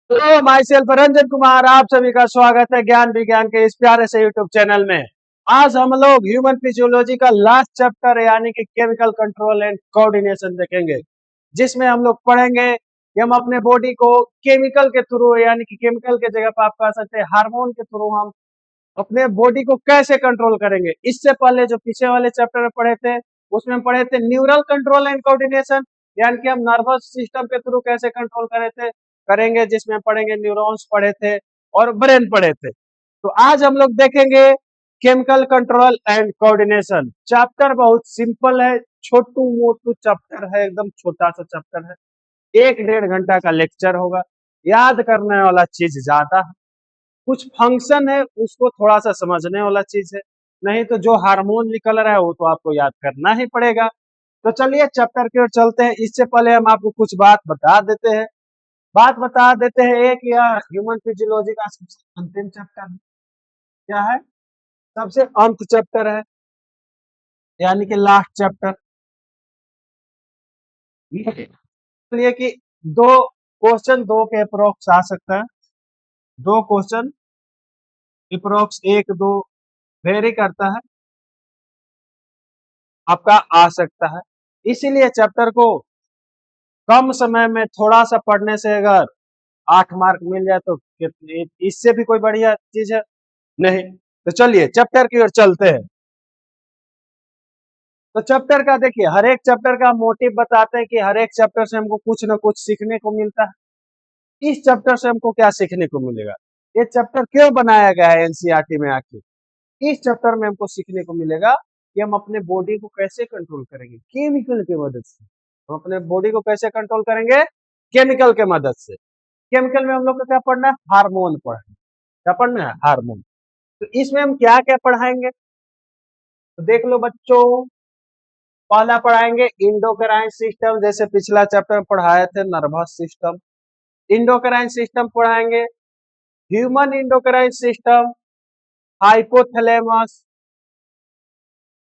Hello, my self Ranjan Kumar. आप सभी का स्वागत है ज्ञान विज्ञान के इस प्यारे से यूट्यूब चैनल में। आज हम लोग ह्यूमन फिजियोलॉजी का लास्ट चैप्टर यानी कि केमिकल कंट्रोल एंड कोऑर्डिनेशन देखेंगे, जिसमें हम लोग पढ़ेंगे कि हम अपने बॉडी को केमिकल के थ्रू यानी कि केमिकल के जगह पर आप कह सकते हैं हार्मोन के थ्रू हम अपने बॉडी को कैसे कंट्रोल करेंगे। इससे पहले जो पीछे वाले चैप्टर में पढ़े थे उसमें हम पढ़े थे न्यूरल कंट्रोल एंड कोऑर्डिनेशन, यानी कि हम नर्वस सिस्टम के थ्रू कैसे कंट्रोल करे थे करेंगे, जिसमें पढ़ेंगे न्यूरॉन्स पढ़े थे और ब्रेन पढ़े थे। तो आज हम लोग देखेंगे chemical control and coordination. Chapter बहुत सिंपल है, छोटू मोटू चैप्टर है, एकदम छोटा सा चैप्टर है। 1 डेढ़ घंटा का लेक्चर होगा, याद करने वाला चीज ज्यादा है, कुछ फंक्शन है उसको थोड़ा सा समझने वाला चीज है, नहीं तो जो हार्मोन निकल रहा है वो तो आपको याद करना ही पड़ेगा। तो चलिए चैप्टर की ओर चलते हैं। इससे पहले हम आपको कुछ बात बता देते हैं एक या ह्यूमन फिजियोलॉजी का सबसे अंतिम चैप्टर है। क्या है? सबसे अंत चैप्टर है, यानी कि लास्ट चैप्टर। ये कि दो क्वेश्चन दो के अप्रोक्स आ सकता है, दो क्वेश्चन अप्रोक्स एक दो वेरी करता है, आपका आ सकता है। इसीलिए चैप्टर को कम समय में थोड़ा सा पढ़ने से अगर 8 मार्क मिल जाए तो इससे भी कोई बढ़िया चीज है नहीं। तो चलिए चैप्टर की ओर चलते हैं। तो चैप्टर का देखिए, हर एक चैप्टर का मोटिव बताते हैं कि हर एक चैप्टर से हमको कुछ ना कुछ सीखने को मिलता है। इस चैप्टर से हमको क्या सीखने को मिलेगा, ये चैप्टर क्यों बनाया गया है एनसीईआरटी में आखिर। इस चैप्टर में हमको सीखने को मिलेगा कि हम अपने बॉडी को कैसे कंट्रोल करेंगे केमिकल की मदद से। हम अपने बॉडी को कैसे कंट्रोल करेंगे केमिकल के मदद से। केमिकल में हम लोग को क्या पढ़ना है? हार्मोन पढ़ना है। क्या पढ़ना है? हार्मोन। तो इसमें हम क्या क्या पढ़ाएंगे तो देख लो बच्चों। पहला पढ़ाएंगे इंडोक्राइन सिस्टम, जैसे पिछला चैप्टर में पढ़ाए थे नर्वस सिस्टम। इंडोक्राइन सिस्टम पढ़ाएंगे, human endocrine system, hypothalamus,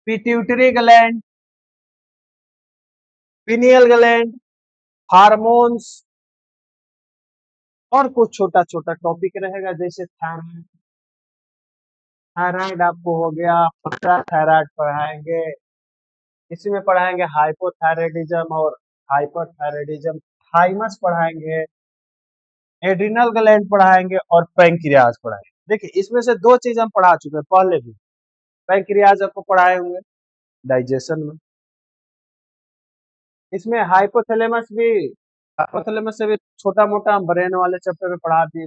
pituitary gland, pineal gland, hormones, और कुछ छोटा छोटा टॉपिक रहेगा जैसे थायराइड। थायराइड आपको हो गया, थायराइड पढ़ाएंगे। इसी में पढ़ाएंगे हाइपोथायराइडिज्म और हाइपरथायराइडिज्म। थाइमस पढ़ाएंगे, एड्रिनल ग्लैंड पढ़ाएंगे और पैंक्रियाज पढ़ाएंगे। देखिए इसमें से दो चीज हम पढ़ा चुके हैं पहले भी। पैंक्रियाज आपको पढ़ाए होंगे डाइजेशन में। इसमें हाइपोथैलेमस से भी छोटा मोटा हम ब्रेन वाले चैप्टर में पढ़ा दिए।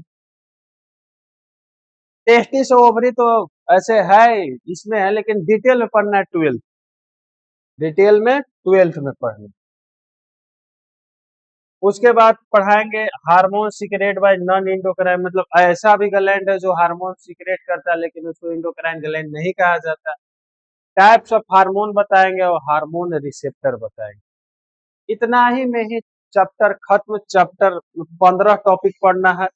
टेस्टिस ओवरी तो ऐसे है, इसमें है, लेकिन डिटेल में पढ़ना है 12th, डिटेल में 12th में पढ़ना। उसके बाद पढ़ाएंगे hormone secrete bye non endocrine, मतलब ऐसा भी ग्लैंड है जो हार्मोन सीक्रेट करता है लेकिन उसको इंडोक्राइन ग्लैंड नहीं कहा जाता। टाइप्स ऑफ हार्मोन बताएंगे और हार्मोन रिसेप्टर बताएंगे। इतना ही में ही चैप्टर खत्म। चैप्टर 15 टॉपिक पढ़ना है।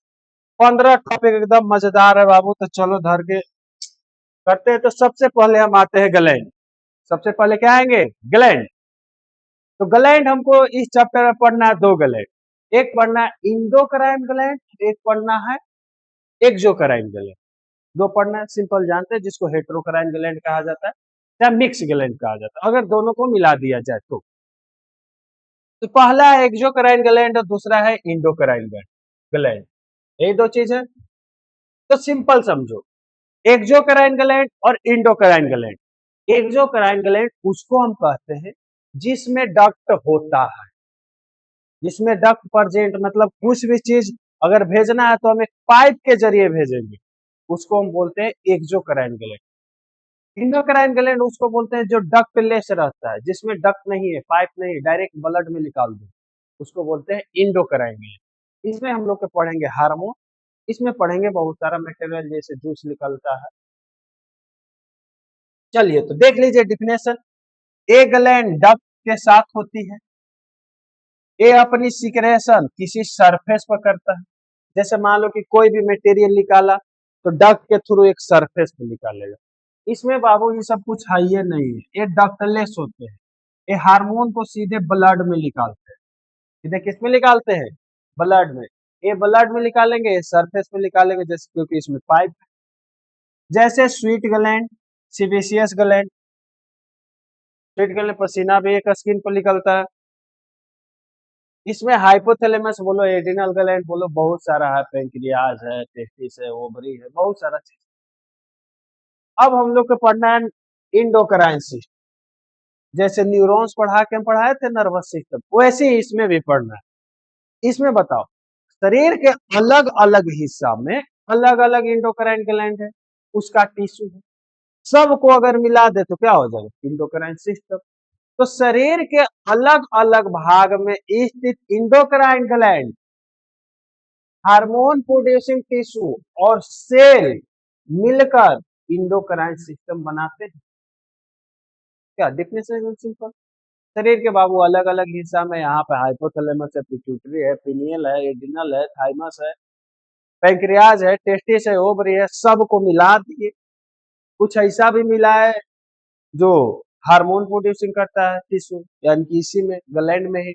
15 टॉपिक एकदम मजेदार है बाबू, तो चलो धर के करते हैं। तो सबसे पहले हम आते हैं ग्लैंड। सबसे पहले क्या आएंगे? ग्लैंड। तो ग्लैंड हमको इस चैप्टर में पढ़ना है, दो ग्लैंड। एक पढ़ना है इंडोक्राइन ग्लैंड, एक पढ़ना है एक्सोक्राइन ग्लैंड। दो पढ़ना है, सिंपल जानते हैं, जिसको हेट्रोक्राइन ग्लैंड कहा जाता है या मिक्स ग्लैंड कहा जाता है अगर दोनों को मिला दिया जाए तो। तो पहला है एक्सोक्राइन ग्लैंड और दूसरा है इंडोक्राइन ग्लैंड। यही दो चीज है। तो सिंपल समझो, एक्सोक्राइन ग्लैंड और इंडोक्राइन ग्लैंड। एक्सोक्राइन ग्लैंड उसको हम कहते हैं जिसमें डक्ट होता है, जिसमें डक्ट प्रेजेंट, मतलब कुछ भी चीज अगर भेजना है तो हम एक पाइप के जरिए भेजेंगे, उसको हम बोलते हैं एक्सोक्राइन ग्लैंड। इंडोक्राइन ग्लैंड उसको बोलते हैं जो डक्ट लेस रहता है, जिसमें डक्ट नहीं है, पाइप नहीं, डायरेक्ट ब्लड में निकाल दो, उसको बोलते हैं इंडोक्राइन ग्लैंड। इसमें हम लोग के पढ़ेंगे हार्मोन। इसमें पढ़ेंगे बहुत सारा मटेरियल, जैसे जूस निकलता है। चलिए तो देख लीजिए डिफिनेशन। ए ग्लैंड डक्ट के साथ होती है। ये अपनी सिक्रेशन किसी सरफेस पर करता है। जैसे मान लो कि कोई भी मटेरियल निकाला तो डक्ट के थ्रू एक सरफेस पे निकालेगा। इसमें बाबू ये सब कुछ है ये नहीं है, ये डक्टलेस होते हैं। ये हार्मोन को सीधे ब्लड में निकालते हैं। सीधे किस में निकालते हैं? ब्लड में। ये ब्लड में निकालेंगे, ये सरफेस में निकालेंगे, जैसे क्योंकि इसमें पाइप है। जैसे sweet gland, sebaceous gland, sweet gland पसीना भी एक स्किन पर निकलता है। इसमें हाइपोथैलेमस बोलो, एड्रिनल ग्लैंड बोलो, बहुत सारा है, पैंक्रियाज है, टेस्टिस है, ओवरी है, बहुत सारा चीज। अब हम लोग को पढ़ना है इंडोक्राइन सिस्टम। जैसे न्यूरॉन्स पढ़ा के हम पढ़ाए थे नर्वस सिस्टम, वैसे ही इसमें भी पढ़ना है। इसमें बताओ, शरीर के अलग अलग हिस्सा में अलग अलग इंडोक्राइन ग्लैंड है, उसका टिश्यू है, सबको अगर मिला दे तो क्या हो जाएगा, इंडोक्राइन सिस्टम। तो शरीर के अलग अलग भाग में स्थित endocrine gland hormone producing tissue और सेल मिलकर इंडोक्राइन सिस्टम बनाते हैं। क्या डिफिनेशन सिंपल। शरीर के बाबू अलग अलग हिस्सा में, यहाँ पे हाइपोथैलेमस है, पिट्यूटरी है, पिनियल है, एड्रिनल है, थाइमस है, पैंक्रियाज है, टेस्टिस है, ओवरी है, सबको मिला दिए। कुछ ऐसा भी मिला है जो हार्मोन प्रोड्यूसिंग करता है टिश्यू, यानी कि इसी में ग्लैंड में ही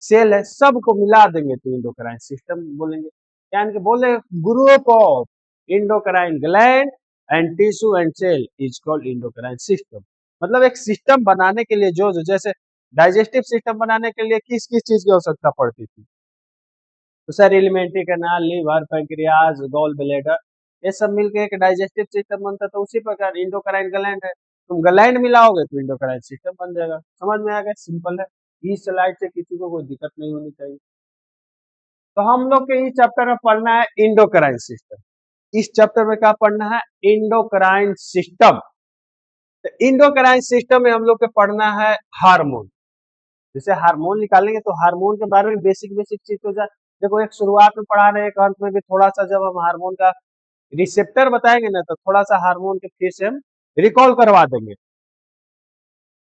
सेल है, सबको मिला देंगे तो इंडोक्राइन सिस्टम बोलेंगे। यानी कि बोले group of endocrine gland and tissue and cell is called endocrine system. मतलब एक सिस्टम बनाने के लिए जो जैसे डाइजेस्टिव सिस्टम बनाने के लिए किस किस चीज की आवश्यकता पड़ती थी, तो sir alimentary canal, liver, pancreas, gall bladder, ये सब मिलके एक डाइजेस्टिव सिस्टम बनता। तो उसी प्रकार इंडोक्राइन ग्लैंड है, तुम ग्लैंड मिलाओगे तो इंडोक्राइन सिस्टम बन जाएगा। समझ में आ गया, सिंपल है। इस स्लाइड से किसी को कोई दिक्कत नहीं होनी चाहिए। तो हम लोग के इस चैप्टर में पढ़ना है इंडोक्राइन सिस्टम। इस चैप्टर में क्या पढ़ना है, इंडोक्राइन सिस्टम। तो इंडोक्राइन सिस्टम में हम लोग के पढ़ना है हार्मोन। जैसे हार्मोन निकालेंगे तो हार्मोन के बारे में बेसिक बेसिक चीज हो जाए। देखो, एक शुरुआत में पढ़ा रहे, एक अंत में भी थोड़ा सा जब हम हार्मोन का रिसेप्टर बताएंगे ना, तो थोड़ा सा हार्मोन के फिर से हम रिकॉल करवा देंगे।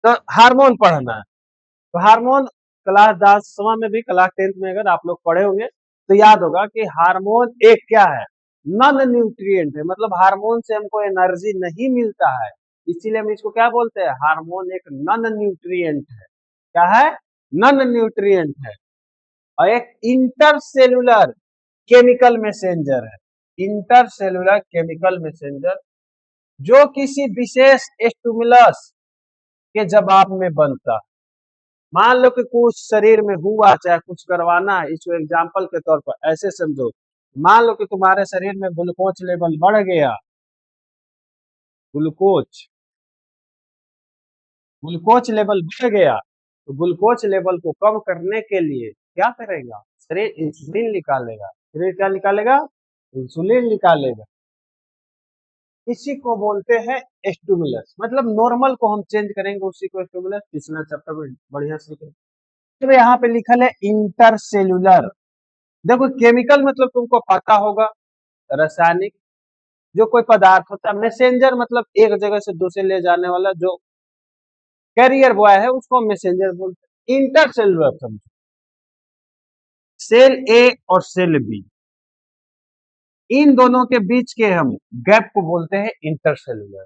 तो हार्मोन पढ़ना है, तो हार्मोन क्लास 10वां में भी, क्लास 10th में अगर आप लोग पढ़े होंगे तो याद होगा कि हार्मोन एक क्या है, नॉन न्यूट्रिएंट है। मतलब हार्मोन से हमको एनर्जी नहीं मिलता है, इसीलिए हम इसको क्या बोलते हैं, हार्मोन एक नॉन न्यूट्रिएंट है। क्या है, नॉन न्यूट्रिएंट है। और एक इंटरसेलुलर केमिकल मैसेंजर है, इंटरसेलुलर केमिकल मैसेंजर, जो किसी विशेष स्टिमुलस के जवाब में बनता है। मान लो कि कुछ शरीर में हुआ, चाहे कुछ करवाना है, इसको एग्जाम्पल के तौर पर ऐसे समझो। मान लो कि तुम्हारे शरीर में ग्लूकोज लेवल बढ़ गया, ग्लूकोज ग्लूकोज लेवल बढ़ गया, तो ग्लूकोज लेवल को कम करने के लिए क्या करेगा, शरीर इंसुलिन निकालेगा। शरीर क्या निकालेगा, इंसुलिन निकालेगा। इसी को बोलते हैं स्टिमुलस। मतलब नॉर्मल को हम चेंज करेंगे, उसी को स्टिमुलस। पिछला चैप्टर में बढ़िया सीखे। तो यहाँ पे लिखा है इंटरसेलुलर। देखो, केमिकल मतलब तुमको पता होगा, रासायनिक जो कोई पदार्थ होता है। मैसेंजर मतलब एक जगह से दूसरे ले जाने वाला, जो कैरियर बॉय है उसको मैसेंजर बोलते हैं। इंटरसेलुलर समझो, सेल ए और सेल बी, इन दोनों के बीच के हम गैप को बोलते हैं इंटरसेलुलर।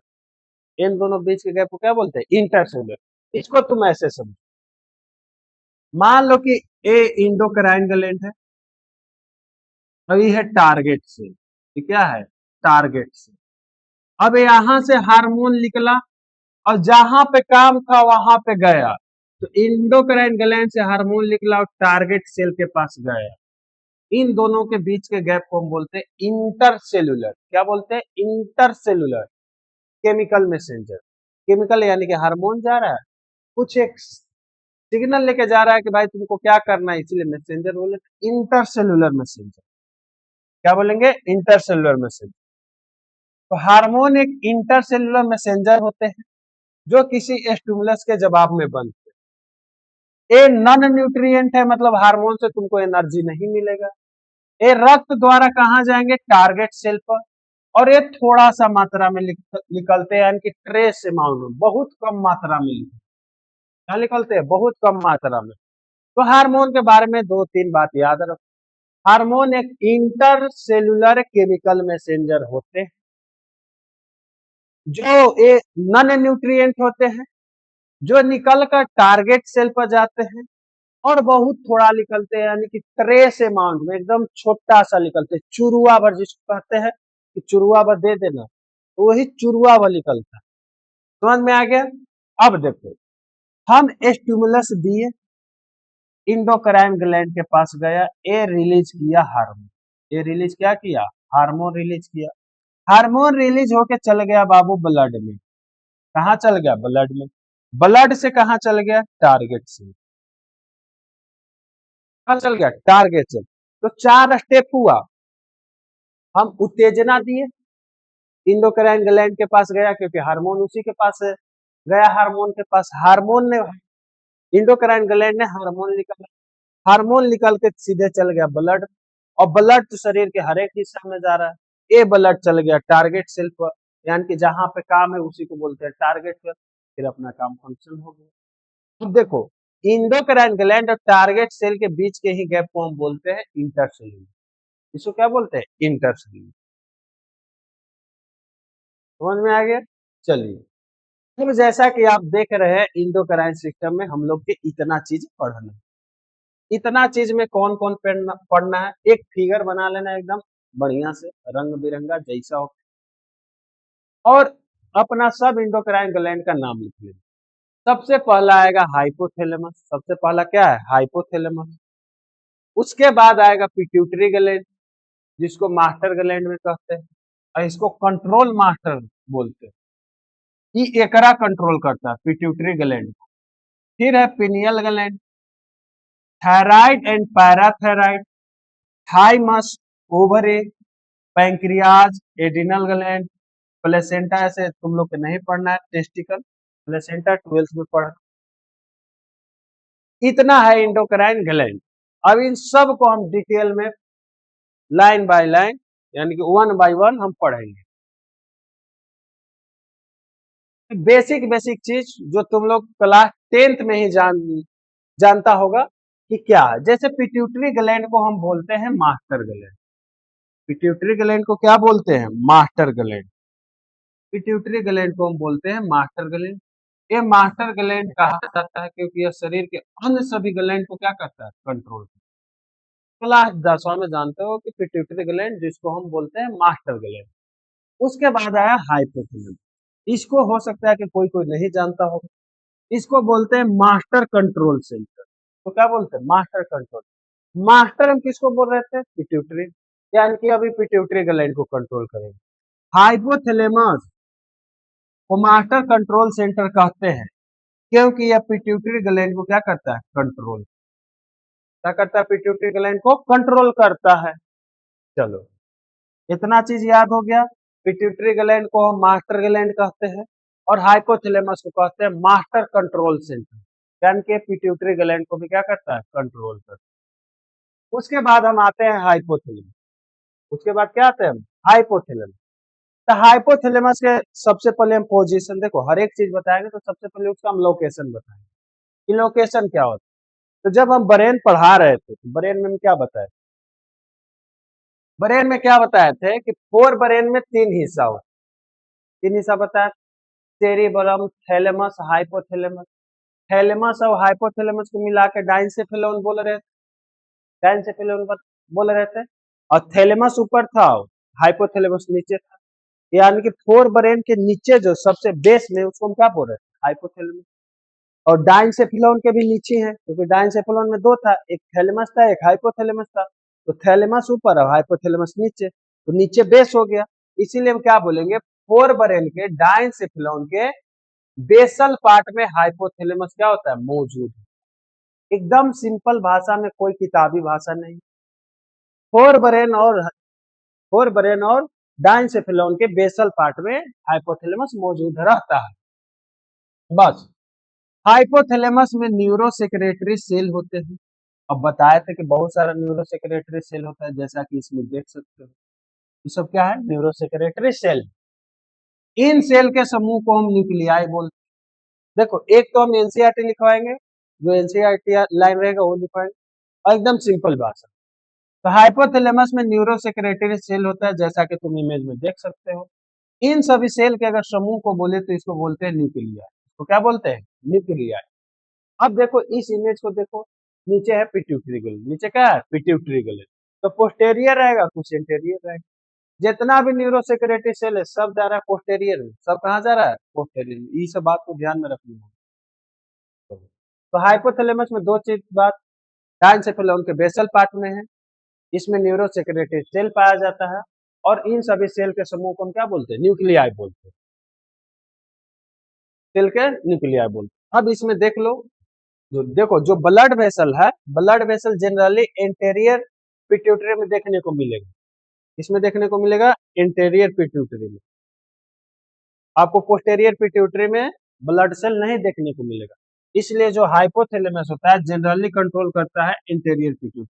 इन दोनों बीच के गैप को क्या बोलते हैं, इंटरसेलुलर। इसको तुम ऐसे समझो, मान लो कि ए इंडोक्राइन ग्लैंड है, अभी है टारगेट सेल। ये क्या है, टारगेट सेल। अब यहां से हार्मोन निकला और जहां पे काम था वहां पे गया, तो इंडोक्राइन ग्लैंड से हार्मोन निकला और टारगेट सेल के पास गया। इन दोनों के बीच के गैप को हम बोलते हैं इंटरसेलुलर। क्या बोलते हैं, इंटरसेलुलर केमिकल मैसेंजर। केमिकल यानी कि हार्मोन जा रहा है, कुछ एक सिग्नल लेके जा रहा है कि भाई तुमको क्या करना है, इसीलिए मैसेंजर बोले इंटरसेलुलर मैसेंजर। क्या बोलेंगे, इंटरसेलुलर मैसेंजर। तो हार्मोन एक इंटरसेलुलर मैसेंजर होते हैं, जो किसी स्टिमुलस के जवाब में बनते हैं। ये नॉन न्यूट्रिएंट है, मतलब हार्मोन से तुमको एनर्जी नहीं मिलेगा। ये रक्त द्वारा कहाँ जाएंगे, टारगेट सेल पर। और ये थोड़ा सा मात्रा में निकलते हैं, यानी कि ट्रेस अमाउंट में, बहुत कम मात्रा में क्या निकलते हैं, बहुत कम मात्रा में। तो हार्मोन के बारे में दो तीन बात याद रखो। हार्मोन एक इंटरसेलुलर केमिकल मैसेंजर होते हैं, जो ये नॉन न्यूट्रिएंट होते हैं, जो निकल कर टारगेट सेल पर जाते हैं और बहुत थोड़ा निकलते हैं, यानी कि ट्रेस अमाउंट में एकदम छोटा सा निकलते हैं, चुरुआ भर जिसको कहते हैं कि चुरुआ भर दे देना, तो वही चुरुआ भर निकलता है। समझ में आ गया? अब देखो, हम स्टिमुलस दिए, इंडोक्राइन ग्लैंड के पास गया, ए रिलीज किया हार्मोन। ए रिलीज क्या किया? हार्मोन रिलीज किया। हार्मोन रिलीज होके चल गया बाबू ब्लड में। कहाँ चल गया? ब्लड में। ब्लड से कहाँ चल गया? टारगेट से। कहाँ चल गया? टारगेट से। तो 4 स्टेप हुआ। हम उत्तेजना दिए, इंडोक्राइन ग्लैंड के पास गया क्योंकि हार्मोन उसी के पास है, गया हार्मोन के पास, हार्मोन ने, इंडोक्राइन ग्लैंड ने हार्मोन निकाला, हार्मोन निकल के सीधे चल गया ब्लड, और ब्लड तो शरीर के हर एक हिस्सा में जा रहा है। ए ब्लड चल गया टारगेट सेल पर, यानी कि जहां पे काम है उसी को बोलते हैं टारगेट सेल, फिर अपना काम फंक्शन हो गया। अब देखो, इंडोक्राइन ग्लैंड और टारगेट सेल के बीच के ही गैप को हम बोलते हैं इंटरसेल्यूलर। इसको क्या बोलते हैं? इंटरसेल्यूलर। समझ में आ गया? चलिए, अब जैसा कि आप देख रहे हैं इंडोक्राइन सिस्टम में हम लोग के इतना चीज पढ़ना, इतना चीज में कौन कौन पढ़ना पढ़ना है, एक फिगर बना लेना एकदम बढ़िया से रंग बिरंगा जैसा हो, और अपना सब इंडोक्राइन ग्लैंड का नाम लिख लेना। सबसे पहला आएगा हाइपोथैलेमस, सबसे पहला क्या है? हाइपोथैलेमस। उसके बाद आएगा पिट्यूटरी ग्लैंड, जिसको मास्टर ग्लैंड में कहते हैं, और इसको कंट्रोल मास्टर बोलते हैं। ये एकरा कंट्रोल करता है पिट्यूटरी ग्लैंड को। फिर है pineal gland, thyroid and parathyroid, thymus, ovary, pancreas, adrenal gland, placenta. ऐसे तुम लोग को नहीं पढ़ना है, टेस्टिकल, प्लेसेंटा 12th में पढ़। इतना है इंडोक्राइन ग्लैंड। अब इन सब को हम डिटेल में लाइन बाय लाइन, यानी कि 1 बाय 1 हम पढ़ेंगे। बेसिक बेसिक चीज जो तुम लोग क्लास 10th में ही जानता होगा कि क्या है। जैसे पिट्यूटरी ग्लैंड को हम बोलते हैं मास्टर ग्लैंड, पिट्यूटरी ग्लैंड को क्या बोलते हैं? Master gland. पिट्यूटरी ग्लैंड को हम बोलते हैं मास्टर ग्लैंड। ये मास्टर ग्लैंड कहा जाता है क्योंकि यह शरीर के अन्य सभी ग्लैंड को क्या करता है? कंट्रोल। क्लास 10वां में जानते हो कि पिट्यूटरी ग्लैंड जिसको हम बोलते हैं मास्टर ग्लैंड। उसके बाद आया हाइपोथैलेमस, इसको हो सकता है कि कोई कोई नहीं जानता हो। इसको बोलते हैं मास्टर कंट्रोल सेंटर। तो क्या बोलते हैं? Master control. मास्टर हम किसको बोल रहे थे? पिट्यूटरी, यानी कि अभी पिट्यूटरी ग्लैंड को कंट्रोल करेंगे। हाइपोथैलेमस को मास्टर कंट्रोल सेंटर कहते हैं क्योंकि यह पिट्यूटरी ग्लैंड को क्या करता है? कंट्रोल। क्या करता है? पिट्यूटरी ग्लैंड को कंट्रोल करता है। चलो, इतना चीज याद हो गया। पिट्यूटरी ग्लैंड को हम मास्टर ग्लैंड कहते हैं, और हाइपोथैलेमस को कहते हैं मास्टर कंट्रोल सेंटर, यानी कि पिट्यूटरी ग्लैंड को भी क्या करता है? कंट्रोल करता है। उसके बाद हम आते हैं हाइपोथैलेमस। उसके बाद क्या आते हैं हम? हाइपोथैलेमस। तो हाइपोथैलेमस के सबसे पहले हम पोजीशन, देखो हर एक चीज बताएंगे तो सबसे पहले उसका हम लोकेशन बताएंगे कि लोकेशन क्या होता है। तो जब हम ब्रेन पढ़ा रहे थे तो ब्रेन में हम क्या बताए? ब्रेन में क्या बताए थे कि फोर ब्रेन में 3 हिस्सा होता है। 3 हिस्सा बताया, सेरिबेलम, थैलेमस, हाइपोथैलेमस। थैलेमस और हाइपोथैलेमस को मिला के डाइंसेफेलोन बोल रहे थे, डाइंसेफेलोन बोल रहे थे। और थैलेमस ऊपर था, हाइपोथैलेमस नीचे था, यानी कि फोर ब्रेन के नीचे जो सबसे बेस में उसको हम क्या बोल रहे थे? हाइपोथैलेमस। और डाइंसेफेलोन के भी नीचे है, क्योंकि डाइंसेफेलोन में 2 था, एक थैलेमस था एक हाइपोथैलेमस था। तो थैलेमस ऊपर और हाइपोथैलेमस नीचे, तो नीचे बेस हो गया। इसीलिए हम क्या बोलेंगे? फोर ब्रेन के डाइंसेफेलोन के बेसल पार्ट में हाइपोथैलेमस क्या होता है? मौजूद है। एकदम सिंपल भाषा में, कोई किताबी भाषा नहीं। फोर ब्रेन और फोर ब्रेन और डाइंसेफेलोन के बेसल पार्ट में हाइपोथैलेमस मौजूद रहता है। बस, हाइपोथैलेमस में न्यूरो सेक्रेटरी सेल होते हैं। अब बताए थे कि बहुत सारा न्यूरो सेक्रेटरी सेल होता है, जैसा कि इसमें देख सकते हो। ये सब क्या है? Neuro secretory cell. इन सेल के समूह को हम न्यूक्लियाई बोलते हैं। देखो, एक तो हम एनसीईआरटी लिखवाएंगे, जो एनसीईआरटी लाइन रहेगा वो लिखवाएंगे, और एकदम सिंपल भाषा। तो हाइपोथैलेमस में न्यूरो सेक्रेटरी सेल होता है, जैसा कि तुम इमेज में देख सकते हो। इन सभी सेल के अगर समूह को बोले तो इसको बोलते हैं न्यूक्लियाई। तो क्या बोलते हैं? न्यूक्लियाई। अब देखो इस इमेज को देखो, नीचे है पिट्यूटरी ग्लैंड, नीचे क्या है पिट्यूटरी ग्लैंड। तो पोस्टेरियर रहेगा, कुछ इंटीरियर रहेगा। जितना भी न्यूरो सेक्रेटरी सेल है सब जा रहा है पोस्टेरियर में। सब कहाँ जा रहा है पोस्टेरियर में। ये सब बात को ध्यान में रखनी है। तो हाइपोथैलेमस में दो चीज बात, डायंसेफेलॉन के बेसल पार्ट में है, इसमें न्यूरो सेक्रेटरी सेल पाया जाता है, और इन सभी सेल के समूह को हम क्या बोलते हैं न्यूक्लियाई बोलते हैं। सेल के न्यूक्लियाई बोलते हैं। अब इसमें देख लो, जो देखो जो ब्लड वेसल है, blood vessel generally interior pituitary में देखने को मिलेगा। इसमें देखने को मिलेगा इंटीरियर पिट्यूटरी में। आपको पोस्टेरियर पिट्यूटरी में ब्लड सेल नहीं देखने को मिलेगा। इसलिए जो हाइपोथैलेमस होता है जनरली कंट्रोल करता है इंटीरियर पिट्यूटरी।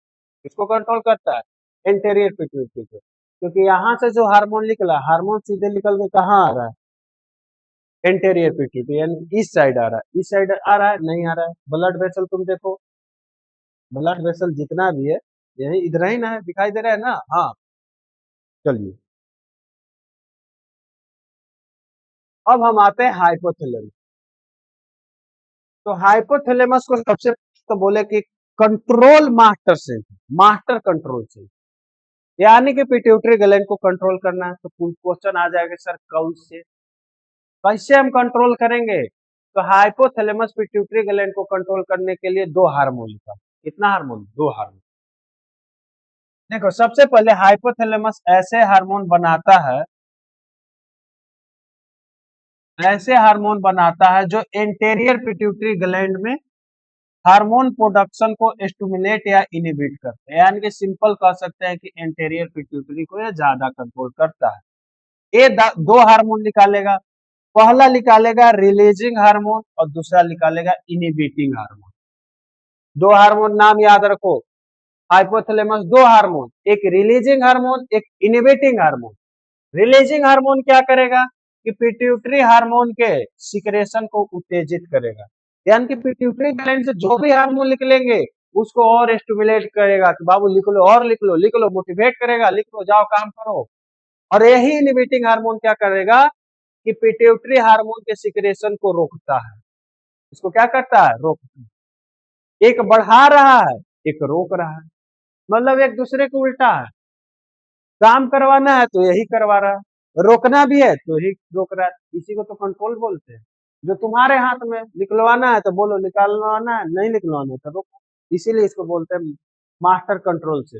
इसको कंट्रोल करता है इंटीरियर पिट्यूटरी को, क्योंकि यहाँ से जो हार्मोन निकला, हार्मोन सीधे निकल के कहाँ आ रहा है इंटीरियर पिट्यूटरी, यानी इस साइड आ रहा है। इस साइड आ रहा है नहीं आ रहा है। ब्लड वेसल तुम देखो, ब्लड वेसल जितना भी है यही इधर ही ना है, दिखाई दे रहा है ना। हाँ चलिए, अब हम आते हैं हाइपोथैलेमस। तो हाइपोथैलेमस को सबसे तो बोले कि control master cell, master control cell, यानी कि पिट्यूटरी ग्लैंड को कंट्रोल करना है। तो क्वेश्चन आ जाएगा सर कौन से, कैसे हम कंट्रोल करेंगे। तो हाइपोथैलेमस पिट्यूटरी ग्लैंड को कंट्रोल करने के लिए दो हार्मोन का, कितना हार्मोन, दो हार्मोन। देखो सबसे पहले हाइपोथैलेमस ऐसे हार्मोन बनाता है, ऐसे हार्मोन बनाता है जो इंटीरियर पिट्यूटरी ग्लैंड में हार्मोन प्रोडक्शन को स्टिमुलेट या इनिबिट करते हैं। यानी कि सिंपल कह सकते हैं कि इंटीरियर पिट्यूटरी को यह ज्यादा कंट्रोल करता है। ये दो हार्मोन निकालेगा, पहला निकालेगा रिलीजिंग हार्मोन और दूसरा निकालेगा इनिबिटिंग हार्मोन। दो हार्मोन नाम याद रखो, हाइपोथैलेमस दो हार्मोन, एक रिलीजिंग हार्मोन एक इनिबिटिंग हार्मोन। रिलीजिंग हार्मोन क्या करेगा कि पिट्यूटरी हार्मोन के सिक्रेशन को उत्तेजित करेगा, यानी कि पिट्यूटरी ग्लैंड से जो भी हार्मोन निकलेंगे उसको और स्टिमुलेट करेगा कि बाबू लिख लो और लिख लो, लिख लो, मोटिवेट करेगा, लिख लो, जाओ काम करो। और यही इनिबिटिंग हार्मोन क्या करेगा कि पिट्यूटरी हार्मोन के सिक्रेशन को रोकता है। इसको क्या करता है, रोकता है। एक बढ़ा रहा है, एक रोक रहा है, मतलब एक दूसरे को उल्टा है। काम करवाना है तो यही करवा रहा है, रोकना भी है तो यही रोक रहा है। इसी को तो कंट्रोल बोलते हैं। जो तुम्हारे हाथ में, निकलवाना है तो बोलो, निकालवाना है नहीं निकलवाना है तो रोको। इसीलिए इसको बोलते हैं मास्टर कंट्रोल से।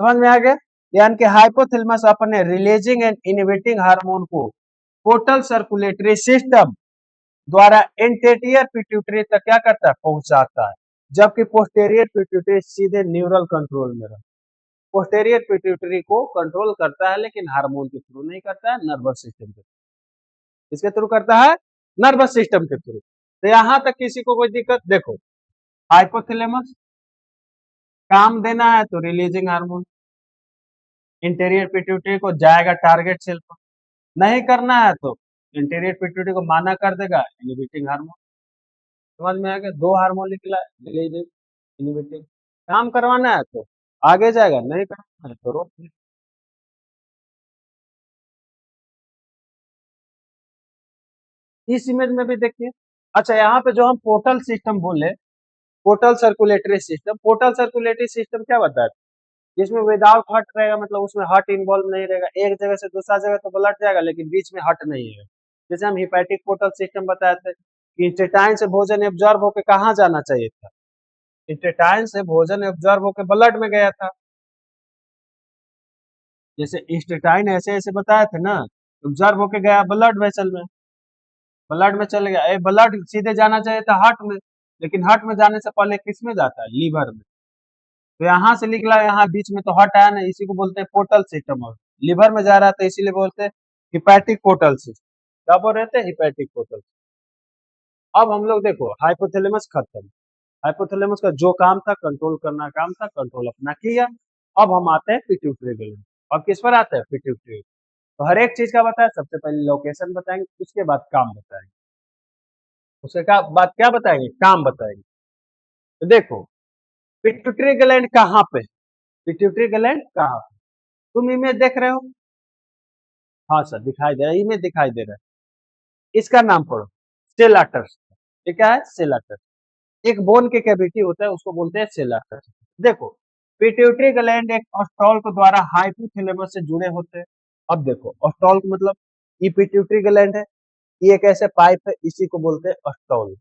समझ में आ गया। यानी कि हाइपोथैलेमस अपने रिलीजिंग एंड इनिबिटिंग हार्मोन को पोर्टल सर्कुलेटरी सिस्टम द्वारा एंटीरियर पिट्यूटरी तक क्या करता है, पहुंचाता है। जबकि पोस्टेरियर पिट्यूटरी सीधे न्यूरल कंट्रोल में रहता है। पोस्टेरियर पिट्यूटरी को कंट्रोल करता है लेकिन हार्मोन के थ्रू नहीं करता है, नर्वस सिस्टम के थ्रू। इसके थ्रू करता है, नर्वस सिस्टम के थ्रू। तो यहां तक किसी को कोई दिक्कत, देखो हाइपोथैलेमस काम देना है तो रिलीजिंग हार्मोन, इंटीरियर पिट्यूटरी को जाएगा टारगेट सेल पर। नहीं करना है तो इंटीरियर पिट्यूटरी को माना कर देगा, इनिबिटिंग हार्मोन। समझ में आ गया, दो हार्मोन निकला, रिलीजिंग इनिबिटिंग। काम करवाना है तो आगे जाएगा, नहीं करना है तो रोक। इस इमेज में भी देखिए। अच्छा यहाँ पे जो हम पोर्टल सिस्टम बोले, portal circulatory system, portal circulatory system क्या बताता है, जिसमें विदाउट हर्ट रहेगा, मतलब उसमें हर्ट इन्वॉल्व नहीं रहेगा। एक जगह से दूसरा जगह तो ब्लड जाएगा लेकिन बीच में हर्ट नहीं है। जैसे हम हिपैटिक पोर्टल सिस्टम बताए थे कि इंटेस्टाइन से भोजन एब्जॉर्ब होकर कहाँ जाना चाहिए था, इंटेस्टाइन से भोजन एब्जॉर्ब होकर ब्लड में गया था। जैसे इंटेस्टाइन ऐसे ऐसे बताया थे ना, एब्जॉर्ब होकर गया ब्लड वेसल में, ब्लड में चले गया। ए ब्लड सीधे जाना चाहिए था हार्ट में, लेकिन हार्ट में जाने से पहले किस में जाता है, लीवर में। तो यहाँ से निकला, यहाँ बीच में तो हार्ट आया ना, इसी को बोलते हैं पोर्टल सिस्टम। और लीवर में जा रहा था इसीलिए बोलते हैं हिपैटिक पोर्टल सिस्टम। क्या बोल रहे थे, हिपैटिक पोर्टल। अब हम लोग देखो हाइपोथैलेमस खत्म, हाइपोथैलेमस का जो काम था कंट्रोल करना काम था, कंट्रोल अपना किया। अब हम आते हैं पिट्यूटरी ग्लैंड। अब किस पर आते हैं, पिट्यूटरी। तो हर एक चीज का बताया, सबसे पहले लोकेशन बताएंगे, उसके बाद काम बताएंगे, उसके बाद क्या बताएंगे, काम बताएंगे। तो देखो पिट्यूटरी ग्लैंड कहाँ पे, पिट्यूटरी ग्लैंड कहाँ पे, तुम इमेज देख रहे हो। हाँ सर दिखाई दे रहा है, इमेज दिखाई दे रहा है। इसका नाम पढ़ो, सेलाटर्स। ये क्या है, सेलाटर्स। एक बोन के कैविटी होता है, उसको बोलते हैं सेला टर्सी। देखो, पिट्यूटरी ग्लैंड एक स्टॉल्क द्वारा हाइपोथैलेमस से जुड़े होते हैं। अब देखो, स्टॉल्क मतलब ये पिट्यूटरी ग्लैंड है, ये एक ऐसे पाइप है, इसी को बोलते हैं स्टॉल।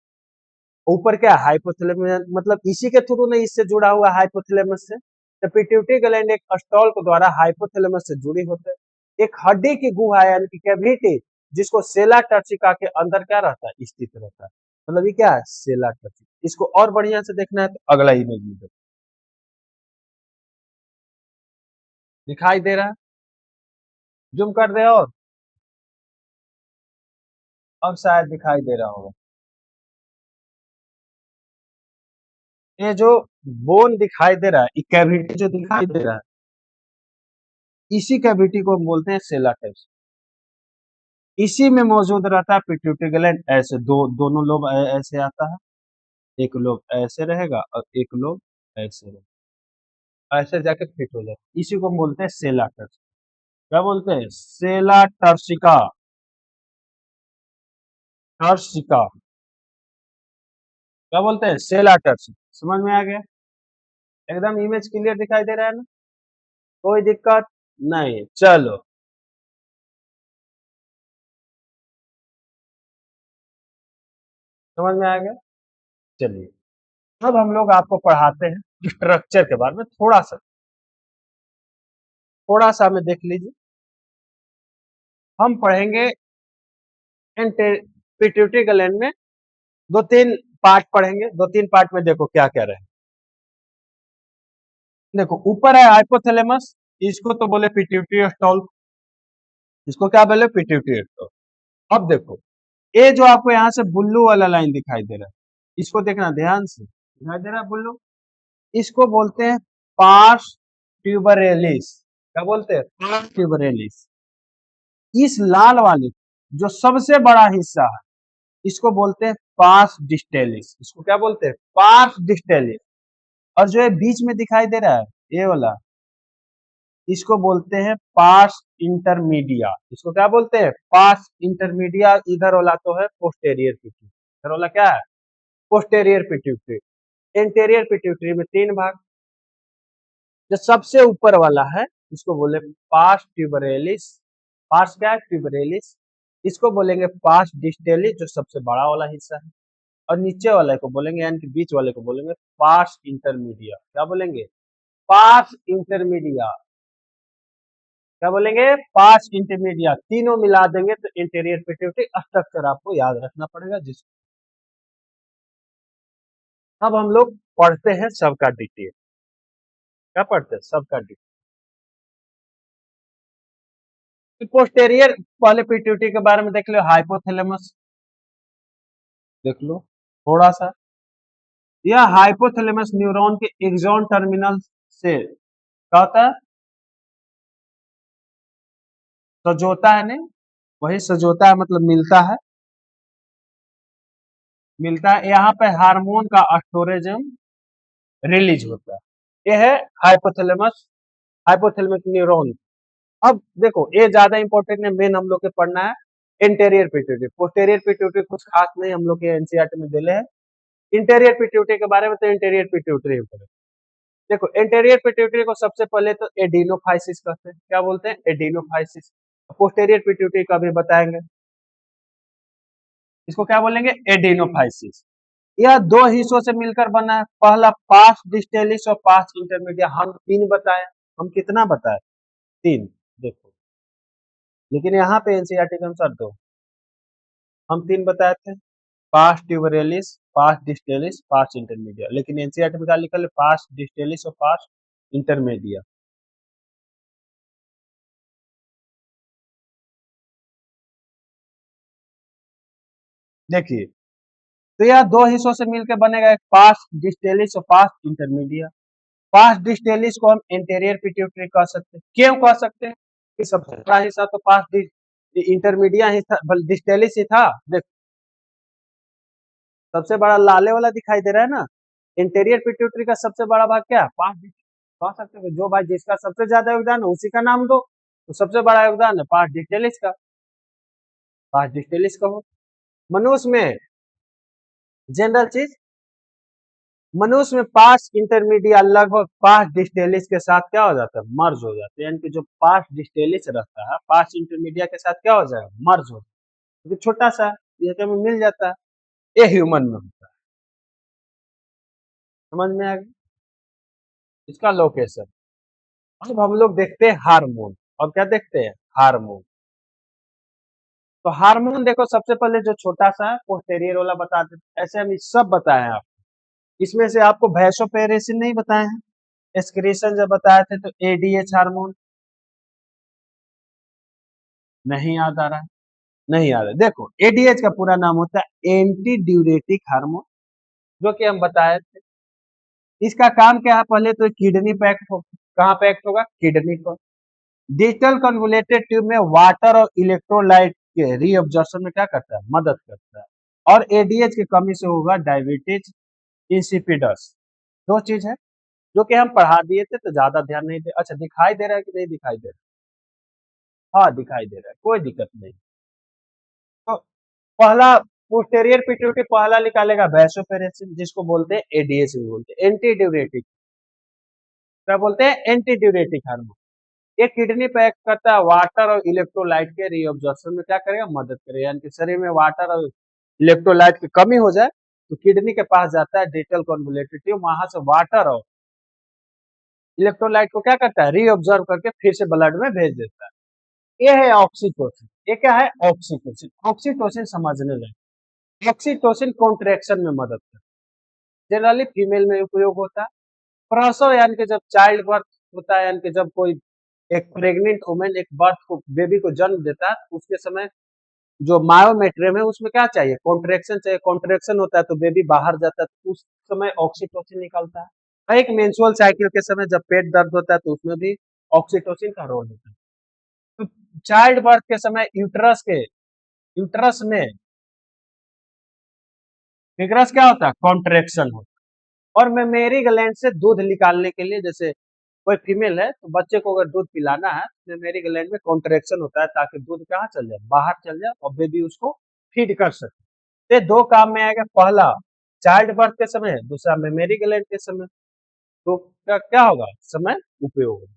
ऊपर क्या हाइपोथैलेमस, मतलब इसी के थ्रू नहीं, इससे जुड़ा हुआ हाइपोथैलेमस से। तो पिट्यूटरी ग्लैंड एक स्टॉल्क द्वारा हाइपोथैलेमस से जुड़ी होते हैं। एक हड्डी की गुहा यानी कि कैविटी, जिसको सेला टर्सिका के अंदर क्या रहता है, स्थित रहता है। मतलब ये क्या है, सेला टर्सिका। इसको और बढ़िया से देखना है तो अगला इमेज में देखो, दिखाई दे रहा है, जूम कर दे और अब शायद दिखाई दे रहा होगा। ये जो बोन दिखाई दे रहा है, ये कैविटी जो दिखाई दे रहा है, इसी कैविटी को हम बोलते हैं सेला टर्सिका। इसी में मौजूद रहता है पिट्यूटरी ग्लैंड। ऐसे दोनों लोब ऐसे आता है, एक लोब ऐसे रहेगा और एक लोब ऐसे रहेगा, ऐसे जाके फिट हो जाता है। इसी को हम बोलते हैं सेला टर्सिका। क्या बोलते हैं, सेला टर्सिका। टर्सिका क्या बोलते हैं, सेला टर्सिका। समझ में आ गया, एकदम इमेज क्लियर दिखाई दे रहा है ना, कोई दिक्कत नहीं। चलो, समझ में आ गया। चलिए, अब हम लोग आपको पढ़ाते हैं स्ट्रक्चर के बारे में, थोड़ा सा हमें देख लीजिए। हम पढ़ेंगे पिट्यूटरी ग्लैंड में दो तीन पार्ट पढ़ेंगे। दो तीन पार्ट में देखो क्या क्या रहे। देखो, ऊपर है हाइपोथैलेमस, इसको तो बोले पिट्यूटरी स्टॉल, इसको क्या बोले, पिट्यूटरी स्टॉल। अब देखो, ये जो आपको यहाँ से ब्लू वाला लाइन दिखाई दे रहा है, इसको देखना ध्यान से, दिखाई दे रहा है ब्लू, इसको बोलते हैं पार्स ट्यूबरेलिस। क्या बोलते हैं, पार्स ट्यूबरेलिस। इस लाल वाले जो सबसे बड़ा हिस्सा है, इसको बोलते हैं पार्स डिस्टेलिस। इसको क्या बोलते हैं, पार्स डिस्टेलिस। और जो ये बीच में दिखाई दे रहा है, ये वाला, इसको बोलते हैं पार्स इंटरमीडिया। इसको क्या बोलते हैं, पार्स इंटरमीडिया। इधर वाला तो है पोस्टेरियर पिट्यूटरी, इधर वाला क्या है, पोस्टेरियर पिट्यूटरी। इंटीरियर पिट्यूटरी में तीन भाग। जो सबसे ऊपर वाला है, इसको बोले पार्स ट्यूबरेलिस। पार्स क्या है, ट्यूबरेलिस। इसको बोलेंगे पार्स डिस्टेलिस, जो सबसे बड़ा वाला हिस्सा है। और नीचे वाले को बोलेंगे, यानी कि बीच वाले को बोलेंगे पार्स इंटरमीडिया। क्या बोलेंगे, पार्स इंटरमीडिया। क्या बोलेंगे, पार्स इंटरमीडिया। तीनों मिला देंगे तो इंटीरियर पिट्यूटरी स्ट्रक्चर आपको याद रखना पड़ेगा। जिस अब हम लोग पढ़ते हैं सबका डिटेल। क्या पढ़ते हैं, सबका डिटेल। पोस्टेरियर पहले पिट्यूटरी के बारे में देख लो, हाइपोथैलेमस देख लो थोड़ा सा। यह हाइपोथैलेमस न्यूरॉन के एक्सॉन टर्मिनल से क्या होता है, सजोता है। नहीं, वही सजोता है, मतलब मिलता है, मिलता है। यहाँ पे हार्मोन का स्टोरेज रिलीज होता है। यह है हाइपोथैलेमस, हाइपोथैलेमिक न्यूरॉन। अब देखो, ये ज्यादा इंपॉर्टेंट है, मेन हम लोग के पढ़ना है इंटीरियर पिट्यूटरी। पोस्टेरियर पिट्यूटरी कुछ खास नहीं, हम लोग के एनसीईआरटी में दिले हैं। इंटीरियर पिट्यूटरी के बारे में तो इंटीरियर पिट्यूटरी में देखो, इंटीरियर पिट्यूटरी को सबसे पहले तो एडिनोफाइसिस कहते हैं। क्या बोलते हैं, एडिनोफाइसिस। पोस्टेरियर पिट्यूटरी का भी बताएंगे, इसको क्या बोलेंगे, एडिनोफाइसिस। यह दो हिस्सों से मिलकर बना है, पहला पास डिस्टेलिस और पास इंटरमीडिया। हम तीन बताए, हम कितना बताए, तीन। देखो, लेकिन यहाँ पे एनसीईआरटी के अनुसार दो, हम तीन बताए थे, पास ट्यूबरेलिस, पास डिस्टेलिस, पास इंटरमीडिया। लेकिन एनसीईआरटी में क्या लिखा है, पास डिस्टेलिस और पास इंटरमीडिया। देखिए, तो यह दो हिस्सों से मिलकर बनेगा, एक पास डिस्टेलिस और पास इंटरमीडिया। पास डिस्टेलिस को हम इंटीरियर पिट्यूटरी कह सकते हैं। क्यों कह सकते हैं, कि सबसे बड़ा हिस्सा तो पास इंटरमीडिया ही था, डिस्टेलिस ही था। देख, सबसे बड़ा लाले वाला दिखाई दे रहा है ना, इंटीरियर पिट्यूटरी का सबसे बड़ा भाग क्या है, पास। कह सकते हो जो भाई जिसका सबसे ज्यादा योगदान है उसी का नाम दो, तो सबसे बड़ा योगदान है पास डिस्टेलिस का, पास डिस्टेलिस कहो। मनुष्य में जनरल चीज मनुष्य में पास इंटरमीडिया लगभग पास डिस्टेलिस के साथ क्या हो जाता है, मर्ज हो जाता है। यानी कि जो पास डिस्टेलिस रहता है पास इंटरमीडिया के साथ क्या हो जाएगा, मर्ज हो जाएगा, क्योंकि छोटा सा ये तो हमें मिल जाता है। ये ह्यूमन में होता है। समझ में आ गया इसका लोकेशन। अब हम लोग देखते हैं हार्मोन। और क्या देखते हैं, हार्मोन। तो हार्मोन देखो, सबसे पहले जो छोटा सा है पोस्टेरियर वाला बता देते, ऐसे हम सब बताए हैं आप। इसमें से आपको वैसोपेरेसिन नहीं बताए हैं, एक्सक्रीशन जब बताए थे तो एडीएच हार्मोन। नहीं याद आ रहा है, नहीं याद है। देखो एडीएच का पूरा नाम होता है एंटी ड्यूरेटिक हार्मोन, जो कि हम बताए थे। इसका काम क्या है, पहले तो किडनी पे एक्ट हो, कहाँ पे एक्ट होगा, किडनी पर। डिजिटल कन्वोलेटेड ट्यूब में वाटर और इलेक्ट्रोलाइट के रीअब्जॉर्प्शन में क्या करता है, मदद करता है। और एडीएच की कमी से होगा डायबिटीज इंसिपिडस। दो चीज है जो कि हम पढ़ा दिए थे तो ज्यादा ध्यान नहीं दे। अच्छा दिखाई दे रहा है कि नहीं दिखाई दे रहा है, हाँ दिखाई दे रहा है, कोई दिक्कत नहीं। तो पहला पोस्टेरियर पिट्यूटरी पहला निकालेगा वैसोपेरेसिन, जिसको बोलते हैं एडीएच भी बोलते हैं, एंटी ड्यूरेटिक। क्या बोलते हैं, एंटी ड्यूरेटिक हार्मोन। ये किडनी पे एक्ट करता है, वाटर और इलेक्ट्रोलाइट के रीअब्जॉर्प्शन में क्या करेगा, मदद करेगा। यानी कि शरीर में वाटर और इलेक्ट्रोलाइट की कमी हो जाए तो किडनी के पास जाता है डिजिटल कन्वोलेटेड ट्यूब, वहां से वाटर और इलेक्ट्रोलाइट को क्या करता है, रीअब्जॉर्ब करके फिर से ब्लड में भेज देता है। ये है ऑक्सीटोसिन। ये क्या है, ऑक्सीटोसिन। ऑक्सीटोसिन समझने लगे। ऑक्सीटोसिन कॉन्ट्रेक्शन में मदद करता है, जनरली फीमेल में उपयोग होता है। प्रसव यानी कि जब चाइल्ड बर्थ होता है, यानी कि जब कोई एक प्रेग्नेंट वुमेन एक बर्थ को बेबी को जन्म देता है, तो उसके समय जो मायोमेट्रियम है उसमें क्या चाहिए, कॉन्ट्रेक्शन चाहिए। कॉन्ट्रेक्शन होता है तो बेबी बाहर जाता है, तो उस समय ऑक्सीटोसिन निकलता है। और एक मेंस्ट्रुअल साइकिल के समय जब पेट दर्द होता है तो उसमें भी ऑक्सीटोसिन का रोल होता है। तो चाइल्ड बर्थ के समय यूट्रस में फिगरस क्या होता है, कॉन्ट्रेक्शन होता है। और मेमेरी ग्लैंड से दूध निकालने के लिए, जैसे कोई फीमेल है तो बच्चे को अगर दूध पिलाना है तो मेमेरी ग्लैंड में कॉन्ट्रेक्शन होता है, ताकि दूध कहाँ चल जाए, बाहर चल जाए और बेबी उसको फीड कर सके। ये दो काम में आएगा, पहला चाइल्ड बर्थ के समय, दूसरा मेमेरी ग्लैंड के समय। तो क्या होगा, समय उपयोग होगा।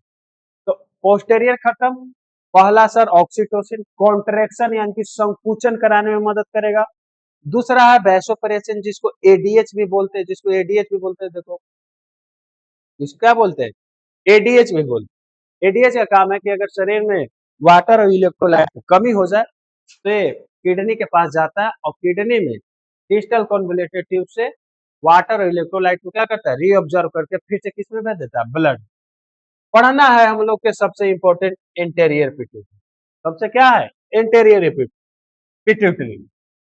तो पोस्टेरियर खत्म। पहला सर ऑक्सीटोसिन कॉन्ट्रेक्शन यानी कि संकुचन कराने में मदद करेगा। दूसरा है वैसोप्रेसिन, जिसको एडीएच भी बोलते हैं, देखो इसको क्या बोलते हैं, एडीएच भी बोलते हैं। एडीएच का काम है कि अगर शरीर में वाटर और इलेक्ट्रोलाइट की कमी हो जाए तो ये किडनी के पास जाता है, और किडनी में डिजिटल कन्वोलेटेड ट्यूब से वाटर और इलेक्ट्रोलाइट को क्या करता है, रीअब्जॉर्ब करके फिर से किसमें भेज देता है, ब्लड। पढ़ना है हम लोग के सबसे इंपॉर्टेंट इंटीरियर पिट्यूटरी। सबसे क्या है, इंटीरियर पिट्यूटरी।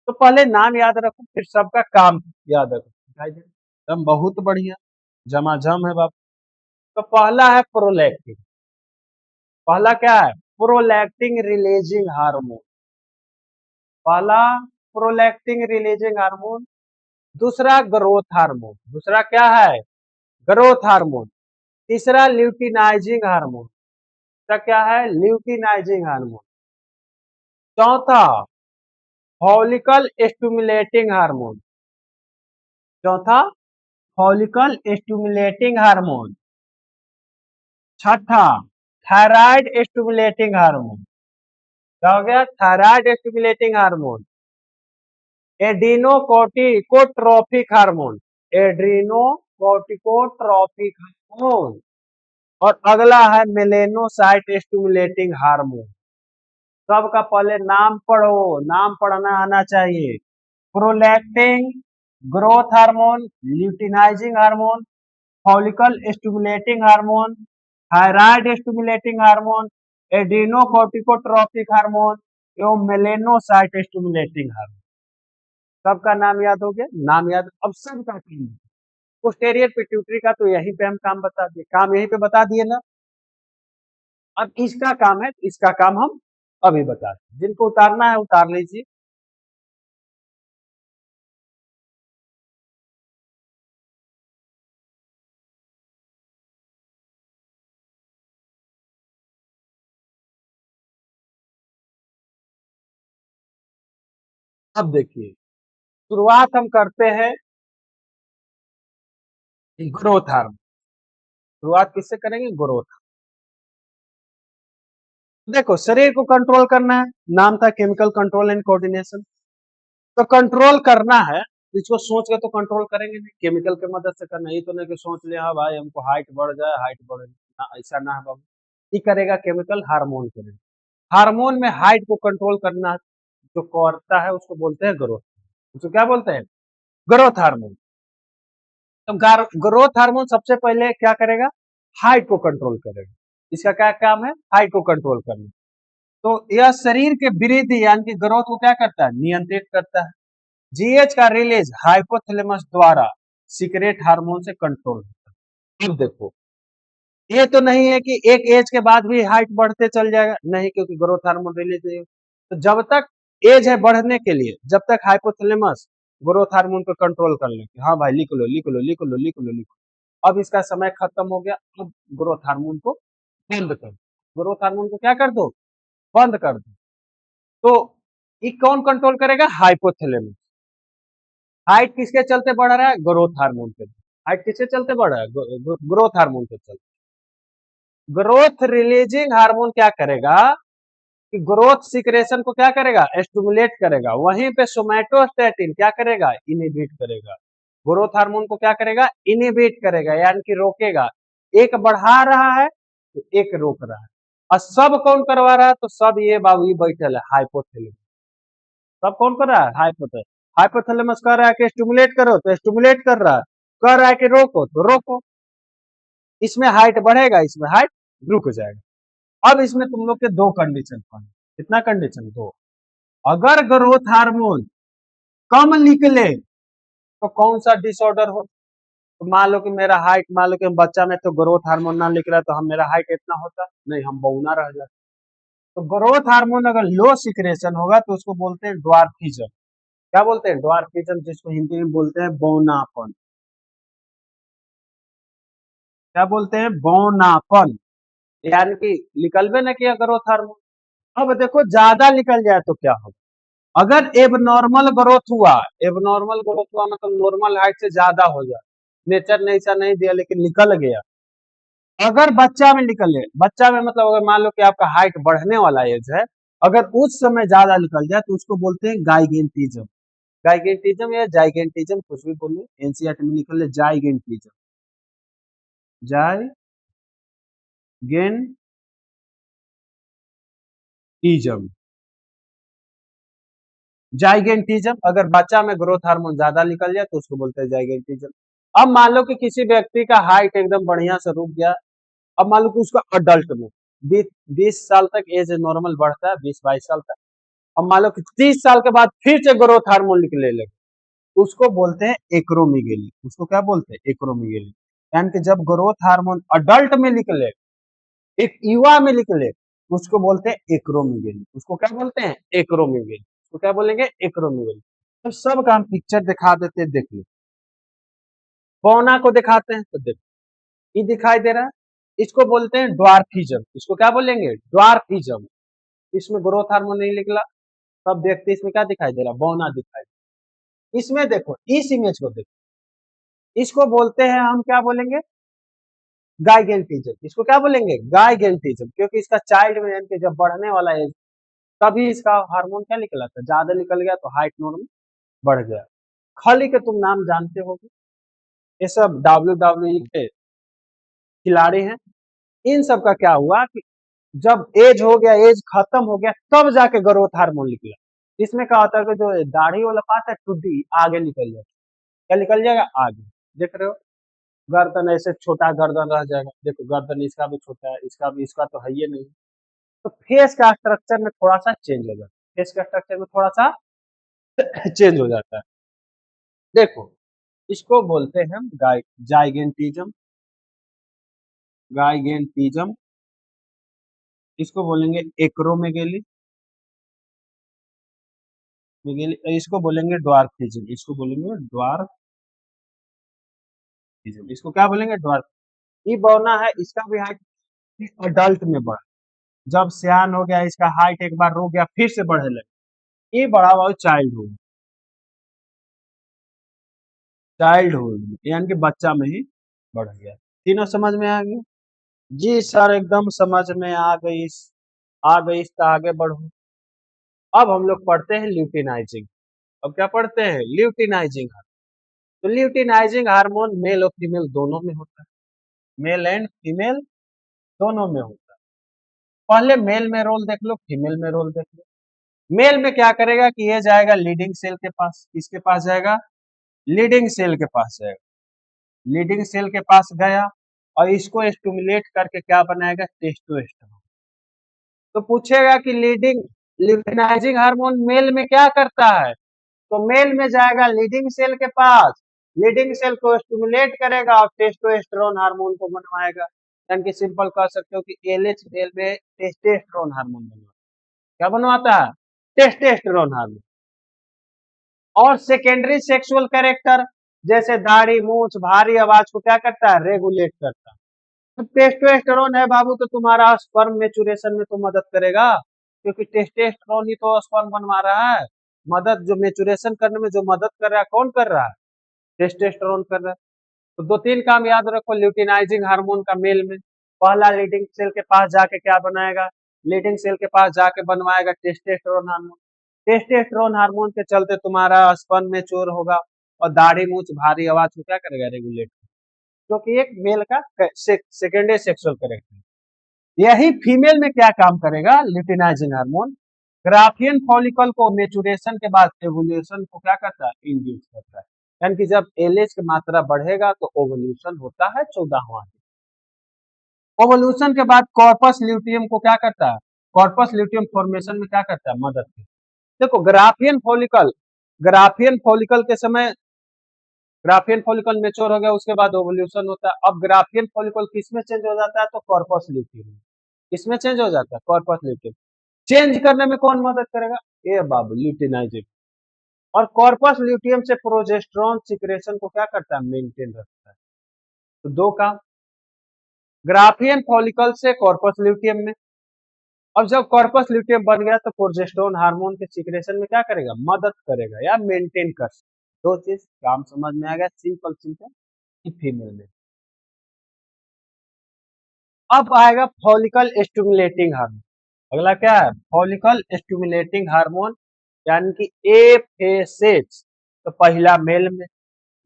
तो पहले नाम याद रखो, फिर सबका काम याद रखो। दिखाई दे एकदम बहुत बढ़िया, झमाझम है बाप। तो पहला है प्रोलैक्टिन। पहला क्या है, प्रोलैक्टिन रिलीजिंग हार्मोन। पहला प्रोलैक्टिन रिलीजिंग हार्मोन। दूसरा ग्रोथ हार्मोन। दूसरा क्या है, ग्रोथ हार्मोन। तीसरा ल्यूटिनाइजिंग हार्मोन। तीसरा क्या है, ल्यूटिनाइजिंग हार्मोन। चौथा फॉलिकल स्टिमुलेटिंग हार्मोन। चौथा फॉलिकल स्टिमुलेटिंग हार्मोन। छठा थायराइड स्टिमुलेटिंग हार्मोन। क्या हो गया, thyroid stimulating hormone. Adrenocorticotropic hormone. Adrenocorticotropic hormone. और अगला है मेलेनोसाइट स्टिमुलेटिंग हार्मोन। सबका पहले नाम पढ़ो, नाम पढ़ना आना चाहिए। Prolactin, growth hormone, luteinizing hormone, follicle stimulating hormone, thyroid stimulating hormone, adrenocorticotropic hormone एवं मेलेनोसाइट स्टिमुलेटिंग हार्मोन। सबका नाम याद हो गया, नाम याद। अब सबका काम पोस्टेरियर पिट्यूटरी का तो यहीं पे हम काम बता दिए, काम यहीं पे बता दिए ना। अब इसका काम है, इसका काम हम अभी बता दें। जिनको उतारना है उतार लीजिए। अब देखिए, शुरुआत हम करते हैं ग्रोथ हार्मोन। शुरुआत किससे करेंगे? ग्रोथ। देखो शरीर को कंट्रोल करना है, नाम था केमिकल कंट्रोल एंड कोऑर्डिनेशन। तो कंट्रोल करना है, इसको सोच के तो कंट्रोल करेंगे नहीं, केमिकल की मदद से करना है। ये तो नहीं कि सोच लिया हाँ भाई हमको हाइट बढ़ जाए, हाइट बढ़े ना, ऐसा ना है बाबू। ये करेगा केमिकल, हार्मोन करेगा। हार्मोन में हाइट को कंट्रोल करना जो करता है उसको बोलते हैं ग्रोथ। उसको क्या बोलते हैं? Growth hormone. तो ग्रोथ हार्मोन सबसे पहले क्या करेगा? हाइट को कंट्रोल करेगा। इसका क्या काम है? हाइट को कंट्रोल करना। तो यह शरीर के वृद्धि यानी कि ग्रोथ को क्या करता है? नियंत्रित करता है। जीएच का रिलीज हाइपोथैलेमस द्वारा सीक्रेट हार्मोन से कंट्रोल होता है। अब देखो, ये तो नहीं है कि एक एज के बाद भी हाइट बढ़ते चल जाएगा, नहीं, क्योंकि ग्रोथ हार्मोन रिलीज नहीं हो। तो जब तक एज है बढ़ने के लिए, जब तक हाइपोथैलेमस ग्रोथ हार्मोन को कंट्रोल कर ले, हाँ भाई लिख लो लिख लो लिख लो लिख लो लिख लो, अब इसका समय खत्म हो गया, अब ग्रोथ हार्मोन को बंद कर दो। ग्रोथ हार्मोन को क्या कर दो? बंद कर दो। तो ये कौन कंट्रोल करेगा? हाइपोथैलेमस। हाइट किसके चलते बढ़ रहा है? ग्रोथ हार्मोन के। हाइट किसके चलते बढ़ रहा है? ग्रोथ हार्मोन के चलते। ग्रोथ रिलीजिंग हार्मोन क्या करेगा कि ग्रोथ सिक्रेशन को क्या करेगा? स्टिमुलेट करेगा। वहीं पे सोमैटोस्टैटिन क्या करेगा? इनहिबिट करेगा। ग्रोथ हार्मोन को क्या करेगा? इनहिबिट करेगा, यानी कि रोकेगा। एक बढ़ा रहा है तो एक रोक रहा है। और सब कौन करवा रहा है? तो सब ये बाबू ये बैठल है हाइपोथैलेमस। सब कौन कर रहा है? हाइपोथैलेमस। हाइपोथैलेमस कह रहा है कि स्टिमुलेट करो तो स्टिमुलेट कर रहा है, कह रहा है कि रोको तो रोको। इसमें हाइट बढ़ेगा, इसमें हाइट रुक जाएगा। अब इसमें तुम लोग के दो कंडीशन पाए। कितना कंडीशन? दो। अगर ग्रोथ हार्मोन कम निकले तो कौन सा डिसऑर्डर हो? तो मान लो कि मेरा हाइट, मान लो कि बच्चा में तो ग्रोथ हार्मोन ना निकला तो हम मेरा हाइट इतना होता नहीं, हम बौना रह जाते। तो ग्रोथ हार्मोन अगर लो सिक्रेशन होगा तो उसको बोलते हैं ड्वार्फिज्म। क्या बोलते हैं? ड्वार्फिज्म, जिसको हिंदी में बोलते हैं बौनापन। क्या बोलते हैं? बौनापन। यानी कि निकलबे न किया ग्रोथ हार्मोन। अब देखो ज्यादा निकल जाए तो क्या होगा? अगर एबनॉर्मल ग्रोथ हुआ, एबनॉर्मल ग्रोथ हुआ मतलब नॉर्मल हाइट से ज्यादा हो जाए, नेचर ने ऐसा नहीं दिया लेकिन निकल गया। अगर बच्चा में निकले, बच्चा में मतलब अगर मान लो कि आपका हाइट बढ़ने वाला एज है, अगर उस समय ज्यादा निकल जाए तो उसको बोलते हैं गाइगेंटिज्म। गाइगेंटिज्म या जाइगेंटिज्म, कुछ भी बोलिए, एनसीईआरटी में निकल जाइगेंटिज्म। जाइगेंटिज्म। जाइगेंटिज्म, अगर बच्चा में ग्रोथ हार्मोन ज्यादा निकल जाए तो उसको बोलते हैं जाइगेंटिज्म। अब मान लो कि किसी व्यक्ति का हाइट एकदम बढ़िया से रुक गया, अब मान लो कि उसका अडल्ट में 20 साल तक एज नॉर्मल बढ़ता है, 20-22 साल तक। अब मान लो कि 30 साल के बाद फिर से ग्रोथ हार्मोन निकले लगे, उसको बोलते हैं एक्रोमीगेली। उसको क्या बोलते हैं? एक्रोमीगेली। यानी कि जब ग्रोथ हार्मोन अडल्ट में निकले, एक युवा में निकले, उसको बोलते हैं एक्रोमीगेली। उसको क्या बोलते हैं? एक्रोमीगेली। उसको क्या बोलेंगे? एक्रोमीगेली। तो सब का हम पिक्चर दिखा देते हैं, देख लो। पौना को दिखाते हैं तो देखो, ये दिखाई दे रहा है, इसको बोलते हैं ड्वार्फिज्म। इसको क्या बोलेंगे? ड्वार्फिज्म। इसमें ग्रोथ हार्मोन नहीं निकला, सब देखते इसमें क्या दिखाई दे रहा है? बौना दिखाई दे रहा। इसमें देखो, इस इमेज को देखो, इसको बोलते हैं हम क्या बोलेंगे? गाइगेंटिज्म। इसको क्या बोलेंगे? गाइगेंटिज्म, क्योंकि इसका चाइल्ड में यानी कि जब बढ़ने वाला है तभी इसका हार्मोन क्या निकला था? ज्यादा निकल गया तो हाइट नॉर्मल बढ़ गया। खली के तुम नाम जानते होगे, ये सब WWE के खिलाड़ी हैं। इन सब का क्या हुआ कि जब एज हो गया, एज खत्म हो गया, तब जाके ग्रोथ हार्मोन निकला। इसमें क्या होता है कि जो दाढ़ी वाला पार्ट है टुड्डी आगे निकल जाता है। क्या निकल जाएगा? आगे। देख रहे हो? गर्दन ऐसे छोटा गर्दन रह जाएगा, देखो गर्दन इसका भी छोटा है, इसका भी, इसका तो है ही नहीं। तो फेस का स्ट्रक्चर में थोड़ा सा चेंज हो जाता है, फेस का स्ट्रक्चर में थोड़ा सा चेंज हो जाता है। देखो, इसको बोलते हैं हम जाइगेंटिज्म। गाइगेंटिज्म। इसको बोलेंगे एक्रोमेगेली। इसको बोलेंगे ड्वार्फिज्म। इसको बोलेंगे ड्वार्फिज्म। इसको क्या बोलेंगे? ड्वार्फ। ये बौना है, इसका भी हाइट अडल्ट में बढ़ा, जब सियान हो गया इसका हाइट एक बार रुक गया फिर से बढ़ने लगे। ये बड़ा हुआ चाइल्डहुड। चाइल्डहुड यानी कि बच्चा में ही बढ़ गया। तीनों समझ में आ गया? जी सर, एकदम समझ में आ गई। आ गई तो आगे बढ़ो। अब हम लोग पढ़ते हैं ल्यूटिनाइजिंग। अब क्या पढ़ते हैं? ल्यूटिनाइजिंग। तो ल्यूटिनाइजिंग हार्मोन मेल और फीमेल दोनों में होता है। मेल एंड फीमेल दोनों में होता है। पहले मेल में रोल देख लो, फीमेल में रोल देख लो। मेल में क्या करेगा कि ये जाएगा लीडिंग सेल के पास। किसके पास जाएगा? लीडिंग सेल के पास जाएगा। लीडिंग सेल के पास गया और इसको स्टिमुलेट करके क्या बनाएगा? टेस्टोस्टेरोन। तो पूछेगा कि लीडिंग ल्यूटिनाइजिंग हार्मोन मेल में क्या करता है? तो मेल में जाएगा लीडिंग सेल के पास, लीडिंग सेल को स्टिमुलेट करेगा और टेस्टोस्टेरोन हार्मोन को बनवाएगा। यानी कि सिंपल कह सकते हो कि एलएच मेल में टेस्टोस्टेरोन हार्मोन बनवाता है। क्या बनवाता है? Testosterone hormone. और सेकेंडरी सेक्सुअल कैरेक्टर जैसे दाढ़ी, मूछ, भारी आवाज को क्या करता है? रेगुलेट करता है। तो टेस्टोस्टेरोन है बाबू तो तुम्हारा स्पर्म मेचुरेशन में तो मदद करेगा, क्योंकि टेस्टोस्टेरोन ही तो स्पर्म बनवा रहा है। मदद जो मेचुरेशन करने में जो मदद कर रहा है, कौन कर रहा है? टेस्टोस्टेरोन कर रहा है। तो दो तीन काम याद रखो ल्यूटिनाइजिंग हार्मोन का मेल में। पहला, लीडिंग सेल के पास जाके क्या बनाएगा? लीडिंग सेल के पास जाके बनवाएगा टेस्टोस्टेरोन हार्मोन। टेस्टोस्टेरोन हार्मोन के चलते तुम्हारा स्पर्म मैच्योर होगा और दाढ़ी, मूछ, भारी आवाज को क्या करेगा? रेगुलेट। क्योंकि एक मेल का सेकेंडरी सेक्सुअल करेक्टर। यही फीमेल में क्या काम करेगा? ल्यूटिनाइजिंग हार्मोन ग्राफियन फॉलिकल को मेचुरेशन के बाद एवोल्यूशन को क्या करता है? इंड्यूस करता है। यानी कि जब एलएच की मात्रा बढ़ेगा तो ओवल्यूशन होता है 14वां। ओवल्यूशन के बाद कॉर्पस ल्यूटियम को क्या करता है? कॉर्पस ल्यूटियम फॉर्मेशन में क्या करता है? मदद करता है। देखो, ग्राफियन फॉलिकल के समय ग्राफियन फॉलिकल मेच्योर हो गया, उसके बाद ओवल्यूशन होता है। अब ग्राफियन फॉलिकल किस में चेंज हो जाता है? तो कॉर्पस ल्यूटियम में। किसमें चेंज हो जाता है? Corpus luteum. चेंज करने में कौन मदद करेगा? ए बाबू, ल्यूटिनाइजिंग। और कॉर्पस ल्यूटियम से प्रोजेस्टेरोन सिक्रेशन को क्या करता है? मेंटेन रखता है। तो दो काम, ग्राफियन फॉलिकल से कॉर्पस ल्यूटियम में। अब जब कॉर्पस ल्यूटियम बन गया तो प्रोजेस्टेरोन हार्मोन के सिक्रेशन में क्या करेगा? मदद करेगा या मेंटेन कर सकता। दो चीज काम समझ में आ गया, सिंपल सिंपल कि फीमेल में। अब आएगा फॉलिकल स्टिमुलेटिंग हार्मोन। अगला क्या है? फॉलिकल स्टिमुलेटिंग हार्मोन, यानी कि एफएसएच। तो पहला मेल में,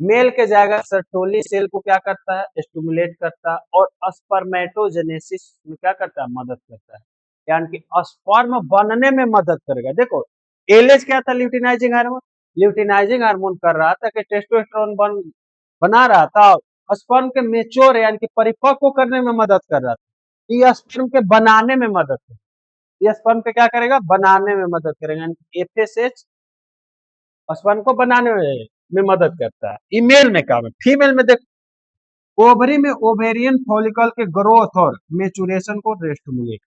मेल के जाएगा सर्टोली सेल को क्या करता है? स्टिमुलेट करता है और स्पर्मेटोजेनेसिस में क्या करता है? मदद करता है। यानी कि स्पर्म बनने में मदद करेगा। देखो, एलएच क्या था? Luteinizing hormone. ल्यूटिनाइजिंग हार्मोन कर रहा था कि टेस्टोस्टेरोन बना रहा था, स्पर्म के मेच्योर यानी कि परिपक्व करने में मदद कर रहा था। ये स्पर्म के बनाने में मदद करेगा। ये स्पर्म के क्या करेगा? बनाने में मदद करेगा। यानी एफएसएच स्पर्म को बनाने में मदद करता है। ईमेल में काम है। फीमेल में देखो, ओवरी में ओवेरियन फॉलिकल के ग्रोथ और मेचुरेशन को stimulate.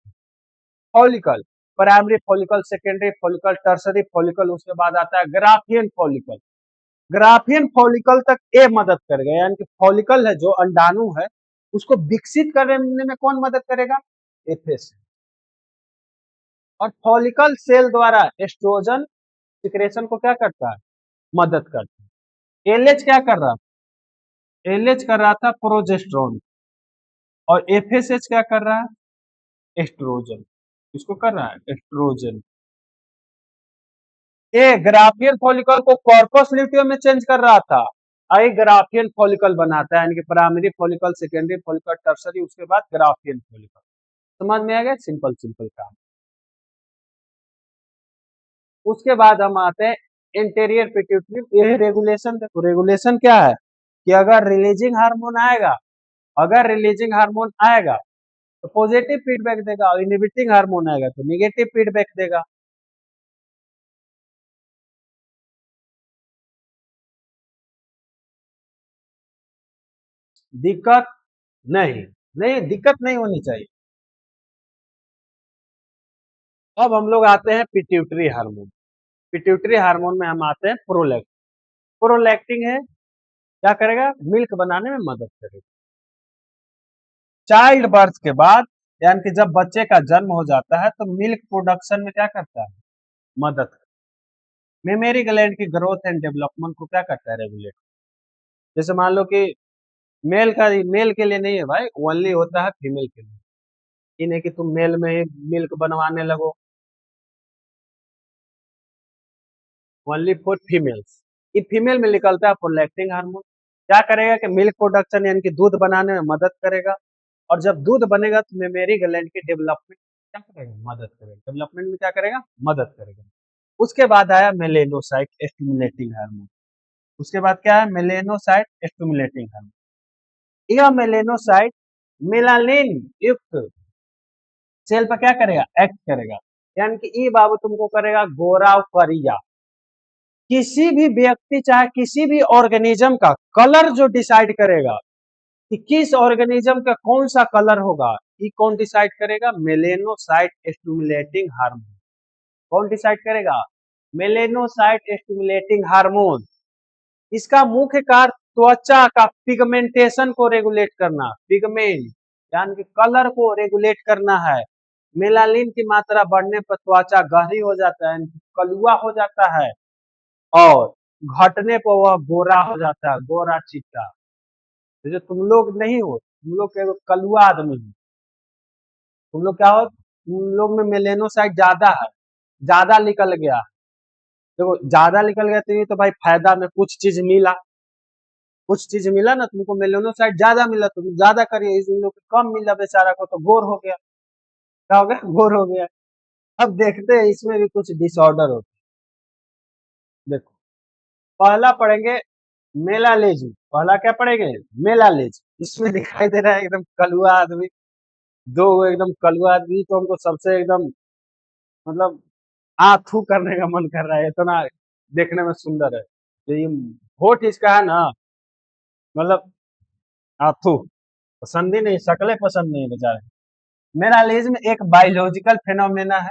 Follicle, primary follicle, secondary follicle, tertiary follicle, उसके बाद आता है ग्राफियन फॉलिकल। ग्राफियन फॉलिकल तक ये मदद करेगा। यानी कि फॉलिकल है जो अंडाणु है, उसको विकसित करने में कौन मदद करेगा? एफएस। और फॉलिकल सेल द्वारा एस्ट्रोजन सिक्रेशन को क्या करता है? मदद करता है। एलएच क्या कर रहा था? एलएच कर रहा था प्रोजेस्टेरोन, और एफएसएच क्या कर रहा है? एस्ट्रोजन। किसको कर रहा है? एस्ट्रोजन। ये ग्राफियन फॉलिकल को कॉर्पस ल्यूटियम में चेंज कर रहा था। आई ग्राफियन फॉलिकल बनाता है, यानी कि primary follicle, secondary follicle, tertiary, उसके बाद ग्राफियन फॉलिकल। समझ में आ गया? सिंपल सिंपल काम। उसके बाद हम आते हैं इंटीरियर पिट्यूटरी। ये रेगुलेशन। देखो, रेगुलेशन क्या है कि अगर रिलीजिंग हार्मोन आएगा, अगर रिलीजिंग हार्मोन आएगा तो पॉजिटिव फीडबैक देगा, और इनहिबिटिंग हार्मोन आएगा तो निगेटिव फीडबैक देगा। दिक्कत नहीं, नहीं दिक्कत नहीं होनी चाहिए। अब हम लोग आते हैं पिट्यूटरी हार्मोन। पिट्यूटरी हार्मोन में हम आते हैं प्रोलैक्टिन। प्रोलैक्टिन है, क्या करेगा? मिल्क बनाने में मदद करेगा। चाइल्ड बर्थ के बाद, यानी कि जब बच्चे का जन्म हो जाता है तो मिल्क प्रोडक्शन में क्या करता है? मदद। मेमोरी ग्लैंड की ग्रोथ एंड डेवलपमेंट को क्या करता है? रेगुलेट। जैसे मान लो कि मेल के लिए नहीं है भाई, ओनली होता है फीमेल के लिए। ये नहीं कि तुम मेल में ही मिल्क बनवाने लगो, ओनली फॉर फीमेल्स। ये फीमेल में निकलता है प्रोलैक्टिन हार्मोन। क्या करेगा कि मिल्क प्रोडक्शन यानी कि दूध बनाने में मदद करेगा। और जब दूध बनेगा तो मेमरी ग्लैंड की डेवलपमेंट क्या करेगा, मदद करेगा, डेवलपमेंट में क्या करेगा, मदद करेगा। उसके बाद आया मेलेनोसाइट स्टिमुलेटिंग हार्मोन। उसके बाद क्या है, मेलेनोसाइट स्टिमुलेटिंग हार्मोन। यह मेलेनोसाइट मेलानिन युक्त सेल पर क्या करेगा, एक्ट करेगा। यानी कि ये बाबू तुमको करेगा गोरा और करिया। किसी भी व्यक्ति चाहे किसी भी ऑर्गेनिज्म का कलर जो डिसाइड करेगा कि किस ऑर्गेनिज्म का कौन सा कलर होगा, ये कौन डिसाइड करेगा, मेलेनोसाइट स्टिमुलेटिंग हार्मोन। कौन डिसाइड करेगा, मेलेनोसाइट स्टिमुलेटिंग हार्मोन। इसका मुख्य कार्य त्वचा का पिगमेंटेशन को रेगुलेट करना, पिगमेंट यानी कि कलर को रेगुलेट करना है। मेलानिन की मात्रा बढ़ने पर त्वचा गहरी हो जाता है, कलुआ हो जाता है, और घटने पर वह गोरा हो जाता है, गोरा चिट्टा। जैसे तुम लोग नहीं हो, तुम लोग के कलुआ आदमी हो, तुम लोग क्या हो, तुम लोग में मेलेनोसाइट ज्यादा है, ज्यादा निकल गया। देखो ज्यादा निकल गया तो ये तो भाई फायदा में कुछ चीज मिला, कुछ चीज मिला ना तुमको, मेलेनोसाइट ज्यादा मिला तो तुम ज्यादा करिए, इस लोग को कम मिला बेचारा को तो गोर हो गया। क्या हो गया, गोर हो गया। अब देखते हैं इसमें भी कुछ डिसऑर्डर होते हैं। देखो पहला पढ़ेंगे मेलालेज। पहला क्या पढ़ेंगे, मेलालेज। इसमें दिखाई दे रहा है एकदम कलुआ आदमी, दो एकदम कलुआ आदमी, तो हमको सबसे एकदम मतलब आथू करने का मन कर रहा है, इतना देखने में सुंदर है। तो ये होठ इसका है ना, मतलब आथू, पसंद ही नहीं, शक्लें पसंद नहीं बेचारे। मेलानिज्म एक बायोलॉजिकल फेनोमेना है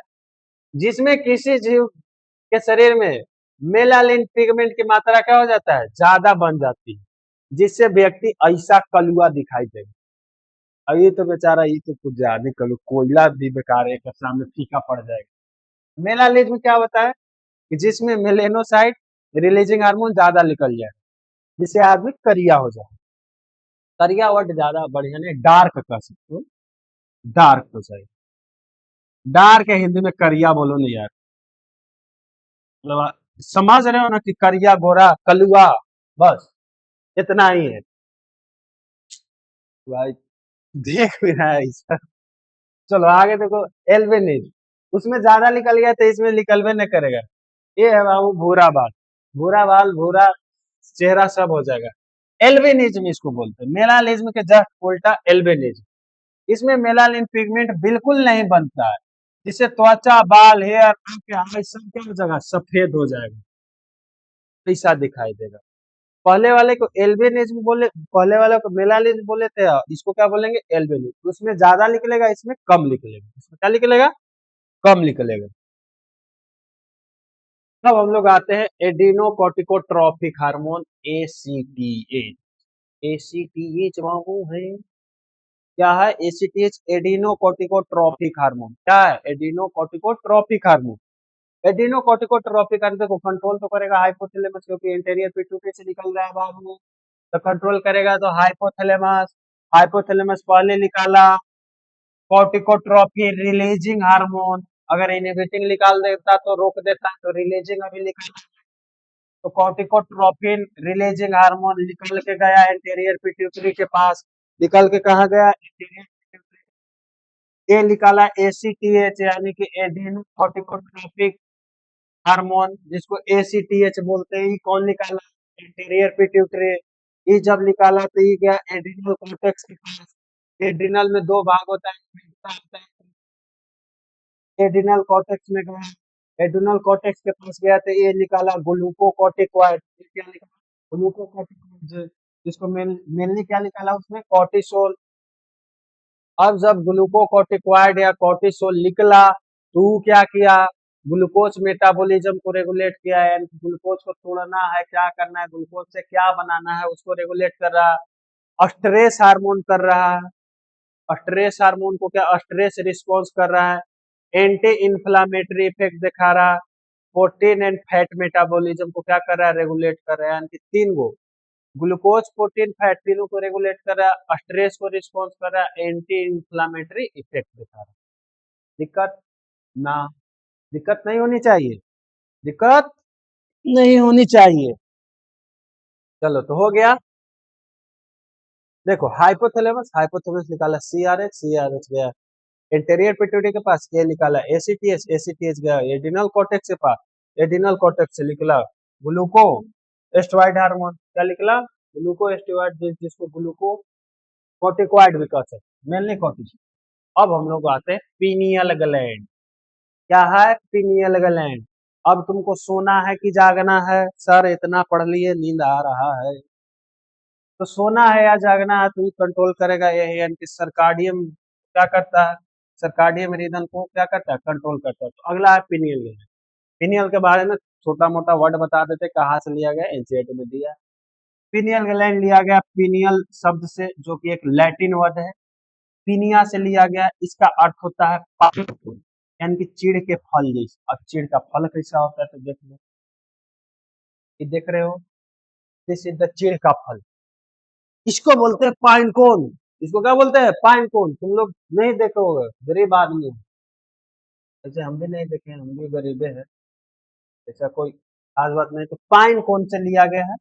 जिसमें किसी जीव के शरीर में मेलानिन पिगमेंट की मात्रा क्या हो जाता है, ज्यादा बन जाती है, जिससे व्यक्ति ऐसा कलुआ दिखाई देगा। अब ये तो बेचारा, ये तो कुछ ज्यादा कलु, कोयला भी बेकार है, एक सामने फीका पड़ जाएगा। मेलानिज्म क्या होता है कि जिसमें मेलेनोसाइट रिलीजिंग हार्मोन ज्यादा निकल जाए, जिससे आदमी करिया हो जाए। करिया वर्ड ज्यादा बढ़िया नहीं, डार्क कर सकते हो, डार्क हो जाए। डार्क है हिंदी में, करिया बोलो नहीं यार, मतलब समझ रहे हो ना कि करिया गोरा कलुआ, बस इतना ही है भाई। देख भी रहा है इसका। चलो आगे देखो, एल्वेनिज। उसमें ज्यादा निकल गया तो इसमें निकलवे नहीं करेगा। ये है बाबू भूरा बाल, भूरा बाल, भूरा चेहरा सब हो जाएगा। एल्वेनिज्म इसको बोलते हैं, मेलानिज्म के जस्ट उल्टा एल्वेनिज्म। इसमें मेलानिन पिगमेंट बिल्कुल नहीं बनता है, जिससे त्वचा, बाल, हेयर, आंखें सब क्या हो जाएगा, सफेद हो जाएगा, ऐसा दिखाई देगा। पहले वाले को एल्बिनिज्म बोले, पहले वाले को मेलानिज्म बोले थे, इसको क्या बोलेंगे, एल्बिनिज्म। उसमें ज्यादा निकलेगा, इसमें कम निकलेगा। इसमें क्या निकलेगा, कम निकलेगा। अब हम लोग आते हैं एडिनोकोर्टिकोट्रोपिक हार्मोन, एसीटीएच। एसीटीएच बाबू है, क्या है एसीटीएच, एडिनोकोर्टिकोट्रोपिक हार्मोन। क्या है, एडिनोकोर्टिकोट्रोपिक हार्मोन। एडिनोकोर्टिकोट्रोपिक हार्मोन देखो कंट्रोल तो करेगा हाइपोथैलेमस, क्योंकि इंटीरियर पिट्यूटरी से निकल रहा है बाबू, तो कंट्रोल करेगा तो हाइपोथैलेमस। हाइपोथैलेमस पहले निकाला कॉर्टिकोट्रॉपिन रिलीजिंग हार्मोन, अगर इनहिबिटिंग निकाल देता तो रोक देता, तो रिलीजिंग अभी निकाला, तो कॉर्टिकोट्रॉपिन रिलीजिंग हार्मोन निकल के गया एंटीरियर पिट्यूटरी के पास। निकल के कहा गया, एंटीरियर पिट्यूटरी। ये निकाला एसीटीएच यानी कि एडिनो कॉर्टिकोट्रॉपिक हार्मोन, जिसको एसीटीएच बोलते हैं। ये कौन निकाला, एंटीरियर पिट्यूटरी। ये जब निकाला तो ये गया एड्रिनल कॉर्टेक्स के पास। एड्रिनल में दो भाग होता है, एड्रिनल कॉर्टेक्स में गया, एड्रिनल कॉर्टेक्स के पास गया तो ये निकाला ग्लूकोकॉर्टिकॉइड। क्या निकाला, ग्लूकोकॉर्टिकॉइड, जिसको मेनली क्या निकाला उसमें, कॉर्टिसोल। अब जब ग्लूकोकॉर्टिकॉइड या कॉर्टिसोल निकला तो वो क्या किया, ग्लूकोज मेटाबॉलिज्म को रेगुलेट किया, यानी ग्लूकोज को तोड़ना है, क्या करना है, ग्लूकोज से क्या बनाना है उसको रेगुलेट कर रहा है। स्ट्रेस हार्मोन कर रहा है, स्ट्रेस हार्मोन को क्या, स्ट्रेस रिस्पॉन्स कर रहा है। एंटी इंफ्लामेटरी इफेक्ट दिखा रहा है। प्रोटीन एंड फैट मेटाबॉलिज्म को क्या कर रहा है, रेगुलेट कर रहा है। यानी कि तीन गो ग्लूकोज प्रोटीन फैट तीनों को रेगुलेट कर रहा है, स्ट्रेस को रिस्पॉन्स कर रहा है, एंटी इंफ्लामेटरी इफेक्ट दिखा रहा है। दिक्कत ना, दिक्कत नहीं होनी चाहिए, दिक्कत नहीं होनी चाहिए। चलो तो हो गया। देखो हाइपोथैलेमस, हाइपोथैलेमस निकाला सीआरएच, सीआरएच गया इंटीरियर पिट्यूटरी के पास, ये निकाला एसीटीएच, एसीटीएच गया एड्रिनल कॉर्टेक्स के पास, एड्रिनल कॉर्टेक्स से निकला ग्लूको एस्टिरॉइड हार्मोन, क्या निकला ग्लूको एस्टिरॉइड, जिसको ग्लूको कॉर्टिकॉइड भी कहते हैं, मेनली कॉर्टिकॉइड। अब हम लोग आते हैं पीनियल ग्लैंड। क्या है पीनियल ग्लैंड? अब तुमको सोना है कि जागना है? सर इतना पढ़ लिए नींद आ रहा है, तो सोना है या जागना है तो कंट्रोल करेगा ये, यानी कि सर्काडियम क्या करता है, सर्काडियम रिदम को क्या करता है, कंट्रोल करता है। तो अगला है पिनियल ग्लैंड। पिनियल के बारे में छोटा मोटा वर्ड बता देते, कहाँ से लिया गया, एनसीईआरटी में दिया। पिनियल ग्लैंड लिया गया पिनियल शब्द से, जो कि एक लैटिन वर्ड है, पिनिया से लिया गया। इसका अर्थ होता है पाइन, यानी कि चीड़ के फल जैसा। अब चीड़ का फल कैसा होता है तो देख लो, ये देख रहे हो, दिस इज द चीड़ का फल, इसको बोलते हैं पाइन कोन। इसको क्या बोलते हैं, पाइन कोन। तुम लोग नहीं देखोगे, गरीब आदमी हो, ऐसे हम भी नहीं देखे, हम भी गरीबे हैं, ऐसा कोई खास बात नहीं। तो पाइन कोन से लिया गया है,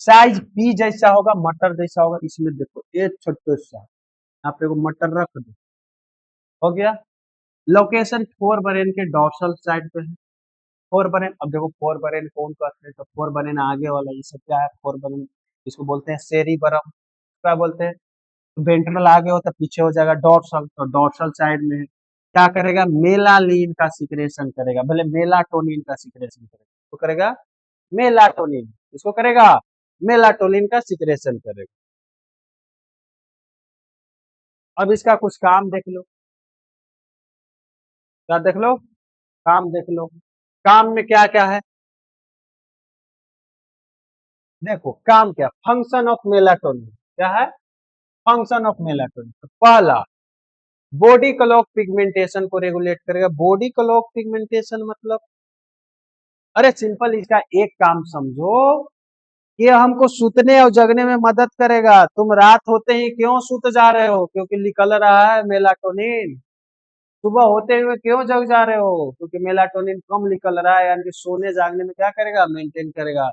साइज पी जैसा होगा, मटर जैसा होगा। इसमें देखो एक छोटे सा यहाँ पे वो मटर रख दो, हो गया। लोकेशन फोर ब्रेन के डॉर्सल साइड पे है। फोर ब्रेन, अब देखो फोर ब्रेन कौन कहते हैं, तो फोर ब्रेन आगे वाला, ये सब क्या है फोर ब्रेन, इसको बोलते हैं सेरिबरम, क्या बोलते हैं। वेंट्रल आगे हो तो पीछे हो जाएगा डॉर्सल, तो डॉर्सल साइड में है। क्या करेगा, मेलानिन का सिक्रेशन करेगा, भले मेलाटोनिन का सिक्रेशन करेगा, तो करेगा मेलाटोनिन, इसको करेगा मेलाटोनिन का सिक्रेशन करेगा। अब इसका कुछ काम देख लो, क्या देख लो, काम देख लो। काम में क्या क्या है, देखो काम क्या, फंक्शन ऑफ मेलाटोनिन क्या है, फंक्शन ऑफ मेलाटोनिन। तो पहला, बॉडी क्लॉक पिगमेंटेशन को रेगुलेट करेगा। बॉडी क्लॉक पिगमेंटेशन मतलब, अरे सिंपल, इसका एक काम समझो, ये हमको सूतने और जगने में मदद करेगा। तुम रात होते ही क्यों सूत जा रहे हो, क्योंकि निकल रहा है मेलाटोनिन। सुबह होते हुए क्यों जग जा रहे हो, क्योंकि मेलाटोनिन कम निकल रहा है, यानी कि सोने जागने में क्या करेगा, मेंटेन करेगा।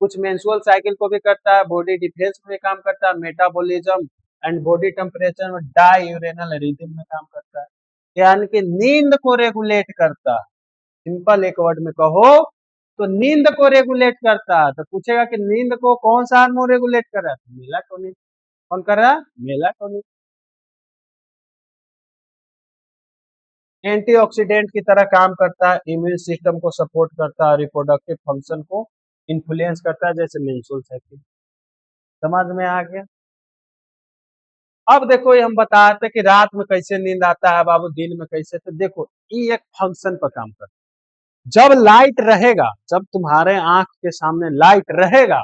कुछ मेंस्ट्रुअल साइकिल को भी करता है, बॉडी डिफेंस में काम करता है, मेटाबॉलिज्म एंड बॉडी टेम्परेचर में डाययूरेनल रिदम में काम करता है, यानी कि नींद को रेगुलेट करता है। सिंपल एक वर्ड में कहो तो नींद को रेगुलेट करता है। तो पूछेगा कि नींद को कौन सा हार्मोन रेगुलेट कर रहा है, तो मेलाटोनिन। कौन कर रहा है, मेलाटोनिन। एंटीऑक्सीडेंट की तरह काम करता है, इम्यून सिस्टम को सपोर्ट करता है, रिप्रोडक्टिव फंक्शन को इन्फ्लुएंस करता है, जैसे मेंस्ट्रुअल साइकिल। समझ में आ गया। अब देखो ये हम बताते कि रात में कैसे नींद आता है बाबू, दिन में कैसे, तो देखो ये एक फंक्शन पर काम करता है। जब लाइट रहेगा, जब तुम्हारे आंख के सामने लाइट रहेगा,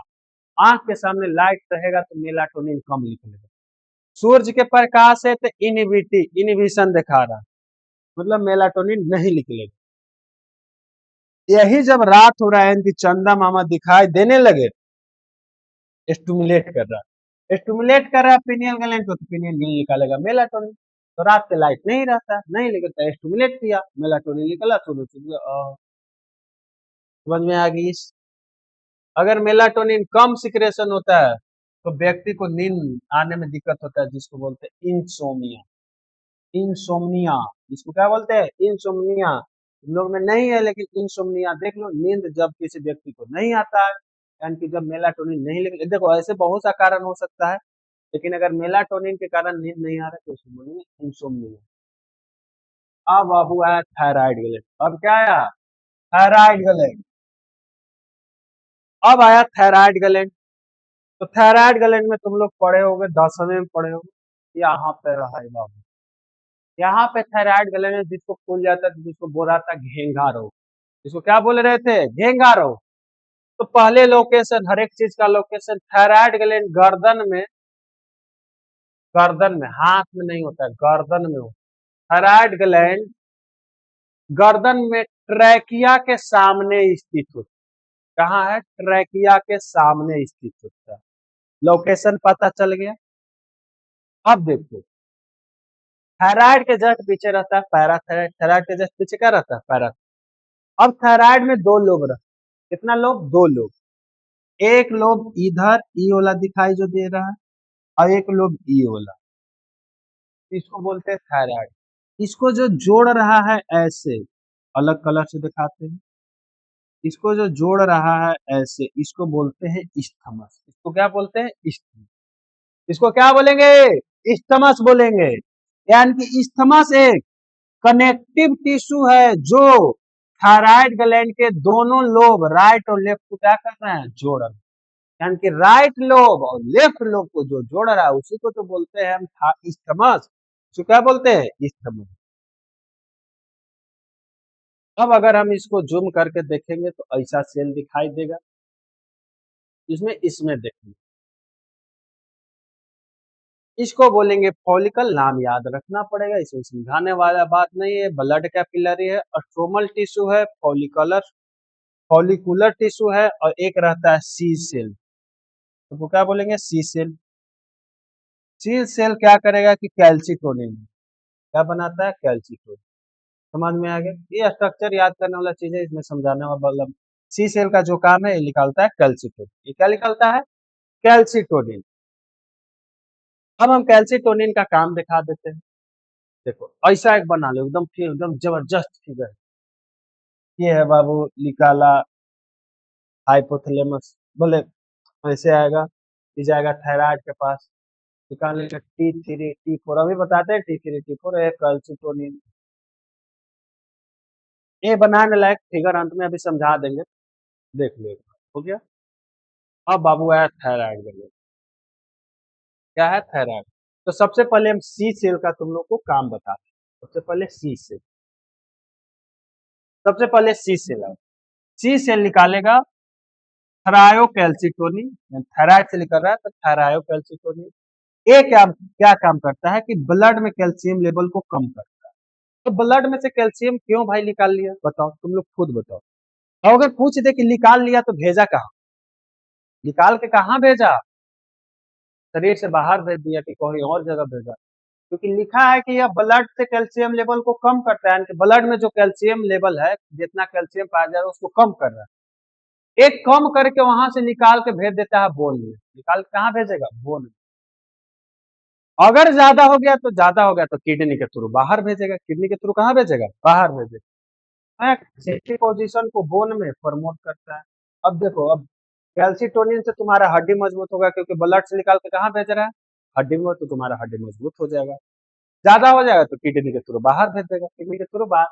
आंख के सामने लाइट रहेगा तो मेलाटोनिन कम निकलेगा। सूरज के प्रकाश है तो इनिबिशन दिखा रहा है, मतलब मेलाटोनिन नहीं निकलेगा। यही जब रात हो रहा है, इनकी चंदा मामा दिखाई देने लगे, स्टूमुलेट कर रहा है, स्टूमुलेट कर रहा है पिनियल ग्लैंड को, तो पिनियल ग्लैंड निकालेगा मेलाटोनिन। तो रात के लाइट नहीं रहता, नहीं निकलता, स्टूमुलेट किया, मेलाटोनिन निकला, तो समझ में आ गई। अगर मेलाटोनिन कम सिक्रेशन होता है तो व्यक्ति को नींद आने में दिक्कत होता है, जिसको बोलते हैं इंसोमिया। इंसोम्निया, इसको क्या बोलते हैं, इंसोम्निया। तुम लोग में नहीं है लेकिन इंसोम्निया देख लो, नींद जब किसी व्यक्ति को नहीं आता है, यानी कि जब मेलाटोनिन नहीं निकले। देखो ऐसे बहुत सा कारण हो सकता है, लेकिन अगर मेलाटोनिन के कारण नींद नहीं आ रहा तो उसको बोलेंगे इंसोम्निया। अब बाबू आया थायराइड ग्लैंड। अब क्या आया, थायराइड ग्लैंड। अब आया थायराइड ग्लैंड। तो थायराइड ग्लैंड में तुम लोग पढ़े होगे, 10वें में पढ़े होगे, यहाँ पे रहा है बाबू। यहाँ पे थायराइड ग्लैंड है, जिसको खुल जाता है, जिसको बोला था घेंगा रोग। इसको क्या बोल रहे थे, घेंगा रोग। तो पहले लोकेशन, हर एक चीज का लोकेशन, थायराइड ग्लैंड गर्दन में, गर्दन में, हाथ में नहीं होता है, गर्दन में होता है। थायराइड ग्लैंड गर्दन में ट्रैकिया के सामने स्थित होता है। कहाँ है, ट्रैकिया के सामने स्थित होता है। लोकेशन पता चल गया। अब देखो, थायराइड के जस्ट पीछे रहता है पैराथायराइड, थायराइड के जस्ट पीछे क्या रहता है पैरा। अब थायराइड में दो लोब रहते हैं। कितना लोब? दो लोब। एक लोब इधर ई वाला दिखाई जो दे रहा है, और एक लोब ई वाला, इसको बोलते हैं थायराइड। इसको जो जोड़ रहा है ऐसे, अलग कलर से दिखाते हैं, इसको जो जोड़ रहा है ऐसे, इसको बोलते हैं इस्थमस। इसको क्या बोलते हैं? इस्थमस। इसको क्या बोलेंगे? इस्थमस बोलेंगे। यानी कि इस्थमस एक कनेक्टिव टिश्यू है जो थायराइड ग्लैंड के दोनों लोब राइट और लेफ्ट को क्या कर रहे हैं? जोड़ रहे हैं। यानी कि राइट लोब और लेफ्ट लोब को जो जोड़ रहा है उसी को तो बोलते हैं हम इस्थमस। इसको क्या बोलते हैं? इस्थमस। अब अगर हम इसको जूम करके देखेंगे तो ऐसा सेल दिखाई देगा। इसमें देखेंगे, इसको बोलेंगे फॉलिकल। नाम याद रखना पड़ेगा, इसमें समझाने वाला बात नहीं है। ब्लड कैपिलरी है, स्ट्रोमल टिश्यू है, फॉलिकुलर टिश्यू है, और एक रहता है सी सेल। तो क्या बोलेंगे? सी सेल। सी सेल क्या करेगा कि कैल्सिटोनिन क्या बनाता है? कैल्सिटोनिन। समझ में आ गया? ये स्ट्रक्चर याद करने वाला चीज है, इसमें समझाने वाला मतलब सी सेल का जो काम है ये निकालता है कैल्सिटोनिन। ये क्या निकालता है? कैल्सिटोनिन। अब हम कैल्सिटोनिन का काम दिखा देते हैं। देखो ऐसा एक बना लो, एकदम फिर एकदम जबरदस्त फिगर। ये है बाबू निकाला हाइपोथैलेमस, बोले ऐसे आएगा, ये जाएगा थायराइड के पास, निकालने का T3 T4। अभी बताते हैं T3 T4 है कैल्सिटोनिन। ये बनाने लायक फिगर अंत में अभी समझा देंगे, देख लो। हो गया। अब बाबू आया थायराइड ग्लैंड। क्या है? थायराइड। तो सबसे पहले हम सी सेल का तुम लोग को काम बताते हैं। सबसे पहले सी सेल है। सी सेल निकालेगा थायरायोकैल्सिटोनिन। थायराइड से निकल रहा है तो थायरायोकैल्सिटोनिन। ये क्या क्या काम करता है कि ब्लड में कैल्शियम लेवल को कम करता है। तो ब्लड में से कैल्शियम क्यों भाई निकाल लिया? बताओ, तुम लोग खुद बताओ। और अगर पूछ दे कि निकाल लिया तो भेजा कहाँ? निकाल के कहाँ भेजा? शरीर से बाहर भेज दिया कि कोई और जगह भेजा? क्योंकि लिखा है कि यह ब्लड से कैल्शियम लेवल को कम करता है, यानी ब्लड में जो कैल्शियम लेवल है, जितना कैल्शियम पाया जा रहा है उसको कम कर रहा है। एक कम करके वहां से निकाल के भेज देता है बोन में। निकाल के कहाँ भेजेगा? बोन में। अगर ज्यादा हो गया तो किडनी के थ्रू बाहर भेजेगा। किडनी के थ्रू कहाँ भेजेगा? बाहर भेजेगा। सेफ्टी पोजीशन को बोन में प्रमोट करता है। अब देखो, अब कैल्सिटोनिन से तुम्हारा हड्डी मजबूत होगा, क्योंकि ब्लड से निकाल के कहाँ भेज रहा है? हड्डी में, तो तुम्हारा हड्डी मजबूत हो जाएगा। ज्यादा हो जाएगा तो किडनी के थ्रू बाहर भेज देगा, किडनी के थ्रू बाहर।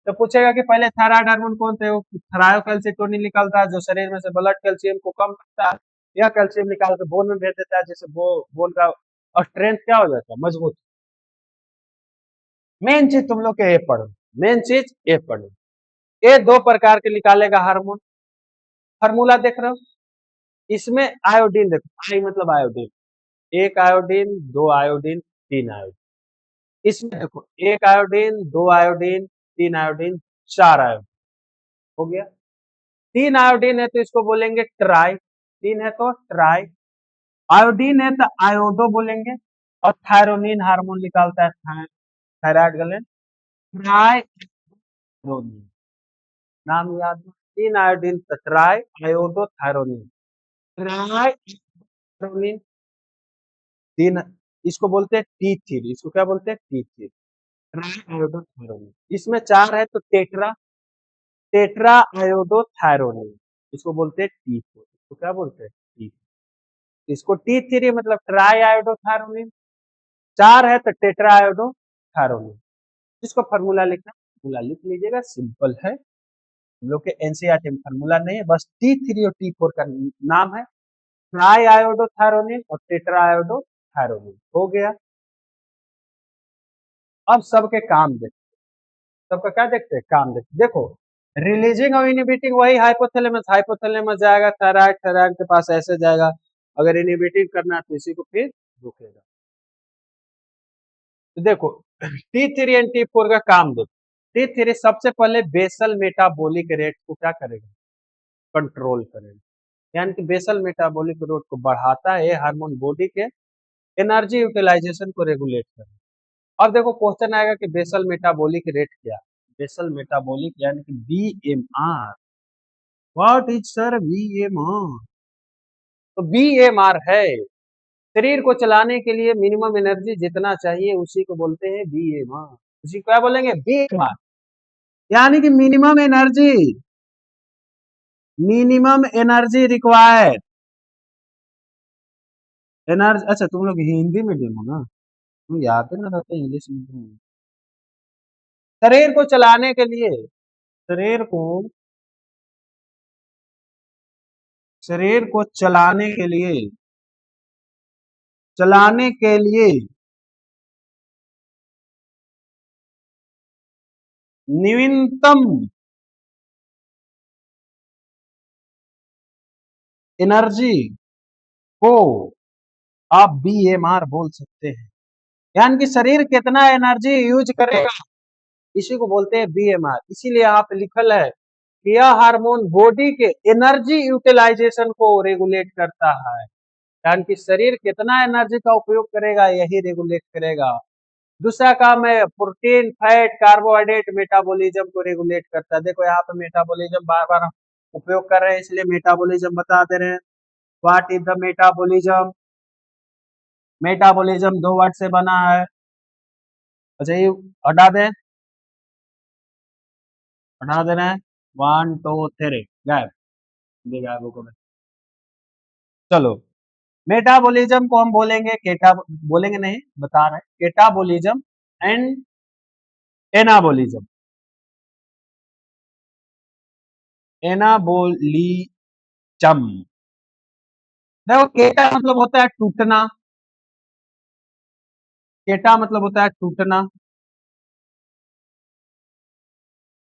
तो पूछेगा कि पहले थायराइड हार्मोन कौन थे? वो थायरायोकैल्सिटोनिन निकलता है जो शरीर में से ब्लड कैल्शियम को कम करता है। यह कैल्शियम निकाल के बोन में भेज देता है, जिससे बोन का स्ट्रेंथ क्या हो जाता है? मजबूत। मेन चीज तुम लोग के ये पढ़ो, मेन चीज ये पढ़ो। ये दो प्रकार के निकालेगा हार्मोन। फार्मूला देख रहे हो? इसमें आयोडीन देखो, आई मतलब आयोडीन। एक आयोडीन, दो आयोडीन, तीन आयोडीन। इसमें देखो, एक आयोडीन, दो आयोडीन, तीन आयोडीन, चार आयोडीन। हो गया। तीन आयोडीन है तो इसको बोलेंगे ट्राई। तीन है तो ट्राई। आयोडीन है तो आयोडो बोलेंगे। और थायरोनिन हार्मोन निकालता है थायराइड ग्लैंड। ट्राई आयोडीन, नाम याद है। तीन आयोडीन तो try iodo thyronine. Try iodine तीन, इसको बोलते हैं T3। इसको क्या बोलते हैं? T3, try iodo thyronine. इसमें चार है तो टेट्रा, टेट्रा आयोडो थायरोनिन। इसको बोलते हैं T4। इसको क्या बोलते हैं? T4। इसको T3 मतलब ट्राई आयोडो थायरोनिन। चार है तो टेट्रा आयोडो थायरोनिन। इसको फार्मूला लिखना, फार्मूला लिख लीजिएगा, सिंपल है। हम लोग के एनसीईआरटी में फार्मूला नहीं है, बस T3 और T4 का नाम है। ट्राई आयोडो थायरोनिन और टेट्रा आयोडो थायरोनिन। हो गया। अब सबके काम देखते, सबका क्या देखते हैं? काम देखते। देखो, रिलीजिंग और इनहिबिटिंग वही हाइपोथैलेमस। हाइपोथैलेमस जाएगा थायराइड, थायराइड के पास ऐसे जाएगा। अगर इनहिबिटिंग करना है तो इसी को फिर रोकेगा। तो देखो, T3 एंड T4 का काम देखो। T3 सबसे पहले बेसल मेटाबॉलिक रेट को क्या करेगा? कंट्रोल करेगा। यानी कि बेसल मेटाबॉलिक रेट को बढ़ाता है, ये हार्मोन बॉडी के एनर्जी यूटिलाइजेशन को रेगुलेट करता है। अब देखो क्वेश्चन आएगा कि बेसल मेटाबॉलिक रेट क्या है? बेसल मेटाबॉलिक यानी कि BMR. What is sir BMR? तो बीएमआर है शरीर को चलाने के लिए मिनिमम एनर्जी जितना चाहिए उसी को बोलते हैं बीएमआर। उसी को क्या बोलेंगे? बीएमआर। यानी कि मिनिमम एनर्जी रिक्वायर्ड एनर्जी। अच्छा तुम लोग हिंदी मीडियम हो ना, तुम याद है ना रहते इंग्लिश मीडियम। शरीर को चलाने के लिए शरीर को शरीर को चलाने के लिए न्यूनतम एनर्जी को आप बीएमआर बोल सकते हैं। यानी कि शरीर कितना एनर्जी यूज करेगा इसी को बोलते हैं बीएमआर। इसीलिए यहाँ पे लिखल है कि यह हार्मोन बॉडी के एनर्जी यूटिलाइजेशन को रेगुलेट करता है। यानी कि शरीर कितना एनर्जी का उपयोग करेगा यही रेगुलेट करेगा। दूसरा काम है प्रोटीन, फैट, कार्बोहाइड्रेट मेटाबॉलिज्म को रेगुलेट करता है। देखो यहाँ पे मेटाबॉलिज्म बार बार हम उपयोग कर रहे हैं इसलिए मेटाबॉलिज्म बता दे रहे हैं। What is the metabolism? Metabolism दो वर्ड से बना है। अच्छा ये हटा दें, हटा दे रहे हैं। 1 2 3 गायब, गायब को। चलो मेटाबॉलिज्म को हम बोलेंगे केटा, बोलेंगे नहीं बता रहे हैं, केटाबॉलिज्म एंड एनाबॉलिज्म। एनाबोलिज्म देखो केटा मतलब होता है टूटना, केटा मतलब होता है टूटना,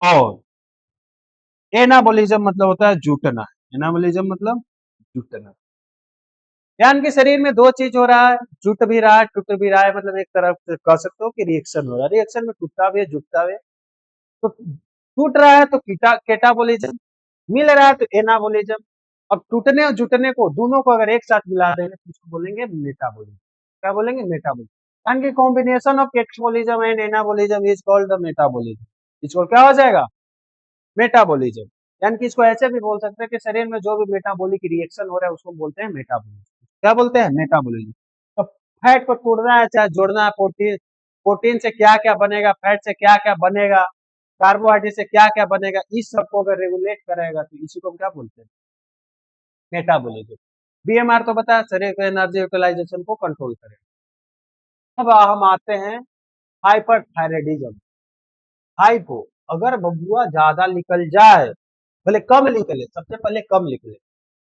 और एनाबोलिज्म मतलब होता है जुटना। एनाबोलिज्म मतलब जुटना। यानी कि शरीर में दो चीज हो रहा है, जुट भी रहा है टूट भी रहा है। मतलब एक तरफ से कह सकते हो कि रिएक्शन हो रहा है, रिएक्शन में टूटता भी है जुटता भी है। तो टूट रहा है तो केटाबोलिज्म, मिल रहा है तो एनाबोलिज्म। अब टूटने और जुटने को दोनों को अगर एक साथ मिला देंगे तो उसको बोलेंगे मेटाबॉलिज्म। क्या बोलेंगे? मेटाबॉलिज्म। यानी कि combination of catabolism and anabolism is called the metabolism. इसको क्या हो जाएगा? मेटाबॉलिज्म। यानी कि इसको ऐसे भी बोल सकते हैं कि शरीर में जो भी मेटाबॉलिक रिएक्शन हो रहा है उसको बोलते हैं मेटाबॉलिज्म। क्या बोलते हैं? मेटाबॉलिज्म। तो फैट को तोड़ना है चाहे जोड़ना है, प्रोटीन, प्रोटीन से क्या क्या बनेगा, फैट से क्या क्या बनेगा, कार्बोहाइड्रेट से क्या क्या बनेगा, इस सबको अगर रेगुलेट करेगा तो इसी को हम क्या बोलते हैं? मेटाबॉलिज्म। बीएमआर तो बता शरीर के एनर्जी यूटिलाइजेशन को कंट्रोल करेगा। अब हम आते हैं हाइपरथायराइडिज्म। हाइपो अगर बबुआ ज्यादा निकल जाए, भले कम निकले, सबसे पहले कम निकले।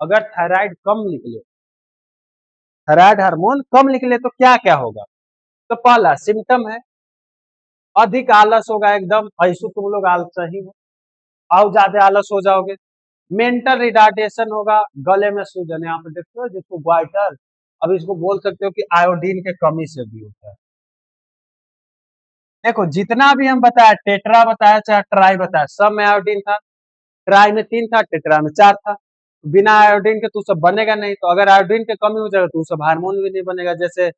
अगर थायराइड कम निकले, थायराइड हार्मोन कम निकले तो क्या क्या होगा? तो पहला सिम्टम है अधिक आलस होगा। एकदम ऐसो तुम लोग आलसी हो, और ज्यादा आलस हो जाओगे। मेंटल रिटार्डेशन होगा, गले में सूजन, यहाँ पे देखते हो जिसको ग्वाइटर, अब इसको बोल सकते हो कि आयोडीन के कमी से भी होता है। देखो जितना भी हम बताया, टेट्रा बताया चाहे ट्राई बताया, सब में आयोडीन था। ट्राई में 3 था, टेट्रा में 4 था। बिना आयोडीन के तो सब बनेगा नहीं। तो अगर आयोडीन की कमी हो जाएगा तो सब हार्मोन भी नहीं बनेगा। जैसे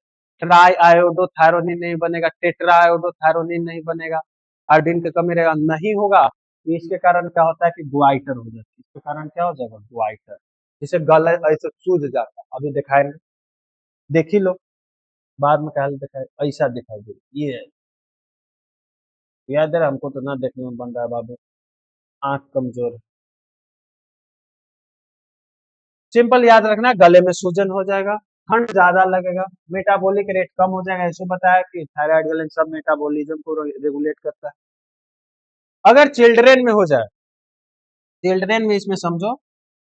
ट्राई आयोडोथायरोनिन नहीं बनेगा, टेट्रा आयोडोथायरोनिन नहीं बनेगा, आयोडीन की कमी रहेगा नहीं होगा। तो इसके कारण क्या होता है कि ग्वाइटर हो जाता है। इसके कारण क्या हो जाएगा? ग्वाइटर। जिसे गला ऐसे सूज जाता है। अभी दिखाएंगे, देख ही लो, बाद में क्या दिखाए, ऐसा दिखाई दे ये है। याद है हमको तो ना देखने में बन रहा है बाबू, आंख कमजोर है। सिंपल याद रखना, गले में सूजन हो जाएगा, ठंड ज्यादा लगेगा, मेटाबॉलिक रेट कम हो जाएगा। ऐसे बताया कि थायराइड ग्लैंड सब मेटाबॉलिज्म को रेगुलेट करता है। अगर चिल्ड्रेन में हो जाए, चिल्ड्रेन में इसमें समझो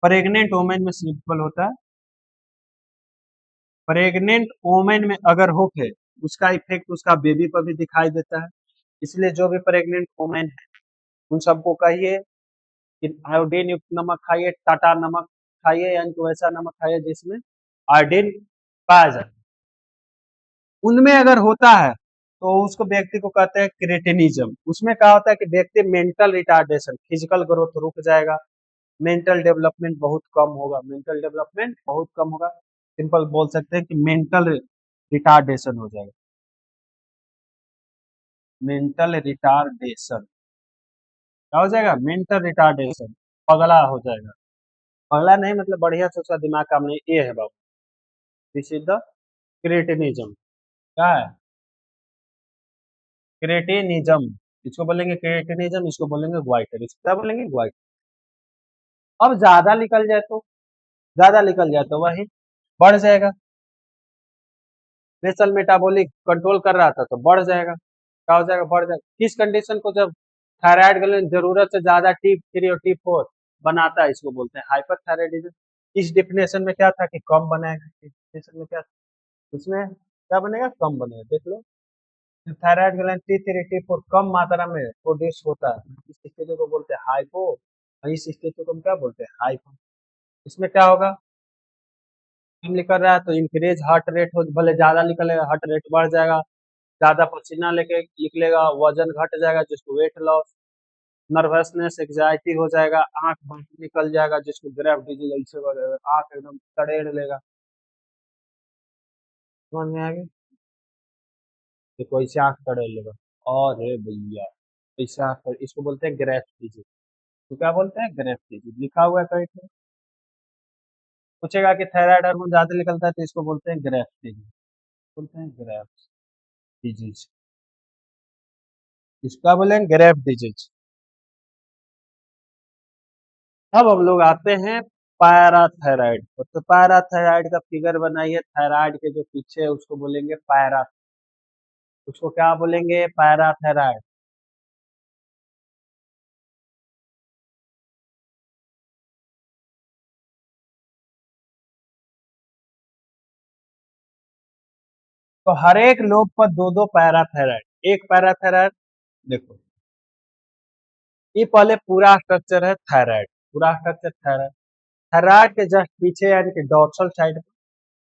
प्रेग्नेंट वोमेन में सिंपल होता है। प्रेग्नेंट वोमेन में अगर हो के उसका इफेक्ट उसका बेबी पर भी दिखाई देता है। इसलिए जो भी प्रेग्नेंट वोमेन है उन सबको कहिए कि आयोडीन युक्त नमक खाइए, टाटा नमक खाइए, यानी कि वैसा नमक खाइए जिसमें आयोडीन पाया जाए। उनमें अगर होता है तो उसको व्यक्ति को कहते हैं क्रेटिनिज्म। उसमें क्या होता है कि व्यक्ति मेंटल रिटार्डेशन, फिजिकल ग्रोथ रुक जाएगा, मेंटल डेवलपमेंट बहुत कम होगा, मेंटल डेवलपमेंट बहुत कम होगा, सिंपल बोल सकते हैं कि मेंटल रिटार्डेशन हो जाएगा, मेंटल रिटार्डेशन क्या हो जाएगा, मेंटल रिटार्डेशन, पगला हो जाएगा, पगला नहीं मतलब बढ़िया से उसका दिमाग काम नहीं, ये है बाबू, दिस इज द क्रिएटिनिज्म, क्या है, क्रिएटिनिज्म, इसको बोलेंगे क्रिएटिनिज्म, इसको बोलेंगे ग्वाइटर, इसको क्या बोलेंगे ग्वाइटर। अब ज्यादा निकल जाए तो, ज्यादा निकल जाए तो वही बढ़ जाएगा, बेसल मेटाबॉलिक कंट्रोल कर रहा था तो बढ़ जाएगा, क्या हो जाएगा, बढ़ जाएगा, किस कंडीशन को, जब थायराइड ग्लैंड जरूरत से ज्यादा T3 और T4 बनाता है, इसको बोलते हैं हाइपरथायराइडिज्म। इस डिफिनेशन में क्या था कि कम बनाएगा, इस डिफिनेशन में क्या, इसमें क्या बनेगा, कम बनेगा, देख लो, थायराइड ग्लैंड T3 T4 कम मात्रा में प्रोड्यूस होता है, इस स्थिति को बोलते हैं हाइपो, और इस स्थिति को हम क्या बोलते हैं, हाइपो। इसमें क्या होगा, कम निकल रहा है तो इंक्रीज हार्ट रेट हो, भले ज्यादा निकलेगा हार्ट रेट बढ़ जाएगा, ज्यादा पसीना लेके निकलेगा, वजन घट जाएगा जिसको वेट लॉस, नर्वसनेस एग्जाइटी हो जाएगा, आंख बाहर निकल जाएगा जिसको ग्रेव डिजीज, ऐसे हो जाएगा, आंख एकदम तड़ेड़ लेगा, समझ में आ गया, देखो ऐसे आंख तड़ेड़ लेगा, और भैया ऐसे आंख इसको बोलते हैं ग्रेव डिजीज, तो क्या बोलते हैं, ग्रेव डिजीज, लिखा हुआ है कहीं पे, पूछेगा कि थायराइड हार्मोन ज्यादा निकलता है तो इसको बोलते हैं ग्रेव डिजीज, बोलते हैं ग्रेव डिजीज, इसका बोलेंगे ग्रेव डिजीज। अब हम लोग आते हैं पैराथायराइड पर, तो पैराथायराइड का फिगर बनाइए, थायराइड के जो पीछे है उसको बोलेंगे पैरा, उसको क्या बोलेंगे, पैराथायराइड। तो हर एक लोग पर दो दो पैराथायराइड, एक पैराथायराइड, देखो ये पहले पूरा स्ट्रक्चर है थायराइड, पूरा स्ट्रक्चर थायराइड, थायराइड के जस्ट पीछे यानी कि डॉर्सल साइड में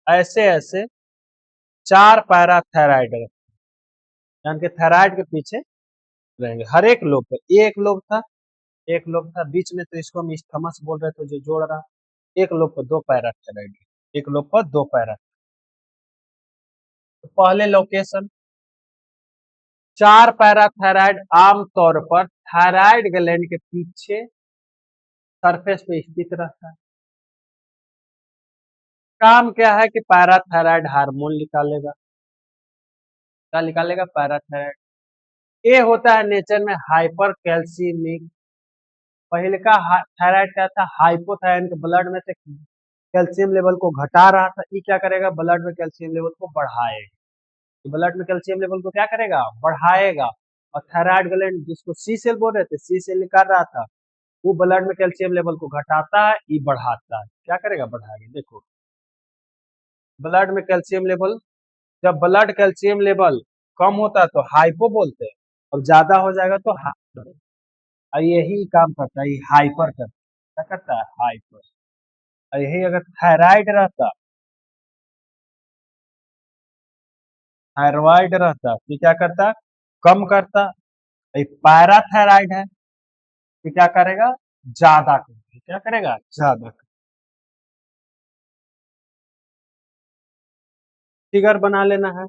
ऐसे ऐसे चार पैराथायराइड है, यानी कि थायराइड के पीछे रहेंगे हर एक लोब पर, ये एक लोब था, एक लोब था बीच में, तो इसको हम इस्थमस बोल रहे थे जो जोड़ रहा, एक लोब पर दो पैराथायराइड, एक लोब पर दो पैरा, तो पहले लोकेशन, चार पैराथायराइड आमतौर पर थायराइड ग्लैंड के पीछे सरफेस पे स्थित रहता है, काम क्या है कि पैराथायराइड हार्मोन निकालेगा, क्या निकालेगा, पैराथायराइड, ये होता है नेचर में हाइपर कैल्सीमिक, पहले का थायराइड क्या था, हाइपोथायराइड के ब्लड में से कैल्शियम लेवल को घटा रहा था, ये क्या करेगा, ब्लड में कैल्शियम लेवल को बढ़ाएगा, ब्लड में कैल्शियम लेवल को क्या करेगा, बढ़ाएगा, और थायराइड ग्लैंड जिसको सी सेल बोल रहे थे, सी सेल निकाल रहा था, वो ब्लड में कैल्शियम लेवल को घटाता है, ये बढ़ाता है, क्या करेगा, बढ़ाएगा, देखो ब्लड में कैल्शियम लेवल, जब ब्लड कैल्शियम लेवल कम होता है तो हाइपो बोलते हैं, और ज्यादा हो जाएगा तो हाइपर, और यही काम करता है, ये हाइपर करता है, क्या करता है, हाइपर, और यही अगर थायराइड रहता, थायराइड रहता तो क्या करता, कम करता, पैराथायराइड है तो क्या करेगा, ज्यादा करेगा, क्या करेगा, ज्यादा, फिगर बना लेना है।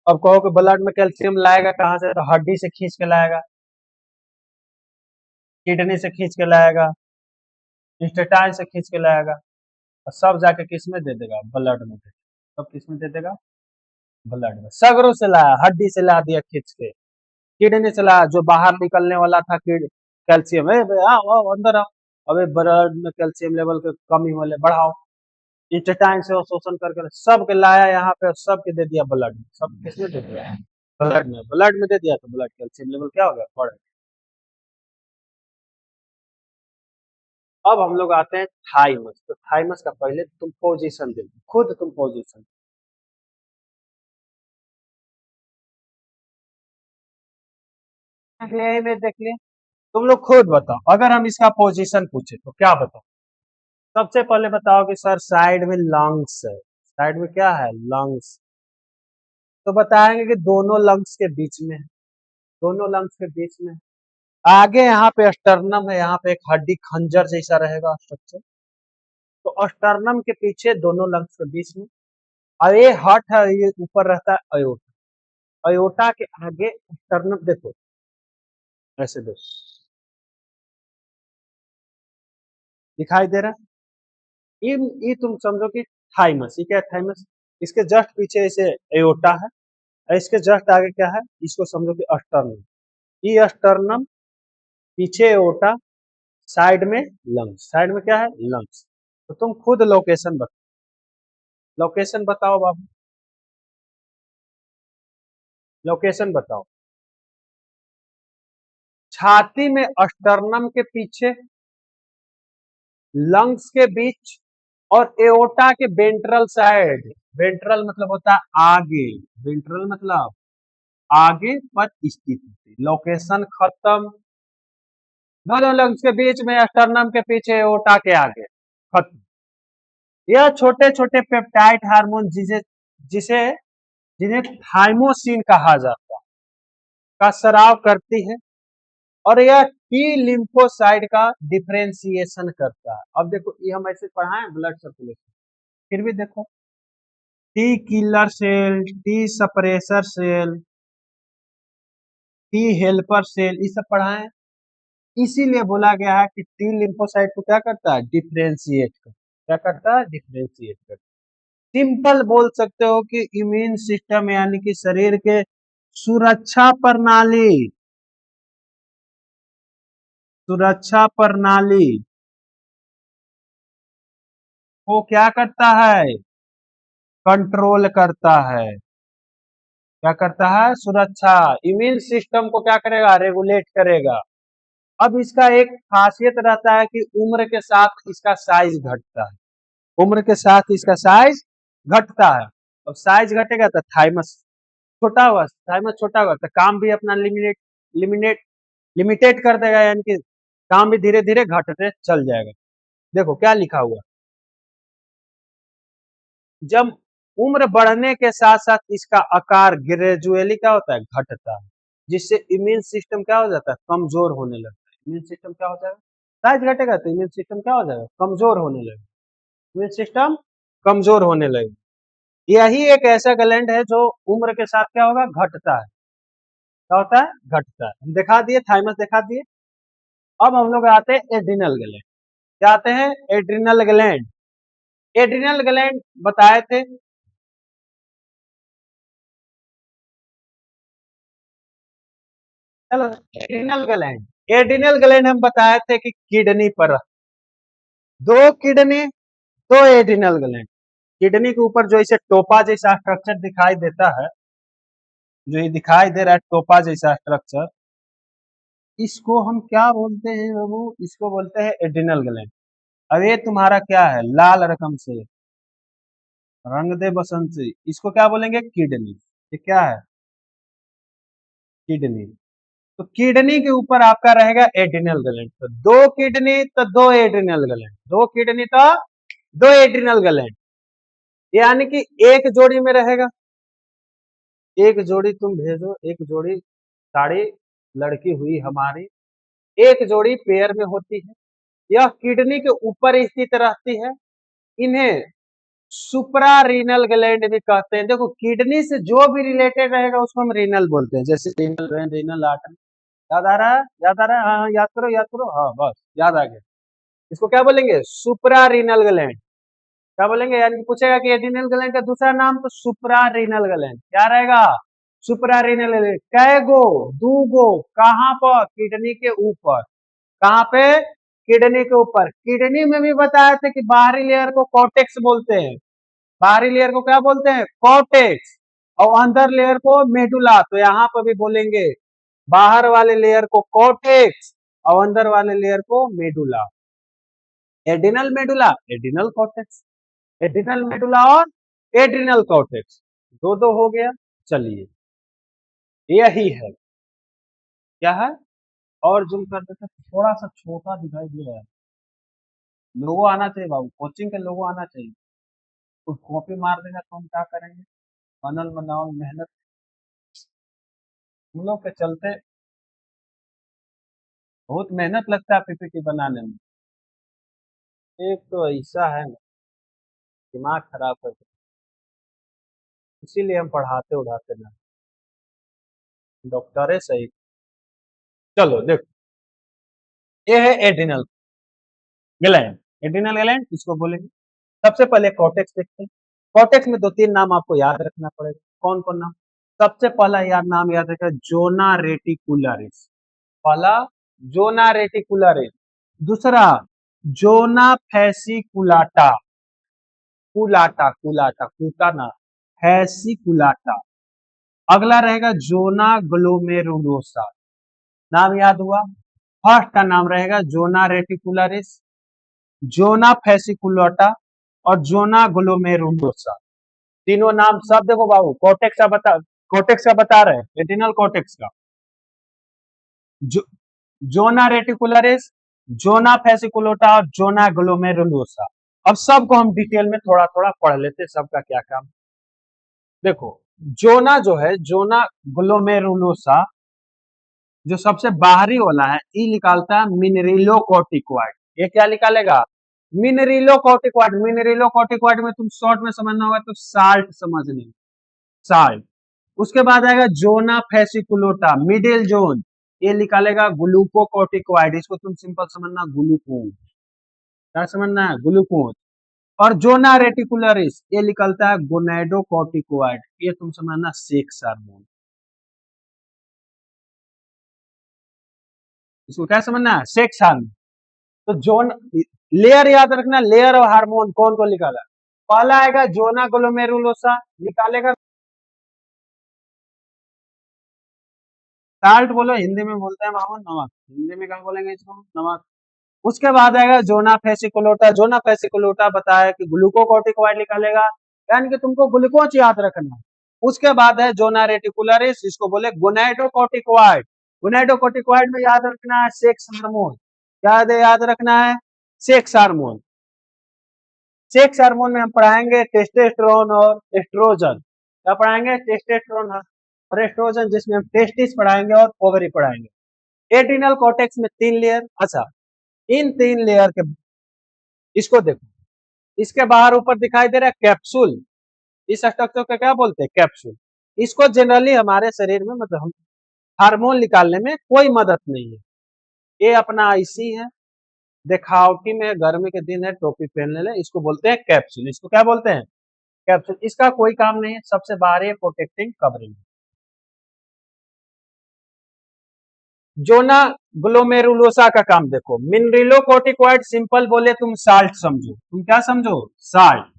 अब कहो कि ब्लड में कैल्शियम लाएगा कहाँ से, तो हड्डी से खींच के लाएगा, किडनी से खींच के लाएगा, इंस्टेटाइन से खींच के लाएगा, और सब जाके किस में दे देगा, ब्लड में दे, सब किस में दे देगा, ब्लड में, सगरों से लाया, हड्डी से ला दिया खींच के, किडनी से लाया, जो बाहर निकलने वाला था कैल्शियम, आओ आओ अंदर आओ, अबे ब्लड में कैल्शियम लेवल के कमी होने बढ़ाओ, इंस्टेटाइन से वो शोषण करके सबके लाया यहाँ पे, सबके दे दिया ब्लड में, सब किसमें दे दिया, ब्लड में, ब्लड में दे दिया तो ब्लड कैल्शियम लेवल क्या हो गया, बढ़ गया। अब हम लोग आते हैं थाइमस, तो थाइमस का पहले तुम पोजीशन दे, खुद तुम पोजीशन में देख ले, तुम लोग खुद बताओ, अगर हम इसका पोजीशन पूछे तो क्या बताओ, सबसे पहले बताओ कि सर साइड में लंग्स है, साइड में क्या है, लंग्स, तो बताएंगे कि दोनों लंग्स के बीच में है, दोनों लंग्स के बीच में है। आगे यहाँ पे स्टर्नम है, यहाँ पे एक हड्डी खंजर जैसा रहेगा स्ट्रक्चर। तो स्टर्नम के पीछे दोनों लंग्स के बीच में, और ये हार्ट है, ये ऊपर रहता है अयोटा। अयोटा के आगे स्टर्नम देखो, ऐसे देखो, दिखाई दे रहा है। ये तुम समझो कि थाइमस, ये क्या है थाइमस, इसके जस्ट पीछे ऐसे एयोटा है, और इसके जस्ट आगे क्या है, इसको समझो कि स्टर्नम। ये स्टर्नम, पीछे एयोटा, साइड में लंग्स, साइड में क्या है लंग्स। तो तुम खुद लोकेशन बताओ, लोकेशन बताओ बाबू, लोकेशन बताओ। छाती में स्टर्नम के पीछे, लंग्स के बीच, और एओर्टा के वेंट्रल साइड। वेंट्रल मतलब होता है आगे, वेंट्रल मतलब आगे पर स्थित होती। लोकेशन खत्म। दोनों लंग्स के बीच में, स्टर्नम के पीछे, एओर्टा के आगे, खत्म। यह छोटे छोटे पेप्टाइड हार्मोन जिसे जिसे जिन्हें थाइमोसिन कहा जाता है, का स्राव करती है, और यह टी लिम्फोसाइट का डिफरेंशिएशन करता है। अब देखो, ये हम ऐसे पढ़ाएं ब्लड सर्कुलेशन, फिर भी देखो, T killer cell, T suppressor cell, T helper cell, ये सब पढ़ाएं। इसीलिए बोला गया है कि टी लिम्फोसाइट को क्या करता है, डिफरेंशिएट कर, क्या करता है, डिफरेंशिएट कर। सिंपल बोल सकते हो कि इम्यून सिस्टम यानी कि शरीर के सुरक्षा प्रणाली, सुरक्षा प्रणाली को क्या करता है, कंट्रोल करता है। क्या करता है, सुरक्षा, इम्यून सिस्टम को क्या करेगा, रेगुलेट करेगा। अब इसका एक खासियत रहता है कि उम्र के साथ इसका साइज घटता है, उम्र के साथ इसका साइज घटता है। अब साइज घटेगा तो थाइमस छोटा हुआ, थाइमस छोटा हुआ तो काम भी अपना लिमिनेट लिमिनेट लिमिटेड कर देगा, यानी कि काम भी धीरे धीरे घटते चल जाएगा। देखो क्या लिखा हुआ, जब उम्र बढ़ने के साथ साथ इसका आकार ग्रेजुअली क्या होता है, घटता है, जिससे इम्यून सिस्टम क्या हो जाता है, कमजोर होने लगता है। इम्यून सिस्टम क्या हो जाएगा, साइज घटेगा तो इम्यून सिस्टम क्या हो जाएगा, कमजोर होने लगेगा, इम्यून सिस्टम कमजोर होने लगेगा। यही एक ऐसा ग्लैंड है जो उम्र के साथ क्या होगा, घटता है। क्या होता है, घटता है। हम दिखा दिए, थाइमस दिखा दिए। अब हम लोग आते हैं एड्रिनल ग्लैंड। क्या आते हैं, एड्रिनल ग्लैंड। एड्रिनल ग्लैंड बताए थे, चलो, एड्रिनल ग्लैंड, एड्रिनल ग्लैंड हम बताए थे कि किडनी पर, दो किडनी, दो एड्रिनल ग्लैंड। किडनी के ऊपर जो इसे टोपा जैसा स्ट्रक्चर दिखाई देता है, जो ये दिखाई दे रहा है टोपा जैसा स्ट्रक्चर, इसको हम क्या बोलते हैं बाबू, इसको बोलते हैं एड्रिनल ग्लैंड। अब ये तुम्हारा क्या है, लाल रकम से रंग दे बसंत से, इसको क्या बोलेंगे, किडनी। ये क्या है, किडनी। तो किडनी के ऊपर आपका रहेगा एड्रिनल ग्लैंड। तो दो किडनी तो दो एड्रिनल ग्लैंड, दो किडनी तो दो एड्रिनल ग्लैंड, यानी कि एक जोड़ी में रहेगा। एक जोड़ी तुम भेजो, एक जोड़ी साड़ी लड़की हुई हमारी, एक जोड़ी पेयर में होती है। यह किडनी के ऊपर स्थित रहती है। इन्हें सुप्रा रीनल ग्लैंड भी कहते हैं। देखो, किडनी से जो भी रिलेटेड रहेगा उसको हम रीनल बोलते हैं, जैसे रीनल वेन, रीनल आर्टरी। याद आ रहा है, याद आ रहा है, हाँ हाँ, याद करो, याद करो, हाँ बस याद आ गया। इसको क्या बोलेंगे, सुप्रा रीनल ग्लैंड। क्या बोलेंगे, यानी कि पूछेगा कि एड्रिनल ग्लैंड का दूसरा नाम, तो सुप्रा रीनल ग्लैंड क्या रहेगा, सुप्रा रीनल ग्लैंड। कैगो, दूगो, कहाँ पर, किडनी के ऊपर। कहाँ पे, किडनी के ऊपर। किडनी में भी बताए थे कि बाहरी लेयर को कॉर्टेक्स बोलते हैं, बाहरी लेयर को क्या बोलते हैं, कॉर्टेक्स, और अंदर लेयर को मेडुला। तो यहाँ पर भी बोलेंगे बाहर वाले लेयर को कॉर्टेक्स और अंदर वाले लेयर को medulla. Adrenal medulla, adrenal cortex, adrenal medulla और एड्रिनल कॉर्टेक्स, दो दो हो गया। चलिए, यही है, क्या है, और जूम कर देते, थोड़ा सा छोटा दिखाई दे रहा है। लोगो आना चाहिए बाबू, कोचिंग के लोगो आना चाहिए। कुछ कॉपी मार देगा तो हम क्या करेंगे, बनल बनाओ मेहनत हम लोग के चलते बहुत मेहनत लगता है पीपीटी बनाने में। एक तो ऐसा है ना, दिमाग खराब करके, इसीलिए हम पढ़ाते उढ़ाते ना, डॉक्टर है सही। चलो देखो, ये है एड्रिनल ग्लैंड। एड्रिनल ग्लैंड इसको बोलेंगे। सबसे पहले कॉर्टेक्स देखते हैं। कॉर्टेक्स में दो तीन नाम आपको याद रखना पड़ेगा। कौन कौन नाम? सबसे पहला नाम याद रखना, जोना रेटिकुलरिस। पहला जोना रेटिकुलरिस। दूसरा जोना फैसिकुलाटा। कुलाटा कुलाटा कूटा ना, फैसिकुलाटा। अगला रहेगा जोना ग्लोमेरुलोसा। नाम याद हुआ? फर्स्ट का नाम रहेगा जोना रेटिकुलरिस, जोना फैसिकुलाटा और जोना ग्लोमेरुलोसा। तीनों नाम सब देखो बाबू, कॉर्टेक्स का बता रहे हैं, रेटिनल कॉर्टेक्स का। जो, जोना रेटिकुलरिस, जोना फैसिकुलोटा और जोना ग्लोमेरुलोसा। अब सबको हम डिटेल में थोड़ा थोड़ा पढ़ लेते हैं, सबका क्या काम। देखो, जोना जो है, जोना ग्लोमेरुलोसा, जो सबसे बाहरी वाला है, ये निकालता है मिनरिलो कॉर्टिकॉइड। ये क्या निकालेगा? मिनरिलो कॉर्टिकॉइड। मिनरिलो कॉर्टिकॉइड में तुम शॉर्ट में समझना होगा तो साल्ट समझने, साल्ट। उसके बाद आएगा जोना फैसिकुलोटा, मिडिल जोन, ये निकालेगा ग्लूकोकॉर्टिकॉइड। इसको तुम सिंपल समझना ग्लूकोज। क्या समझना है? ग्लूकोज। और जोना रेटिकुलरिस ये निकलता है गोनेडोकॉर्टिकॉइड, ये तुम समझना सेक्स हार्मोन। इसको क्या समझना है? Sex hormone. तो जोन, लेयर याद रखना, लेयर और हार्मोन कौन को निकाला? पहला आएगा जोना ग्लोमेरुलोसा, निकालेगा साल्ट। बोलो, हिंदी में बोलते हैं मामू नमक। हिंदी में क्या बोलेंगे इसको? नमक। उसके बाद आएगा जोना फेसिकुलोटा। जोना फेसिकुलोटा बताया कि ग्लूकोकॉर्टिकॉइड निकालेगा, यानी कि तुमको ग्लूकोज याद रखना है। उसके बाद है जोना रेटिकुलरिस, इसको बोले गोनाडोकॉर्टिकॉइड। गोनाडोकॉर्टिकॉइड में याद रखना है सेक्स हार्मोन। याद रखना है सेक्स हार्मोन। सेक्स हार्मोन में हम पढ़ाएंगे टेस्टोस्टेरोन और एस्ट्रोजन। क्या पढ़ाएंगे? टेस्टोस्टेरोन और एस्ट्रोजन, जिसमें हम टेस्टिस पढ़ाएंगे और ओवरी पढ़ाएंगे। एड्रिनल कॉर्टेक्स में तीन लेयर। अच्छा, इन तीन लेयर के, इसको देखो, इसके बाहर ऊपर दिखाई दे रहा है कैप्सूल। इस स्ट्रक्चर को क्या बोलते हैं? कैप्सूल। इसको जनरली हमारे शरीर में, मतलब हम हार्मोन निकालने में कोई मदद नहीं है। ये अपना आईसी है, दिखावटी में, गर्मी के दिन है टोपी पहनने ले, इसको बोलते हैं कैप्सूल। इसको क्या बोलते हैं? कैप्सूल। इसका कोई काम नहीं है, सबसे बाहरी प्रोटेक्टिंग कवरिंग। जोना ग्लोमेरुलोसा का काम देखो, मिनरिलो कोर्टिकॉइड, सिंपल बोले तुम साल्ट समझो। तुम क्या समझो? साल्ट।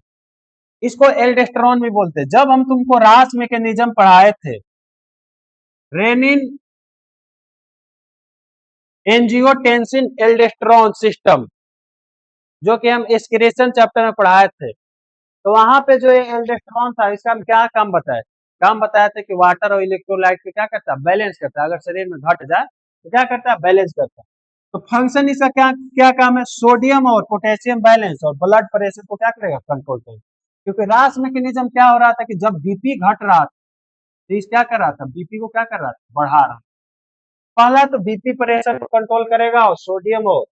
इसको एल्डेस्टेरोन भी बोलते हैं। जब हम तुमको रास मैकेनिज्म पढ़ाए थे, रेनिन एंजियोटेंसिन एल्डेस्टेरोन सिस्टम, जो कि हम एक्सक्रीशन चैप्टर में पढ़ाए थे, तो वहां पे जो ये एल्डेस्टेरोन था, इसका क्या काम बताया? काम बताया था कि वाटर और इलेक्ट्रोलाइट को क्या करता है? बैलेंस करता है। अगर शरीर में घट जाए तो क्या करता है? बैलेंस करता है। तो फंक्शन इसका क्या क्या काम है? सोडियम और पोटेशियम बैलेंस और ब्लड प्रेशर को क्या करेगा? कंट्रोल करेगा। क्योंकि रास मैकेनिज्म क्या हो रहा था कि जब बीपी घट रहा था, तो इस क्या कर रहा था? बीपी को क्या कर रहा था? बढ़ा रहा। पहला तो बीपी प्रेशर को कंट्रोल करेगा और सोडियम और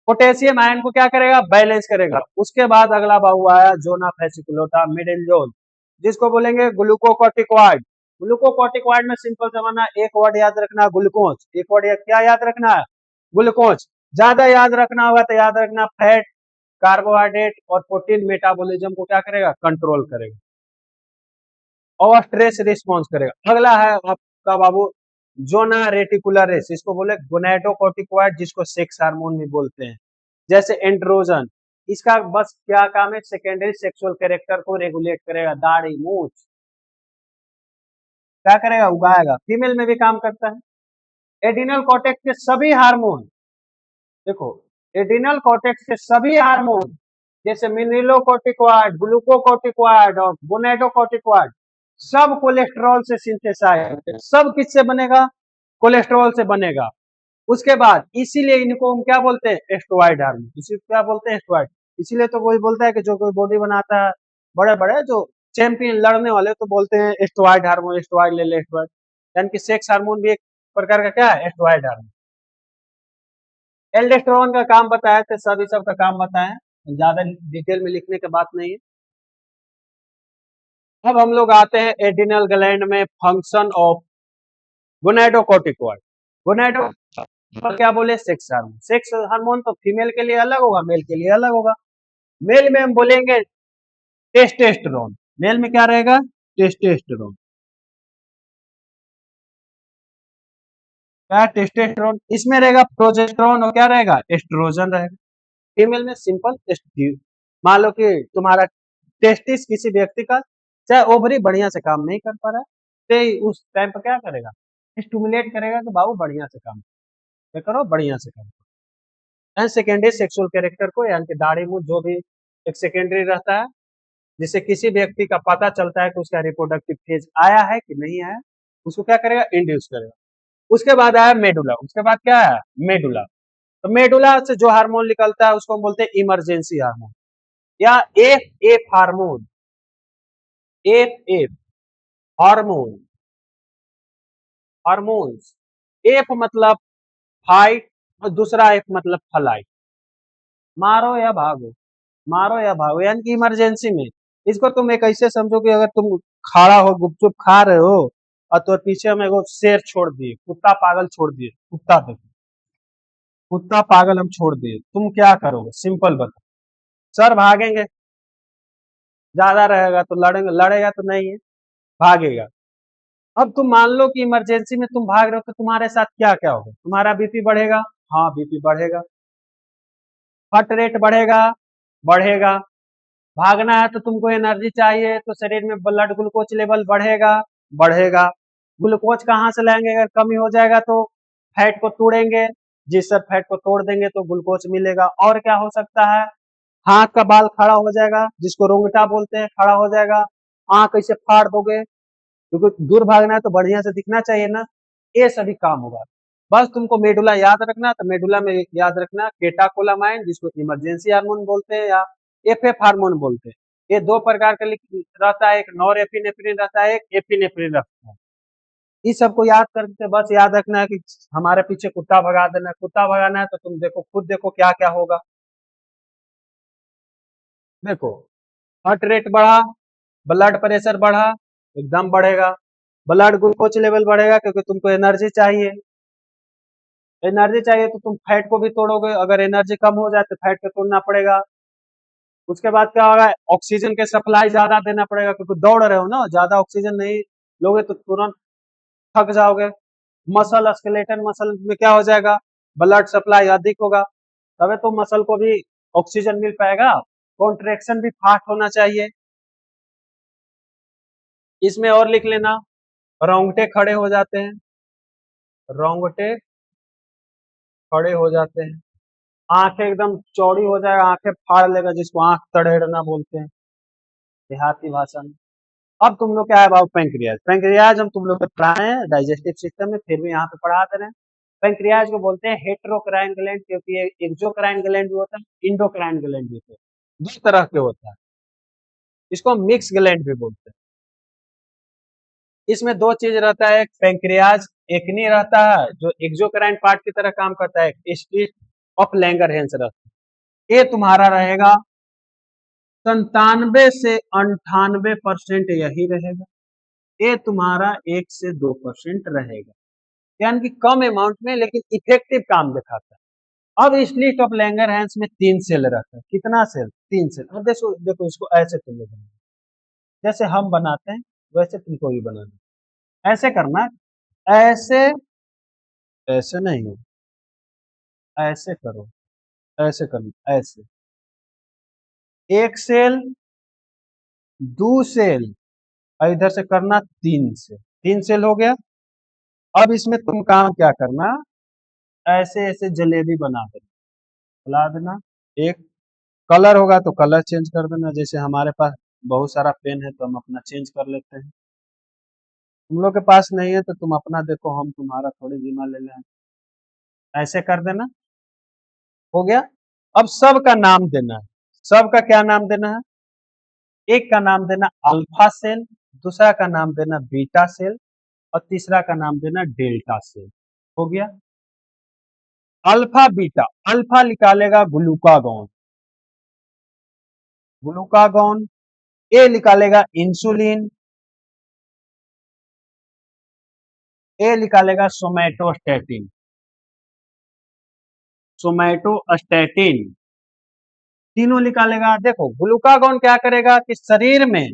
पोटेशियम आयन को क्या करेगा? बैलेंस करेगा। उसके बाद अगला बाहु आया जोना फेसिकुलोटा, मिडिल जोन, जिसको बोलेंगे ग्लूकोकॉर्टिकॉइड। ग्लूकोकॉर्टिकॉइड में सिंपल समझना, एक वर्ड याद रखना ग्लूकोज। एक वर्ड क्या याद रखना है? ग्लूकोज। ज्यादा याद रखना होगा तो याद रखना फैट, कार्बोहाइड्रेट और प्रोटीन मेटाबॉलिज्म को क्या करेगा? कंट्रोल करेगा और स्ट्रेस रिस्पॉन्स करेगा। अगला है आपका बाबू जोना रेटिकुलरिस, इसको बोले गोनाडोकॉर्टिकॉइड, जिसको सेक्स हार्मोन भी बोलते हैं, जैसे एंड्रोजन। इसका बस क्या काम है? सेकेंडरी सेक्सुअल कैरेक्टर को रेगुलेट करेगा, दाढ़ी मूछ क्या करेगा? उगाएगा। फीमेल में भी काम करता है। एड्रिनल कॉर्टेक्स के सभी हार्मोन, देखो, एड्रिनल कॉर्टेक्स के सभी हार्मोन, जैसे मिनरलोकॉर्टिकॉइड, ग्लूकोकॉर्टिकॉइड और गोनाडोकॉर्टिकॉइड, सब कोलेस्ट्रॉल से सिंथेसाइज होते हैं। सब किससे बनेगा? कोलेस्ट्रॉल से बनेगा। उसके बाद इसीलिए इनको हम क्या बोलते हैं? Asteroid hormone. इसी को क्या बोलते हैं? एस्टेरॉइड। इसीलिए तो कोई बोलता है कि जो कोई बॉडी बनाता है, बड़े बड़े जो चैंपियन लड़ने वाले, तो बोलते हैं एस्टेरॉइड हार्मोन, एस्टेरॉइड ले ले एस्टेरॉइड। यानी कि सेक्स हार्मोन भी एक प्रकार का क्या है? Asteroid hormone. एल्डोस्टेरोन का काम बताए थे, सभी सब का काम बताए, ज्यादा डिटेल में लिखने की बात नहीं है। अब हम लोग आते हैं एड्रिनल ग्लैंड में, फंक्शन ऑफ गोनाडोकोर्टिकॉइड। गोनाडो क्या बोले, सेक्स हार्मोन। सेक्स हार्मोन तो फीमेल के लिए अलग होगा, मेल के लिए अलग होगा। मेल में हम बोलेंगे टेस्टोस्टेरोन, मेल में क्या रहेगा, टेस्टोस्टेरोन। क्या, टेस्टोस्टेरोन। इसमें रहेगा प्रोजेस्टेरोन, और क्या रहेगा, एस्ट्रोजन रहेगा। फीमेल में सिंपल मान लो कि तुम्हारा टेस्टिस किसी व्यक्ति का, चाहे ओवरी बढ़िया से काम नहीं कर पा रहा है, तो उस टाइम पर क्या करेगा, स्टिमुलेट करेगा कि बाबू बढ़िया से काम क्या करो, बढ़िया से काम करो। एंड सेकेंडरी सेक्सुअल कैरेक्टर को, यानी कि दाढ़ी मुंह जो भी एक सेकेंडरी रहता है, जिससे किसी व्यक्ति का पता चलता है कि उसका रिप्रोडक्टिव फेज आया है कि नहीं आया, उसको क्या करेगा, इंड्यूस करेगा। उसके बाद आया मेडुला, उसके बाद क्या है, मेडुला। तो मेडुला से जो हार्मोन निकलता है उसको हम बोलते हैं इमरजेंसी हार्मोन, या F F hormone, F F hormone, hormones. F मतलब फाइट, और दूसरा एफ मतलब फ्लाइट, मारो या भागो, मारो या भागो, यानी कि इमरजेंसी में। इसको तुम एक ऐसे समझो कि अगर तुम खड़ा हो, गुपचुप खा रहे हो, और तो पीछे में वो शेर छोड़ दिए, कुत्ता पागल छोड़ दिए, कुत्ता देखो, कुत्ता पागल हम छोड़ दिए, तुम क्या करोगे, सिंपल बताओ। सर भागेंगे, ज्यादा रहेगा तो लड़ेंगे, लड़ेगा तो नहीं है, भागेगा। अब तुम मान लो कि इमरजेंसी में तुम भाग रहे हो, तो तुम्हारे साथ क्या क्या होगा, तुम्हारा बीपी बढ़ेगा, हाँ बीपी बढ़ेगा, हार्ट रेट बढ़ेगा, बढ़ेगा। भागना है तो तुमको एनर्जी चाहिए, तो शरीर में ब्लड ग्लूकोज लेवल बढ़ेगा, बढ़ेगा। ग्लूकोज कहाँ से लाएंगे, अगर कमी हो जाएगा तो फैट को तोड़ेंगे, जिस सब फैट को तोड़ देंगे तो ग्लूकोज मिलेगा। और क्या हो सकता है, हाथ का बाल खड़ा हो जाएगा, जिसको रोंगटा बोलते हैं, खड़ा हो जाएगा। आंख ऐसे फाड़ दोगे, क्योंकि दूर भागना है तो बढ़िया से दिखना चाहिए ना, ये सभी काम होगा। बस तुमको मेडुला याद रखना, तो मेडुला में याद रखना केटाकोलामाइन, जिसको इमरजेंसी हार्मोन बोलते हैं या एफ एफ हार्मोन बोलते हैं। ये दो प्रकार का रहता है, एक नॉर एपिनेफ्रिन रहता है, एक एपिनेफ्रिन रहता है। इस सबको याद करके बस याद रखना है कि हमारे पीछे कुत्ता भगा देना है, कुत्ता भगाना है तो तुम देखो, खुद देखो क्या क्या होगा। देखो, हार्ट रेट बढ़ा, ब्लड प्रेशर बढ़ा, एकदम बढ़ेगा। ब्लड ग्लूकोज लेवल बढ़ेगा, क्योंकि तुमको एनर्जी चाहिए, एनर्जी चाहिए तो तुम फैट को भी तोड़ोगे, अगर एनर्जी कम हो जाए तो फैट को तोड़ना पड़ेगा। उसके बाद क्या होगा, ऑक्सीजन के सप्लाई ज्यादा देना पड़ेगा, क्योंकि दौड़ रहे हो ना, ज्यादा ऑक्सीजन नहीं लोगे तो तुरंत थक जाओगे। मसल स्केलेटन मसल में क्या हो जाएगा, ब्लड सप्लाई अधिक होगा, तबे तो मसल को भी ऑक्सीजन मिल पाएगा। कॉन्ट्रेक्शन भी फास्ट होना चाहिए। इसमें और लिख लेना, रोंगटे खड़े हो जाते हैं, रोंगटे खड़े हो जाते हैं। आंखें एकदम चौड़ी हो जाएगा, आंखें फाड़ लेगा, जिसको आंख तड़ेड़ना बोलते हैं देहाती भाषा में। अब तुम लोग क्या है बाबू, पेंक्रियाज। पेंक्रियाज हम तुम लोग को पढ़ाए हैं डाइजेस्टिव सिस्टम में, फिर भी यहाँ पे पढ़ा दे रहे हैं। पेंक्रियाज को बोलते हैं हेट्रोक्राइन ग्लैंड, क्योंकि ये एक्सोक्राइन ग्लैंड भी होता है, इंडोक्राइन ग्लैंड भी होता है, दो तरह के होता है। इसको मिक्स ग्लैंड भी बोलते हैं। इसमें दो चीज रहता है, एक पेंक्रियाज एकनी रहता है, जो एक्सोक्राइन पार्ट की तरह काम करता है, एक स्ट्रिप ऑफ लैंगरहैंस रहता है। ये तुम्हारा रहेगा 97 से 98% यही रहेगा, ये तुम्हारा 1 से 2% रहेगा, यानी कि कम अमाउंट में लेकिन इफेक्टिव काम दिखाता है। अब इस लिस्ट ऑफ लैंगरहैंस में 3 सेल रहता है, कितना सेल, 3 सेल। अब देखो देखो, इसको ऐसे तुम लोग जैसे हम बनाते हैं वैसे तुमको भी बनाना है। ऐसे करना है, ऐसे, ऐसे नहीं, ऐसे करो, ऐसे करना, ऐसे। एक सेल, दो सेल, और इधर से करना 3 सेल, 3 सेल हो गया। अब इसमें तुम काम क्या करना, ऐसे ऐसे जलेबी बना देना, फैला देना। एक कलर होगा तो कलर चेंज कर देना, जैसे हमारे पास बहुत सारा पेन है तो हम अपना चेंज कर लेते हैं। तुम लोग के पास नहीं है तो तुम अपना देखो, हम तुम्हारा थोड़ी जिम्मा ले लें। ऐसे कर देना, हो गया। अब सबका नाम देना है, सबका क्या नाम देना है, एक का नाम देना अल्फा सेल, दूसरा का नाम देना बीटा सेल, और तीसरा का नाम देना डेल्टा सेल। हो गया। अल्फा बीटा, अल्फा निकालेगा ग्लूकागॉन, ग्लूकागॉन, ए निकालेगा इंसुलिन, ए निकालेगा सोमैटोस्टैटिन, सोमैटोस्टैटिन, तीनों निकालेगा। देखो ग्लूकागॉन क्या करेगा कि शरीर में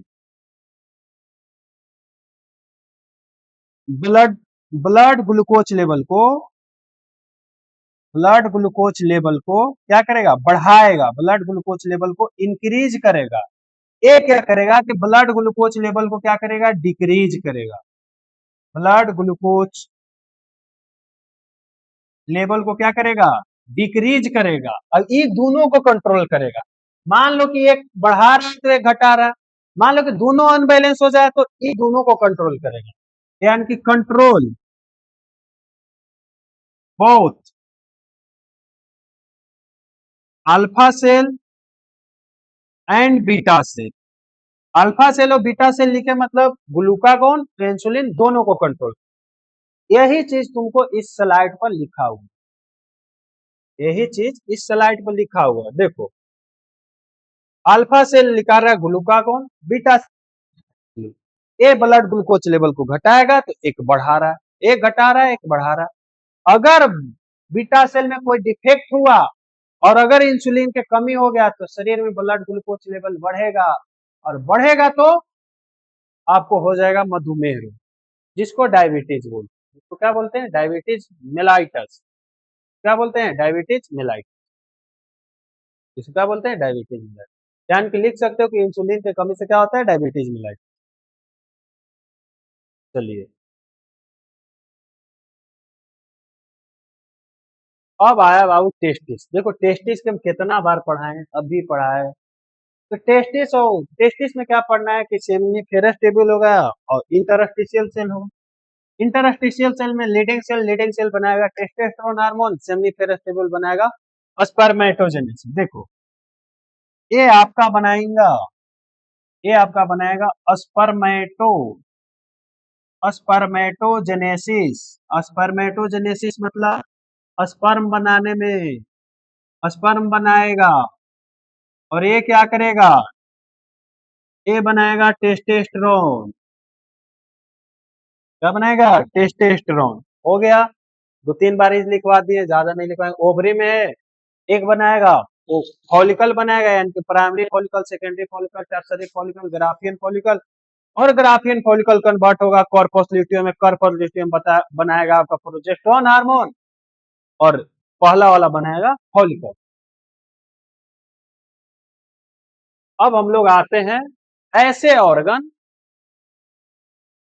ब्लड ब्लड ग्लूकोज लेवल को, ब्लड ग्लूकोज लेवल को क्या करेगा, बढ़ाएगा, ब्लड ग्लूकोज लेवल को इंक्रीज करेगा। ये क्या करेगा कि ब्लड ग्लूकोज लेवल को क्या करेगा, डिक्रीज करेगा, ब्लड ग्लूकोज लेवल को क्या करेगा, डिक्रीज करेगा, और ये दोनों को कंट्रोल करेगा। मान लो कि एक बढ़ा रहा है तो एक घटा रहा है, मान लो कि दोनों अनबैलेंस हो जाए तो ये दोनों को कंट्रोल करेगा, यानी कि control both alpha cell and beta cell. Alpha cell और बीटा सेल लिखे मतलब ग्लूकागॉन इंसुलिन दोनों को कंट्रोल। यही चीज तुमको इस स्लाइड पर लिखा हुआ, यही चीज इस स्लाइड पर लिखा हुआ देखो। अल्फा सेल निकाल रहा है ग्लूकागॉन, बीटा सेल ए ब्लड ग्लूकोज लेवल को घटाएगा तो एक बढ़ा रहा है, एक घटा रहा है एक बढ़ा रहा है। अगर बीटा सेल में कोई डिफेक्ट हुआ और अगर इंसुलिन के कमी हो गया तो शरीर में ब्लड ग्लूकोज लेवल बढ़ेगा, और बढ़ेगा तो आपको हो जाएगा मधुमेह रोग, जिसको डायबिटीज बोलते हैं। इसको क्या बोलते हैं, डायबिटीज मेलाइटस। क्या बोलते हैं, डायबिटीज मेलाइटस। इसको क्या बोलते हैं, डायबिटीज मेलाइटस। जान के लिख सकते हो कि इंसुलिन की कमी से क्या होता है, डायबिटीज मेलाइटस। चलिए अब आया बाबू टेस्टिस। देखो टेस्टिस के हम कितना बार पढ़ाए, अभी पढ़ाए। तो टेस्टिस हो, टेस्टिस में क्या पढ़ना है कि सेमिनिफेरस टेबल हो गया और इंटरस्टिशियल सेल हो। इंटरस्टिशियल सेल में लीडिंग सेल बनाएगा टेस्टोस्टेरोन हार्मोन, सेमिनिफेरस टेबल बनाएगा स्पर्मेटोजेनेसिस। देखो ये आपका बनाएगा, ये आपका बनाएगा स्पर्मेटो, स्पर्मेटोजेनेसिस। स्पर्मेटोजेनेसिस मतलब स्पर्म बनाने में, स्पर्म बनाएगा, और ये क्या करेगा, ये बनाएगा टेस्टोस्टेरोन। क्या बनाएगा, टेस्टोस्टेरोन। हो गया, दो तीन बार इस लिखवा दिए, ज्यादा नहीं लिखवाएंगे। ओवरी में है, एक बनाएगा वो फॉलिकल बनाएगा, यानी कि primary follicle, secondary follicle, tertiary follicle, Graafian follicle, और ग्राफियन फॉलिकल कन्वर्ट होगा कॉर्पस ल्यूटियम में, कॉर्पस ल्यूटियम बनाएगा आपका प्रोजेस्टेरोन हार्मोन, और पहला वाला बनाएगा फॉलिकल। अब हम लोग आते हैं ऐसे ऑर्गन,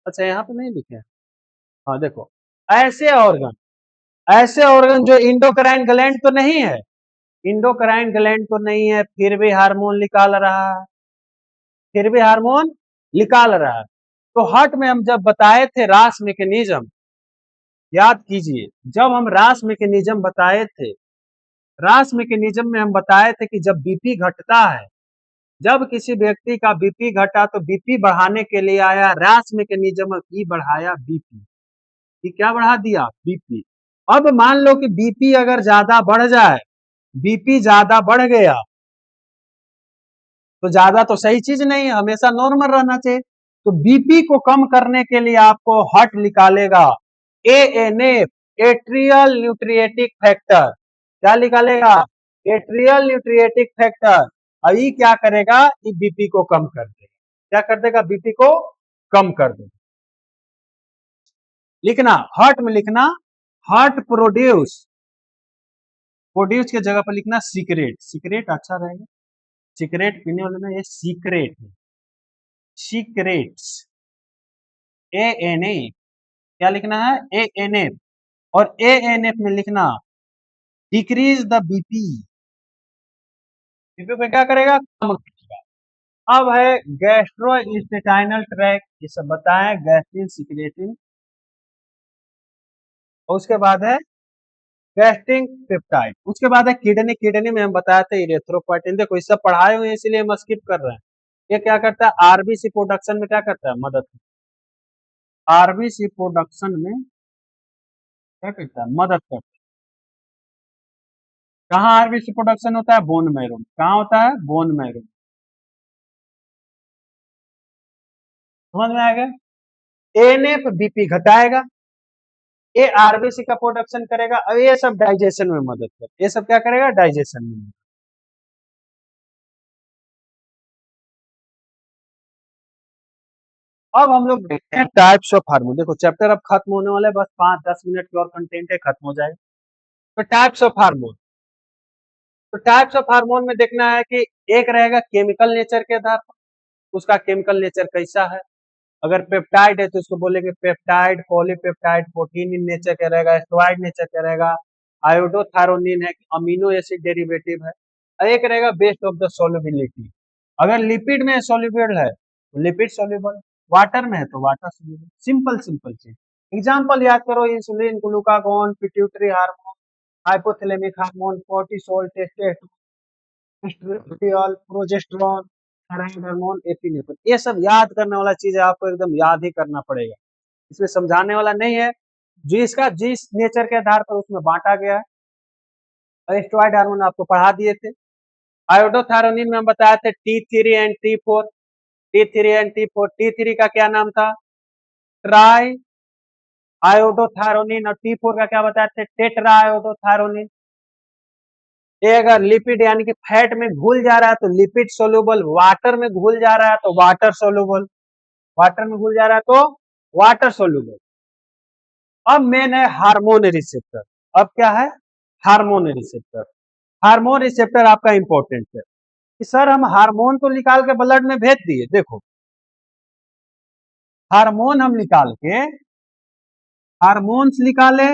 अच्छा यहाँ पे नहीं लिखे हैं, हाँ देखो, ऐसे ऑर्गन, ऐसे ऑर्गन जो इंडोक्राइन ग्लैंड तो नहीं है, इंडोक्राइन ग्लैंड तो नहीं है, फिर भी हार्मोन निकाल रहा है, फिर भी हार्मोन निकाल रहा है। तो हार्ट में हम जब बताए थे रास मैकेनिज्म, याद कीजिए, जब हम रास मैकेनिज्म बताए थे, रास मैकेनिज्म में हम बताए थे कि जब बीपी घटता है, जब किसी व्यक्ति का बीपी घटा तो बीपी बढ़ाने के लिए आया रास मैकेनिज्म, ई बढ़ाया बीपी, ये क्या बढ़ा दिया, बीपी। अब मान लो कि बीपी अगर ज्यादा बढ़ जाए, बीपी ज्यादा बढ़ गया तो ज्यादा तो सही चीज नहीं है, हमेशा नॉर्मल रहना चाहिए। तो बीपी को कम करने के लिए आपको हार्ट निकालेगा एएनएफ, एट्रियल न्यूट्रिएटिक फैक्टर। क्या निकालेगा, एट्रियल न्यूट्रिएटिक फैक्टर। और ये क्या करेगा, ये बीपी को कम कर देगा। क्या कर देगा, बीपी को कम कर देगा। लिखना, हार्ट में लिखना, हार्ट प्रोड्यूस, प्रोड्यूस की जगह पर लिखना सीक्रेट, सीक्रेट अच्छा रहेगा, सीक्रेट पीने वाले में ये सीक्रेट है, सीक्रेट्स, ए एन ए, क्या लिखना है, ए एन एफ, और ए एन एफ में लिखना डिक्रीज द बीपी, बीपी पे क्या करेगा, कम करेगा। अब है गैस्ट्रो इंटेस्टाइनल ट्रैक्ट, ये सब बताएं, गैस्ट्रिन सिक्रेटिन, और उसके बाद है गैस्ट्रिक पेप्टाइड, उसके बाद है किडनी, किडनी में हम बताए थे इरेथ्रोपोइटिन। देखो ये सब पढ़ाए हुए इसलिए हम स्किप कर रहे हैं। ये क्या करता है, आरबीसी प्रोडक्शन में क्या करता है, मदद, आरबीसी प्रोडक्शन में क्या करता है, मदद करता है। कहाँ आरबीसी प्रोडक्शन होता है? बोन मैरो में। कहाँ होता है? Bone marrow. समझ में आ गया? एनएफ बीपी घटाएगा, ये आरबीसी का प्रोडक्शन करेगा और ये सब डाइजेशन में मदद करेगा। ये सब क्या करेगा? डाइजेशन में मदद। अब हम लोग देखते हैं टाइप्स ऑफ हार्मोन। देखो चैप्टर अब खत्म होने वाला है, बस 5-10 मिनट की और कंटेंट है, खत्म हो जाएगा। तो टाइप्स ऑफ हार्मोन, तो टाइप्स ऑफ हार्मोन में देखना है कि एक रहेगा केमिकल नेचर के आधार पर, उसका केमिकल नेचर कैसा है। अगर पेप्टाइड है तो उसको बोलेंगे peptide, polypeptide, protein in nature का रहेगा, एस्टोइड नेचर का रहेगा, आयोडोथायरोनिन है, अमीनो एसिड डेरिवेटिव है, और एक रहेगा बेस्ड ऑफ द सोल्युबिलिटी। अगर लिपिड में सोल्यूबल है तो लिपिड सोल्यूबल, वाटर में है तो वाटर सोल्यूबल। सिंपल सिंपल चीज। एग्जांपल याद करो, insulin, glucagon, pituitary hormone, hypothalamic hormone, cortisol, testosterone, progesterone, thyroid hormone, epinephrine. ये सब याद करने वाला चीज है, आपको एकदम याद ही करना पड़ेगा, इसमें समझाने वाला नहीं है। जिसका जिस नेचर के आधार पर उसमें बांटा गया है। स्टेरॉइड हार्मोन आपको पढ़ा दिए थे। आयोडोथायरोनिन में हम बताए थे T3 एंड T4। T3 का क्या नाम था? Try iodothyronine. और T4 का क्या बताए थे? Tetra iodothyronine. ये अगर लिपिड यानी कि फैट में घुल जा रहा है तो लिपिड सोल्यूबल, वाटर में घुल जा रहा है तो वाटर सोल्यूबल, वाटर में घुल जा रहा है तो वाटर सोल्यूबल। अब मेन है हार्मोन रिसेप्टर। अब क्या है? Hormone receptor. हार्मोन रिसेप्टर आपका इंपॉर्टेंट है कि सर हम हार्मोन तो निकाल के ब्लड में भेज दिए। देखो हार्मोन हम निकाल के, हार्मोन्स निकाले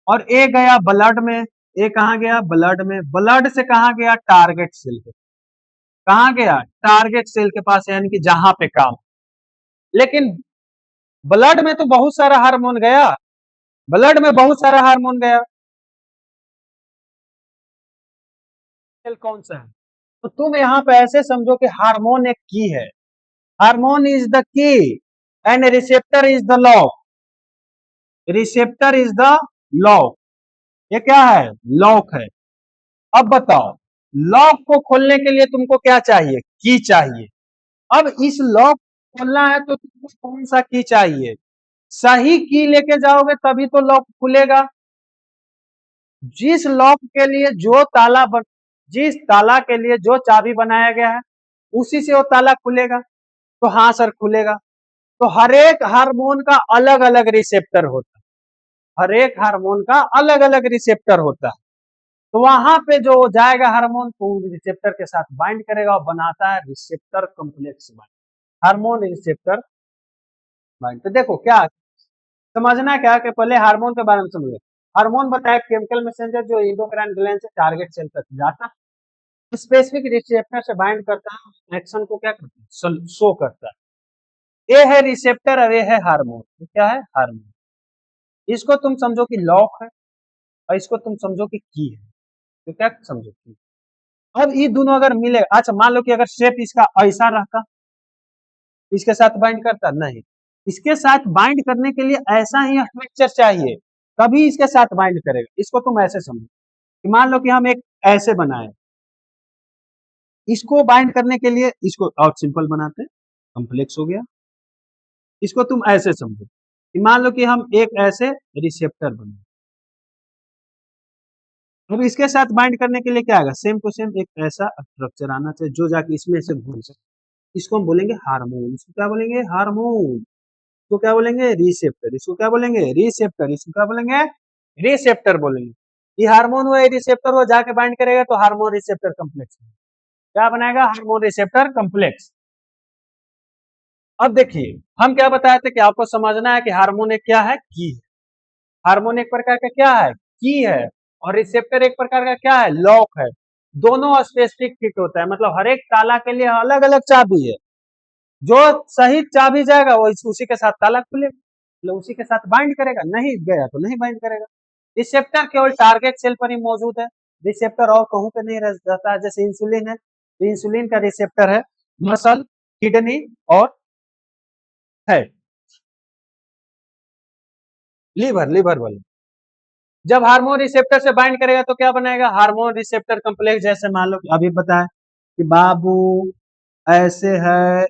और ए गया ब्लड में। ए कहा गया? ब्लड में। ब्लड से कहा गया? टारगेट सेल के। कहा गया? टारगेट सेल के पास, यानी कि जहां पे काम। लेकिन ब्लड में तो बहुत सारा हार्मोन गया, ब्लड में बहुत सारा हार्मोन गया, सेल कौन सा है? तो तुम यहां पे ऐसे समझो कि हार्मोन एक की है। Hormone is the key and receptor is the lock. Receptor is the lock. ये क्या है? लॉक है। अब बताओ, लॉक को खोलने के लिए तुमको क्या चाहिए? की चाहिए। अब इस लॉक खोलना है तो तुमको कौन सा की चाहिए? सही की लेके जाओगे तभी तो लॉक खुलेगा। जिस लॉक के लिए जो ताला जिस ताला के लिए जो चाबी बनाया गया है उसी से वो ताला खुलेगा। तो हाँ सर खुलेगा। तो हर एक हार्मोन का अलग अलग रिसेप्टर होता है, हर एक हार्मोन का अलग अलग रिसेप्टर होता है। तो वहां पे जो जाएगा हार्मोन तो रिसेप्टर के साथ बाइंड करेगा और बनाता है receptor complex bind, hormone receptor bind. तो देखो क्या समझना, क्या कि पहले हार्मोन के बारे में समझो। हार्मोन बताया केमिकल मैसेंजर जो एंडोक्राइन ग्लैंड से टारगेट सेल तक जाता है, स्पेसिफिक रिसेप्टर से बाइंड करता है, एक्शन को क्या करता है? शो करता है। ये है रिसेप्टर और ये है हार्मोन। तो क्या है? हार्मोन। इसको तुम समझो कि लॉक है और इसको तुम समझो कि की है। तो क्या समझो की। अब ये दोनों अगर मिले, अच्छा मान लो कि अगर शेप इसका ऐसा रहता, इसके साथ बाइंड करता नहीं, इसके साथ बाइंड करने के लिए ऐसा ही स्ट्रक्चर चाहिए तभी इसके साथ बाइंड करेगा। इसको तुम ऐसे समझो कि मान लो कि हम एक ऐसे बनाए, इसको बाइंड करने के लिए इसको और सिंपल बनाते हैं, कॉम्प्लेक्स हो गया। इसको तुम ऐसे समझो कि मान लो कि हम एक ऐसे रिसेप्टर बनाए, अब इसके साथ बाइंड करने के लिए क्या आएगा? सेम टू सेम एक ऐसा स्ट्रक्चर आना चाहिए जो जाके इसमें से घुल सके। इसको हम बोलेंगे हार्मोन। इसको क्या बोलेंगे? हार्मोन। इसको क्या बोलेंगे? रिसेप्टर। इसको क्या बोलेंगे? रिसेप्टर। इसको क्या बोलेंगे? रिसेप्टर बोलेंगे। ये हार्मोन हुआ, ये रिसेप्टर हुआ, जाके बाइंड करेगा तो हार्मोन रिसेप्टर कम्प्लेक्स क्या बनाएगा? Hormone receptor complex. अब देखिए हम क्या बताए थे कि आपको समझना है कि हार्मोन एक क्या है? की है। हार्मोन एक प्रकार का क्या है? की है। और रिसेप्टर एक प्रकार का क्या है? लॉक है। दोनों स्पेसिफिक फिट होता है, मतलब हर एक ताला के लिए अलग अलग चाबी है। जो सही चाबी जाएगा वो उसी के साथ ताला खुलेगा, मतलब उसी के साथ बाइंड करेगा, नहीं गया तो नहीं बाइंड करेगा। रिसेप्टर केवल टारगेट सेल पर ही मौजूद है, रिसेप्टर और कहूं पे नहीं रहता है। जैसे इंसुलिन है तो इंसुलिन का रिसेप्टर है मसल, किडनी और है लीवर, लीवर वाले। जब हार्मोन रिसेप्टर से बाइंड करेगा तो क्या बनेगा, हार्मोन रिसेप्टर कम्प्लेक्स। जैसे मान लो अभी बताए कि बाबू ऐसे है,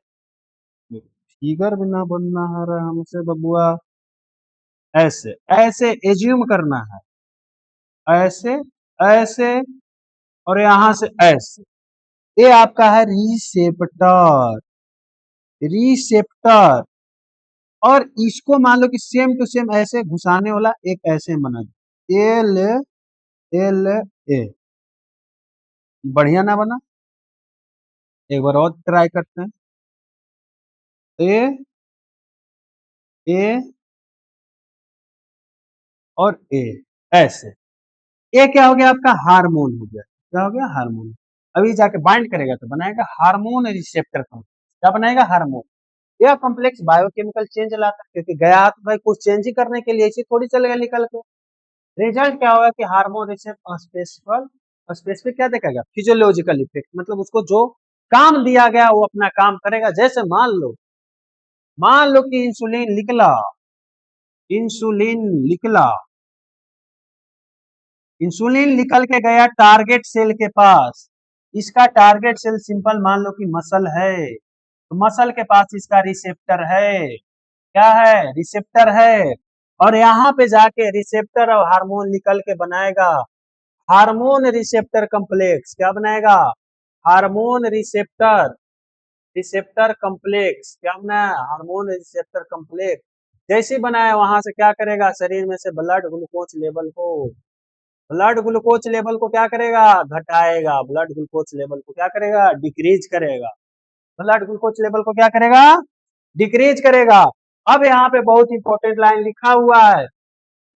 फिगर भी ना बनना है रहा हमसे बबुआ, ऐसे ऐसे एज्यूम करना है, ऐसे ऐसे, और यहां से ऐसे, ये आपका है रिसेप्टर, रिसेप्टर। और इसको मान लो कि सेम टू सेम ऐसे घुसाने वाला एक ऐसे बना दो, एल एल ए, बढ़िया ना बना? एक बार और ट्राई करते हैं, ए ए और ए, ऐसे। ये क्या हो गया आपका, हार्मोन हो गया। क्या हो गया, हार्मोन। अभी जाके बाइंड करेगा तो बनाएगा हार्मोन रिसेप्टर कॉम्प्लेक्स। क्या बनाएगा, हार्मोन। यह कॉम्प्लेक्स बायोकेमिकल चेंज लाता है, क्योंकि गया तो भाई कुछ चेंज ही करने के लिए, ऐसे थोड़ी चलेगा निकल के। रिजल्ट क्या होगा कि हार्मोन रिसेप्टर स्पेसिफिक, स्पेसिफिक क्या देखेगा, फिजियोलॉजिकल इफेक्ट, मतलब उसको जो काम दिया गया वो अपना काम करेगा। जैसे मान लो कि इंसुलिन निकला, इंसुलिन निकला, इंसुलिन निकल के गया टारगेट सेल के पास। इसका टारगेट सेल सिंपल मान लो कि मसल है, तो मसल के पास इसका रिसेप्टर है। क्या है, रिसेप्टर है। और यहाँ पे जाके रिसेप्टर और हार्मोन निकल के बनाएगा हार्मोन रिसेप्टर कम्प्लेक्स। क्या बनाएगा, हार्मोन रिसेप्टर, रिसेप्टर कम्प्लेक्स। क्या बनाया, हार्मोन रिसेप्टर कम्प्लेक्स। जैसे बनाया वहां से क्या करेगा, शरीर में से ब्लड ग्लूकोज लेवल को, ब्लड ग्लूकोज लेवल को क्या करेगा, घटाएगा। ब्लड ग्लूकोज लेवल को क्या करेगा, डिक्रीज करेगा। ब्लड ग्लूकोज लेवल को क्या करेगा, डिक्रीज करेगा। अब यहाँ पे बहुत इंपॉर्टेंट लाइन लिखा हुआ है,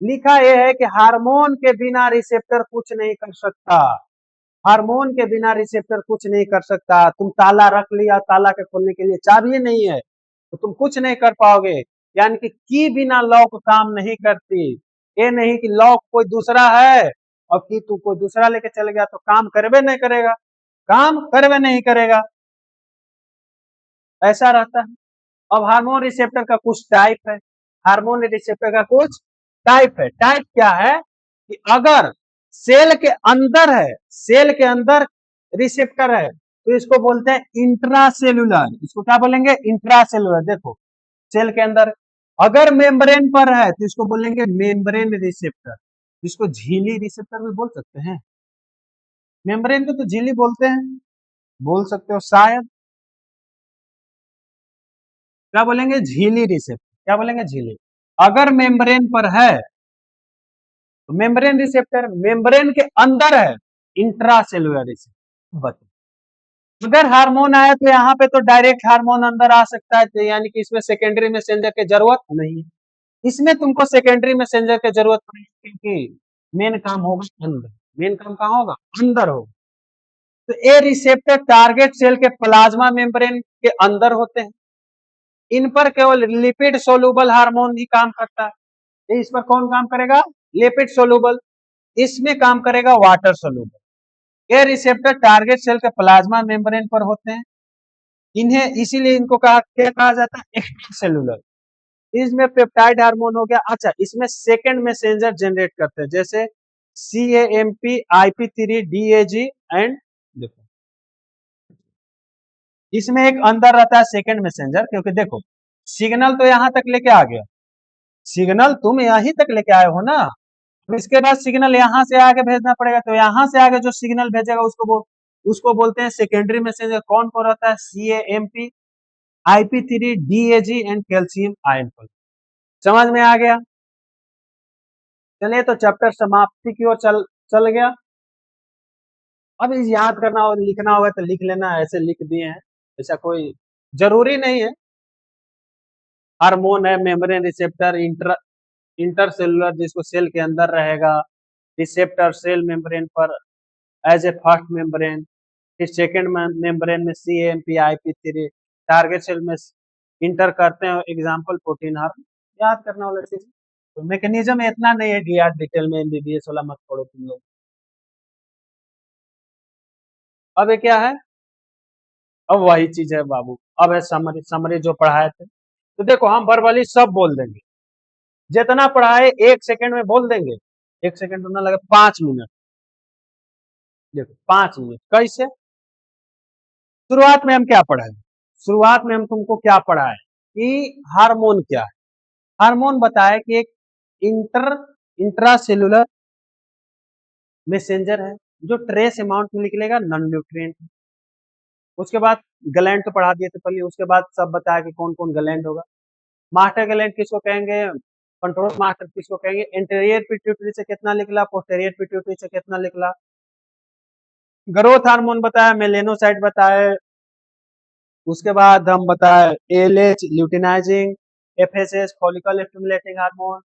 लिखा यह है कि हार्मोन के बिना रिसेप्टर कुछ नहीं कर सकता। हार्मोन के बिना रिसेप्टर कुछ नहीं कर सकता। तुम ताला रख लिया, ताला के खोलने के लिए चाबी नहीं है तो तुम कुछ नहीं कर पाओगे। यानी कि की बिना लॉक काम नहीं करती। ये नहीं कि लॉक कोई दूसरा है और की तू कोई दूसरा लेके चल गया तो काम करवे नहीं करेगा, काम करवे नहीं करेगा, ऐसा रहता है। अब हार्मोन रिसेप्टर का कुछ टाइप है, हार्मोन रिसेप्टर का कुछ टाइप है। टाइप क्या है कि अगर सेल के अंदर है, सेल के अंदर रिसेप्टर है तो इसको बोलते हैं इंट्रासेलुलर। इसको क्या बोलेंगे, इंट्रासेलुलर। देखो सेल के अंदर, अगर मेम्ब्रेन पर है तो इसको बोलेंगे मेम्ब्रेन रिसेप्टर, जिसको झिल्ली रिसेप्टर भी बोल सकते हैं। मेम्ब्रेन को तो झिल्ली बोलते हैं, बोल सकते हो शायद। क्या बोलेंगे, झिल्ली रिसेप्टर। क्या बोलेंगे, झिल्ली। अगर मेम्ब्रेन पर है तो मेम्ब्रेन रिसेप्टर, मेम्ब्रेन के अंदर है इंट्रासेलुलर रिसेप्टर। अगर हार्मोन आया तो यहाँ पे तो डायरेक्ट हार्मोन अंदर आ सकता है, तो यानी कि इसमें सेकेंडरी मैसेंजर की जरूरत नहीं है। इसमें तुमको सेकेंडरी मैसेंजर की जरूरत नहीं, क्योंकि मेन काम होगा अंदर। मेन काम कहाँ होगा, अंदर होगा। तो ये रिसेप्टर टारगेट सेल के प्लाज्मा मेम्ब्रेन के अंदर होते हैं। इन पर केवल लिपिड सोलुबल हार्मोन ही काम करता है। इस पर कौन काम करेगा, लिपिड सोलुबल। इसमें काम करेगा वाटर सोलुबल। ये रिसेप्टर टारगेट सेल के प्लाज्मा मेम्ब्रेन पर होते हैं। इन्हें इसीलिए इनको कहा क्या कहा जाता है, एक्स्ट्रा सेलुलर। इसमें पेप्टाइड हार्मोन हो गया। अच्छा, इसमें सेकेंड मैसेंजर जनरेट करते हैं, जैसे CAMP, IP3, DAG एंड, देखो इसमें एक अंदर रहता है सेकेंड मैसेंजर, क्योंकि देखो सिग्नल तो यहां तक लेके आ गया, सिग्नल तुम यहीं तक लेके आए हो ना, तो इसके बाद सिग्नल यहां से आगे भेजना पड़ेगा। तो यहां से आगे जो सिग्नल भेजेगा उसको बोलते हैं सेकेंडरी मैसेंजर। कौन कौन रहता है, CAMP, IP3, DAG and calcium ion. समझ में आ गया। चलिए तो चैप्टर समाप्ति की ओर चल गया। अब इस याद करना और लिखना होगा तो लिख लेना, ऐसे लिख दिए हैं, ऐसा कोई जरूरी नहीं है। हार्मोन है, मेम्ब्रेन रिसेप्टर, इंटरसेलुलर जिसको सेल के अंदर रहेगा, रिसेप्टर सेल मेम्ब्रेन पर एज ए फर्स्ट मेम्ब्रेन, फिर सेकेंड मेम्ब्रेन में CAMP, IP3, टारगेट सेल में इंटर करते हैं। एग्जाम्पल प्रोटीन हार्मोन, याद करना वाला चीज। तो मैकेनिज्म इतना नहीं है कि यार डिटेल में MBBS वाला मत पढ़ो तुम लोग। अब ये क्या है, अब वही चीज है बाबू। अब है समरी, समरी जो पढ़ाए थे। तो देखो हम वर्बली सब बोल देंगे, जितना पढ़ाए 1 सेकंड में बोल देंगे। 1 सेकंड तो ना लगे, 5 मिनट। देखो 5 मिनट कैसे? शुरुआत में हम क्या पढ़े? शुरुआत में हम तुमको क्या पढ़ाए कि हार्मोन क्या है? हार्मोन बताया कि एक इंट्रासेलुलर मैसेंजर है जो ट्रेस अमाउंट में निकलेगा नॉन न्यूट्रिएंट। उसके बाद ग्लैंड तो पढ़ा दिए थे पहले, उसके बाद सब बताया कि कौन कौन ग्लैंड होगा। मास्टर ग्लैंड किसको कहेंगे? कंट्रोल मास्टर किसको कहेंगे? इंटीरियर पिट्यूटरी से कितना निकला, पोस्टीरियर पिट्यूटरी से कितना निकला। ग्रोथ हार्मोन बताया, मेलेनोसाइट बताया, उसके बाद हम बताए LH luteinising, FSS follicle stimulating hormone.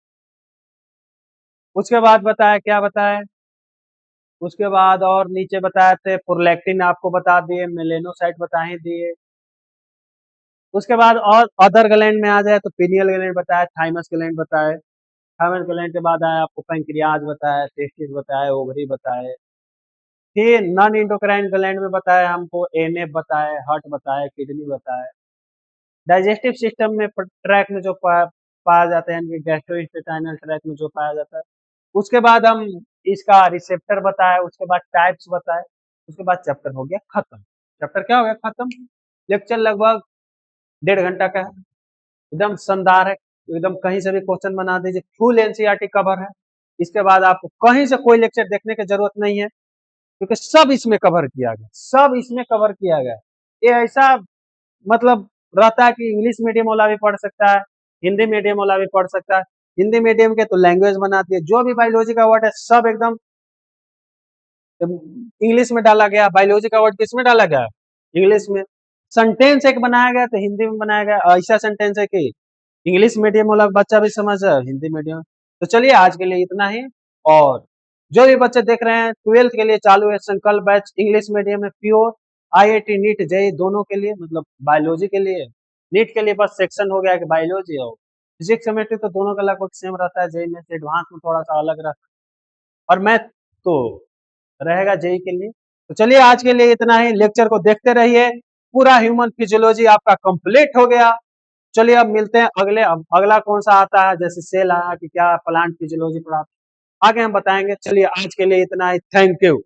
उसके बाद बताया क्या बताया, उसके बाद और नीचे बताए थे प्रोलैक्टिन आपको बता दिए, मेलेनोसाइट बताए दिए। उसके बाद और अदर ग्लैंड में आ जाए तो पीनियल ग्लैंड बताया, थाइमस ग्लैंड बताए। थाइमस ग्लैंड के बाद आया आपको पैंक्रियाज बताया, टेस्टिस बताया, ओवरी बताए। फिर नॉन इंडोक्राइन ग्लैंड में बताया हमको एनएफ बताए, हार्ट बताए, किडनी बताए। डाइजेस्टिव सिस्टम में ट्रैक में जो पाया जाता है, यानी गैस्ट्रोइंटेस्टाइनल ट्रैक में जो पाया जाता है। उसके बाद हम इसका रिसेप्टर बताया, उसके बाद टाइप्स बताए, उसके बाद चैप्टर हो गया खत्म। चैप्टर क्या हो गया? खत्म। लेक्चर लगभग 1.5 घंटा का है, एकदम शानदार है, एकदम कहीं से भी क्वेश्चन बना दीजिए, फुल एनसीईआरटी कवर है। इसके बाद आपको कहीं से कोई लेक्चर देखने की जरूरत नहीं है, क्योंकि सब इसमें कवर किया गया, सब इसमें कवर किया गया। ये ऐसा मतलब रहता है कि इंग्लिश मीडियम वाला भी पढ़ सकता है, हिंदी मीडियम वाला भी पढ़ सकता है। हिंदी मीडियम के तो लैंग्वेज बनाती है, जो भी बायोलॉजी का वर्ड है सब एकदम इंग्लिश में डाला गया। बायोलॉजी का वर्ड किस में डाला गया? इंग्लिश में। सेंटेंस एक बनाया गया तो हिंदी में बनाया गया, ऐसा सेंटेंस है कि इंग्लिश मीडियम वाला बच्चा भी समझ जाए, हिंदी मीडियम। तो चलिए आज के लिए इतना ही। और जो भी बच्चे देख रहे हैं 12th के लिए चालू है संकल्प बैच, इंग्लिश मीडियम में प्योर, आईआईटी नीट जेईई दोनों के लिए, मतलब बायोलॉजी के लिए, नीट के लिए बस सेक्शन हो गया कि बायोलॉजी हो, फिजिक्स केमिस्ट्री तो दोनों का लगभग सेम रहता है, जेईई में से एडवांस में थोड़ा सा अलग रहता है, और मैथ तो रहेगा जेईई के लिए। तो चलिए आज के लिए इतना ही, लेक्चर को देखते रहिए। पूरा ह्यूमन फिजियोलॉजी आपका कंप्लीट हो गया। चलिए अब मिलते हैं अगले, अब अगला कौन सा आता है, जैसे सेल आया कि क्या प्लांट फिजियोलॉजी पढ़ाते आगे हम बताएंगे। चलिए आज के लिए इतना ही, थैंक यू।